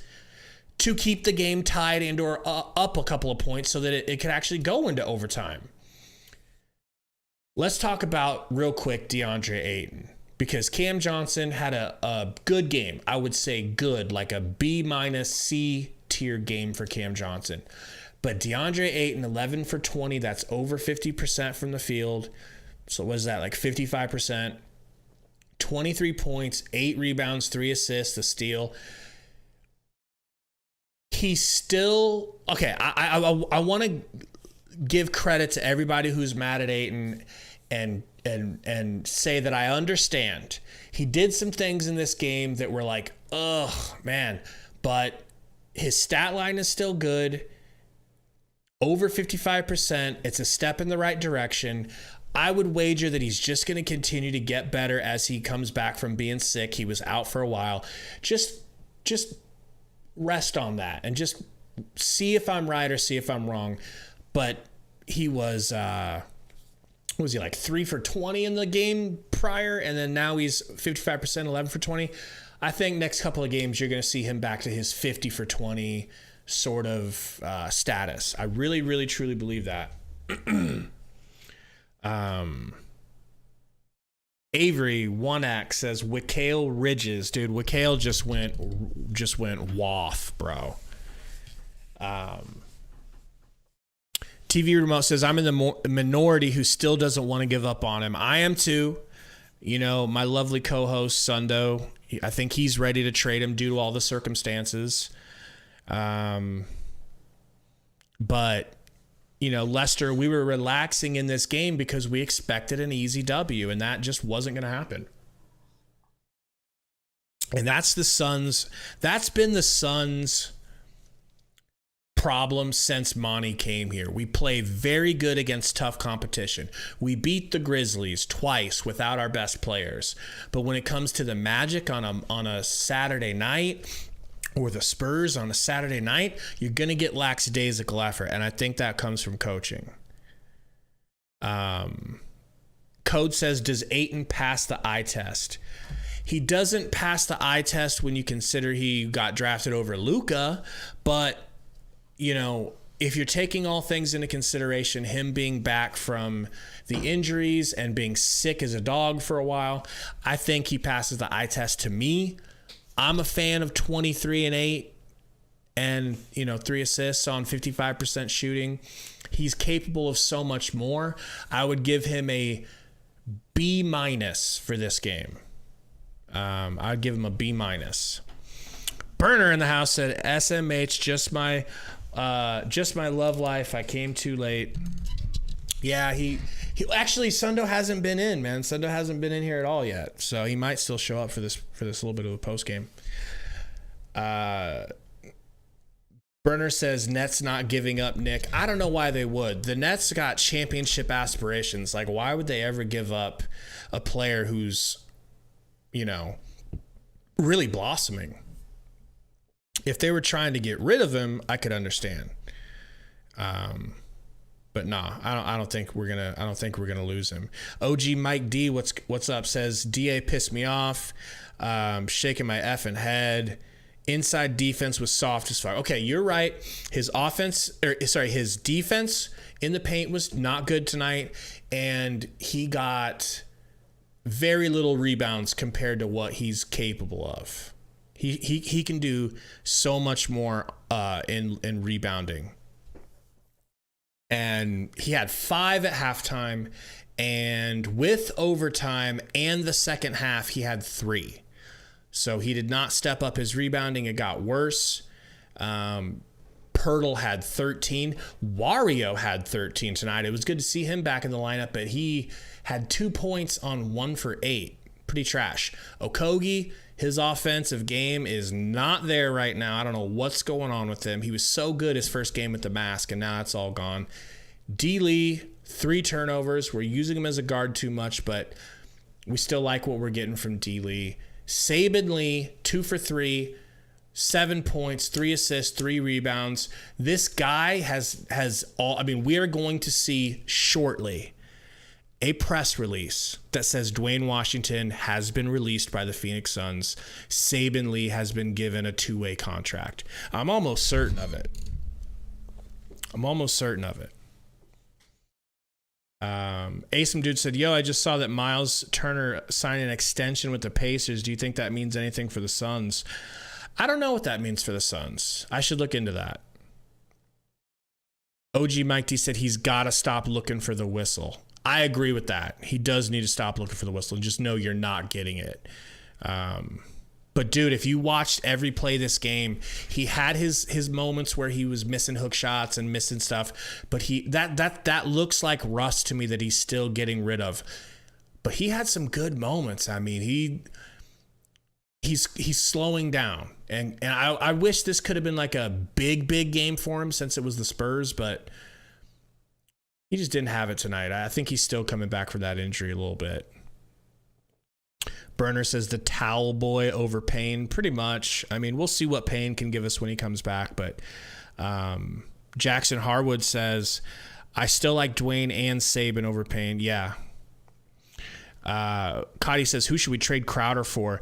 to keep the game tied and or up a couple of points so that it could actually go into overtime. Let's talk about, real quick, DeAndre Ayton, because Cam Johnson had a good game. I would say good, like a B-C tier game for Cam Johnson. But DeAndre Ayton, 11 for 20, that's over 50% from the field. So what is that, like 55%? 23 points, 8 rebounds, 3 assists, a steal. He's still, okay, I want to give credit to everybody who's mad at Ayton and say that I understand. He did some things in this game that were like, ugh, man. But his stat line is still good. Over 55%. It's a step in the right direction. I would wager that he's just going to continue to get better as he comes back from being sick. He was out for a while. Just rest on that and just see if I'm right or see if I'm wrong. But he was, what was he, like 3 for 20 in the game prior, and then now he's 55%, 11 for 20. I think next couple of games you're going to see him back to his 50 for 20 sort of status. I really, really, truly believe that. Avery 1X says Mikhail Bridges, dude. Mikhail just went waff, bro. TV Remote says, I'm in the minority who still doesn't want to give up on him. I am too. You know, my lovely co-host, Sundo, I think he's ready to trade him due to all the circumstances. But, you know, Lester, we were relaxing in this game because we expected an easy W, and that just wasn't going to happen. And that's been the Suns' problem since Monty came here. We play very good against tough competition. We beat the Grizzlies twice without our best players. But when it comes to the Magic on a Saturday night, or the Spurs on a Saturday night, you're going to get lackadaisical effort. And I think that comes from coaching. Code says, does Ayton pass the eye test? He doesn't pass the eye test when you consider he got drafted over Luka, but you know, if you're taking all things into consideration, him being back from the injuries and being sick as a dog for a while, I think he passes the eye test to me. I'm a fan of 23 and 8 and, 3 assists on 55% shooting. He's capable of so much more. I would give him a B- for this game. I'd give him a B-. Burner in the house said, SMH, just my love life. I came too late. Yeah, he actually, Sundo hasn't been in, man. Sundo hasn't been in here at all yet, so he might still show up for this little bit of a post game. Burner says Nets not giving up Nick. I don't know why they would. The Nets got championship aspirations. Like, why would they ever give up a player who's, really blossoming? If they were trying to get rid of him, I could understand. But nah, I don't think we're gonna lose him. OG Mike D, what's up? Says DA pissed me off. Shaking my effing head. Inside defense was soft as fuck. Okay, you're right. His defense in the paint was not good tonight, and he got very little rebounds compared to what he's capable of. He can do so much more in rebounding. And he had 5 at halftime, and with overtime and the second half, he had 3. So he did not step up his rebounding. It got worse. Pirtle had 13. Wario had 13 tonight. It was good to see him back in the lineup, but he had 2 points on 1 for 8. Pretty trash. Okogie, his offensive game is not there right now. I don't know what's going on with him. He was so good his first game with the mask, and now it's all gone. D. Lee, 3 turnovers. We're using him as a guard too much, but we still like what we're getting from D. Lee. Saben Lee, 2 for 3, 7 points, 3 assists, 3 rebounds. This guy has all. I mean, we are going to see shortly a press release that says Dwayne Washington has been released by the Phoenix Suns. Saben Lee has been given a 2-way contract. I'm almost certain of it. Asim Dude said, yo, I just saw that Miles Turner signed an extension with the Pacers. Do you think that means anything for the Suns? I don't know what that means for the Suns. I should look into that. OG Mike T said he's got to stop looking for the whistle. I agree with that. He does need to stop looking for the whistle and just know you're not getting it. But dude, if you watched every play this game, he had his moments where he was missing hook shots and missing stuff, but that looks like rust to me that he's still getting rid of. But he had some good moments. I mean, he's slowing down, and I wish this could have been like a big game for him since it was the Spurs, but he just didn't have it tonight. I think he's still coming back from that injury a little bit. Burner says the towel boy over Payne. Pretty much. I mean, we'll see what Payne can give us when he comes back. But Jackson Harwood says, I still like Dwayne and Saben over Payne. Yeah. Cotty says, who should we trade Crowder for?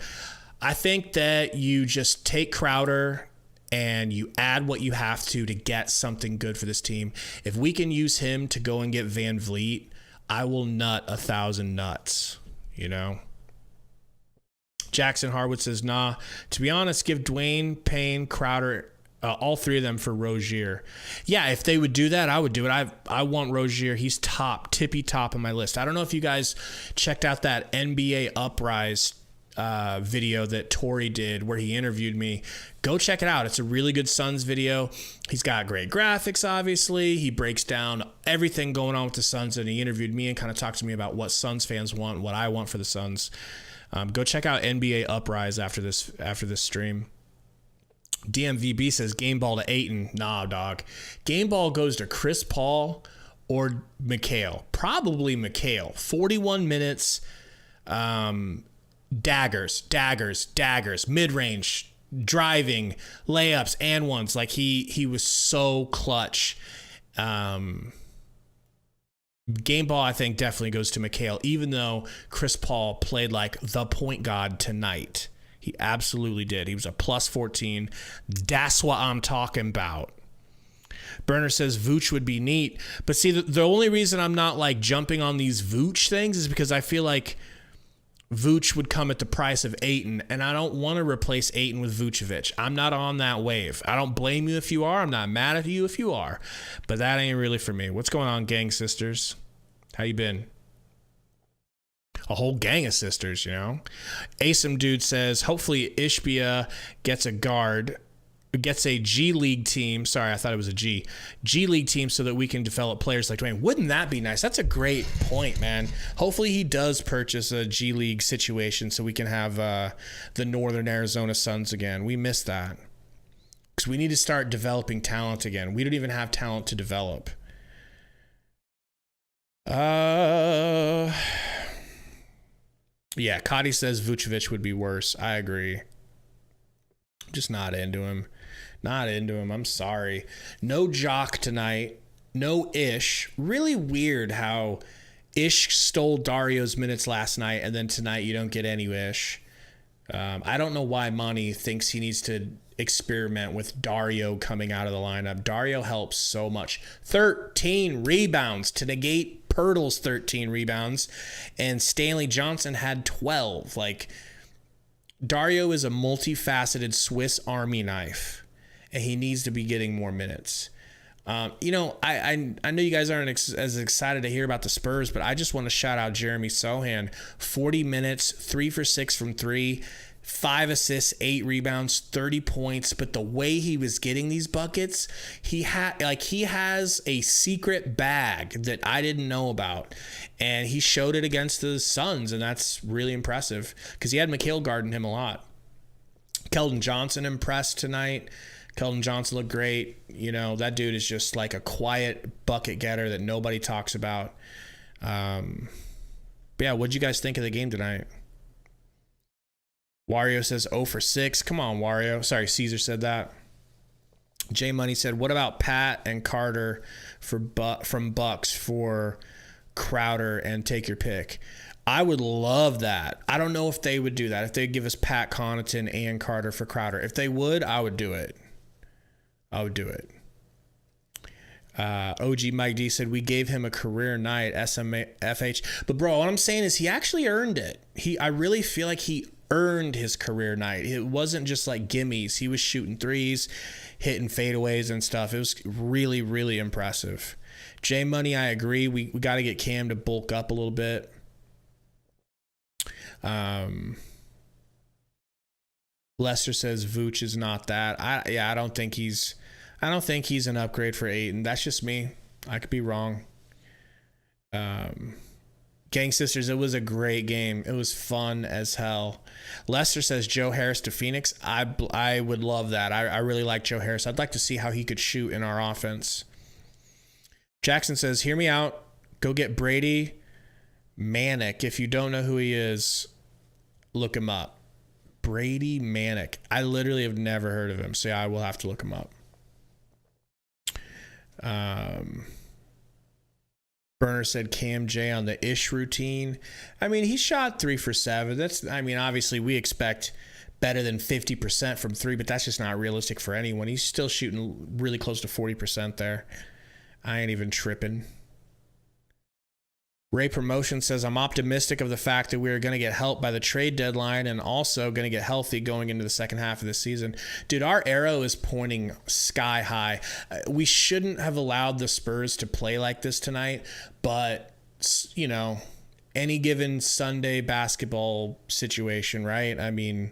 I think that you just take Crowder and you add what you have to get something good for this team. If we can use him to go and get Van Vliet, I will nut 1,000 nuts, Jackson Harwood says, nah, to be honest, give Dwayne, Payne, Crowder, all 3 of them for Rozier. Yeah, if they would do that, I would do it. I want Rozier. He's tippy top on my list. I don't know if you guys checked out that NBA Uprise video that Tori did where he interviewed me. Go check it out. It's a really good Suns video. He's got great graphics, obviously. He breaks down everything going on with the Suns, and he interviewed me and kind of talked to me about what Suns fans want, what I want for the Suns. Go check out NBA Uprise after this stream. DMVB says game ball to Ayton. Nah, dog. Game ball goes to Chris Paul or Mikhail. Probably Mikhail. 41 minutes. Daggers. Mid-range. Driving. Layups and ones. Like he was so clutch. Game ball, I think, definitely goes to Mikhail, even though Chris Paul played like the point guard tonight. He absolutely did. He was a plus 14. That's what I'm talking about. Burner says Vooch would be neat. But see, the only reason I'm not like jumping on these Vooch things is because I feel like Vooch would come at the price of Ayton, and I don't want to replace Ayton with Vucevic. I'm not on that wave. I don't blame you if you are. I'm not mad at you if you are. But that ain't really for me. What's going on, gang sisters? How you been? A whole gang of sisters, you know? Asim Dude says, hopefully Ishbia gets a G League team. Sorry, I thought it was a G League team so that we can develop players like Dwayne. Wouldn't that be nice? That's a great point, man. Hopefully he does purchase a G League situation so we can have the Northern Arizona Suns again. We missed that because we need to start developing talent again. We don't even have talent to develop. Yeah, Cotty says Vucevic would be worse. I agree. Just not into him. Not into him. I'm sorry. No Jock tonight. No Ish. Really weird how Ish stole Dario's minutes last night, and then tonight you don't get any Ish. I don't know why Monty thinks he needs to experiment with Dario coming out of the lineup. Dario helps so much. 13 rebounds to negate Pirtle's 13 rebounds, and Stanley Johnson had 12. Like, Dario is a multifaceted Swiss Army knife, and he needs to be getting more minutes. You know, I know you guys aren't as excited to hear about the Spurs, but I just want to shout out Jeremy Sohan. 40 minutes, 3 for 6 from 3, 5 assists, 8 rebounds, 30 points. But the way he was getting these buckets, he has a secret bag that I didn't know about. And he showed it against the Suns, and that's really impressive because he had Mikhail guarding him a lot. Keldon Johnson impressed tonight. Keldon Johnson looked great. You know, that dude is just like a quiet bucket getter that nobody talks about. But yeah, what'd you guys think of the game tonight? Wario says 0 for 6. Come on, Wario. Sorry, Caesar said that. J Money said, what about Pat and Carter from Bucks for Crowder and take your pick? I would love that. I don't know if they would do that. If they'd give us Pat Connaughton and Carter for Crowder. If they would, I would do it. I would do it. OG Mike D said, we gave him a career night, SMFH. But bro, what I'm saying is he actually earned it. I really feel like he earned his career night. It wasn't just like gimmies. He was shooting threes, hitting fadeaways and stuff. It was really, really impressive. J Money, I agree. We got to get Cam to bulk up a little bit. Lester says Vooch is not that. I don't think he's an upgrade for Ayton. That's just me. I could be wrong. Gang Sisters, it was a great game. It was fun as hell. Lester says Joe Harris to Phoenix. I would love that. I really like Joe Harris. I'd like to see how he could shoot in our offense. Jackson says, hear me out. Go get Brady Manick. If you don't know who he is, look him up. Brady Manick. I literally have never heard of him, so yeah, I will have to look him up. Burner said Cam J on the Ish routine. I mean, he shot 3 for 7. Obviously we expect better than 50% from 3, but that's just not realistic for anyone. He's still shooting really close to 40% there. I ain't even tripping. Ray Promotion says, I'm optimistic of the fact that we are going to get help by the trade deadline and also going to get healthy going into the second half of the season. Dude, our arrow is pointing sky high. We shouldn't have allowed the Spurs to play like this tonight, but, you know, any given Sunday basketball situation, right? I mean,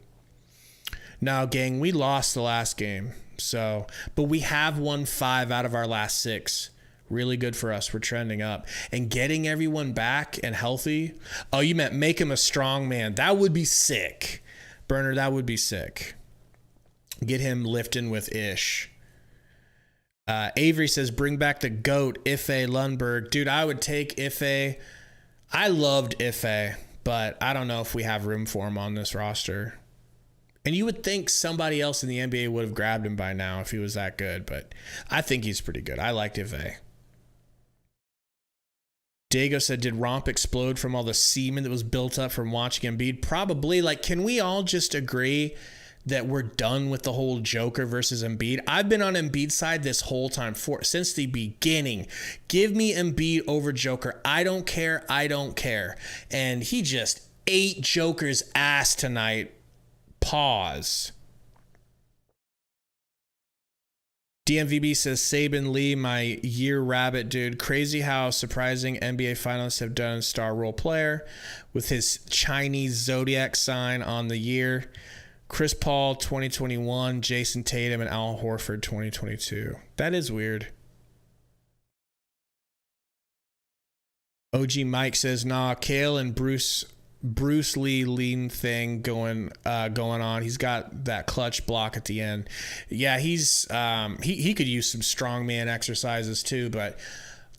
no, gang, we lost the last game. So, but we have won 5 out of our last 6. Really good for us. We're trending up. And getting everyone back and healthy. Oh, you meant make him a strong man. That would be sick. Burner, that would be sick. Get him lifting with Ish. Avery says, bring back the GOAT, Ife Lundberg. Dude, I would take Ife. I loved Ife, but I don't know if we have room for him on this roster. And you would think somebody else in the NBA would have grabbed him by now if he was that good, but I think he's pretty good. I liked Ife. Diego said, did Romp explode from all the semen that was built up from watching Embiid? Probably. Like, can we all just agree that we're done with the whole Joker versus Embiid? I've been on Embiid's side this whole time, since the beginning. Give me Embiid over Joker. I don't care. And he just ate Joker's ass tonight. Pause. DMVB says, Saben Lee, my year rabbit, dude. Crazy how surprising NBA finalists have done star role player with his Chinese zodiac sign on the year. Chris Paul 2021, Jason Tatum, and Al Horford 2022. That is weird. OG Mike says, nah, Kale and Bruce Lee lean thing going on. He's got that clutch block at the end. Yeah, he's he could use some strongman exercises too, but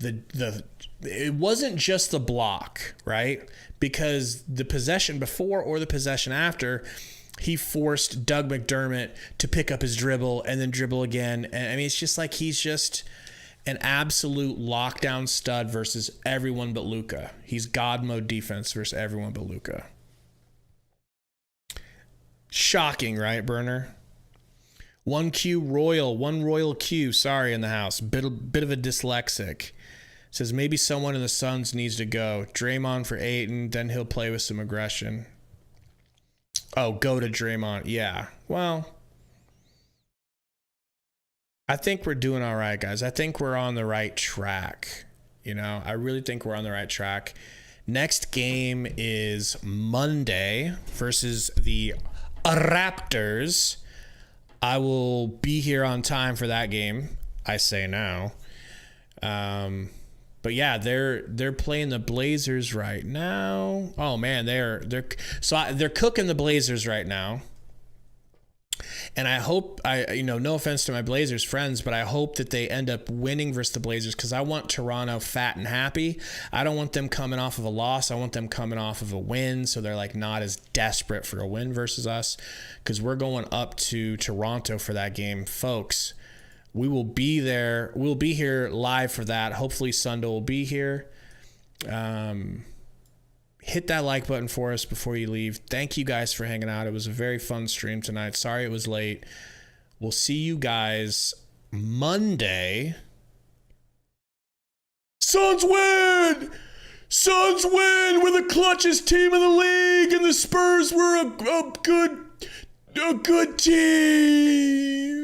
it wasn't just the block, right? Because the possession before or the possession after, he forced Doug McDermott to pick up his dribble and then dribble again. And I mean, it's just like he's just an absolute lockdown stud versus everyone but Luka. He's God mode defense versus everyone but Luka. Shocking, right, Burner? One royal Q, sorry, in the house. Bit of a dyslexic. Says maybe someone in the Suns needs to go. Draymond for Ayton, then he'll play with some aggression. Oh, go to Draymond. Yeah. Well, I think we're doing all right, guys. I think we're on the right track. You know, I really think we're on the right track. Next game is Monday versus the Raptors. I will be here on time for that game, I say now. But yeah, they're playing the Blazers right now. Oh man, they're cooking the Blazers right now. And I hope, no offense to my Blazers friends, but I hope that they end up winning versus the Blazers because I want Toronto fat and happy. I don't want them coming off of a loss. I want them coming off of a win so they're like not as desperate for a win versus us because we're going up to Toronto for that game. Folks, we will be there. We'll be here live for that. Hopefully Sunday will be here. Hit that like button for us before you leave. Thank you guys for hanging out. It was a very fun stream tonight. Sorry it was late. We'll see you guys Monday. Suns win! Suns win! We're the clutchest team in the league, and the Spurs were a good team.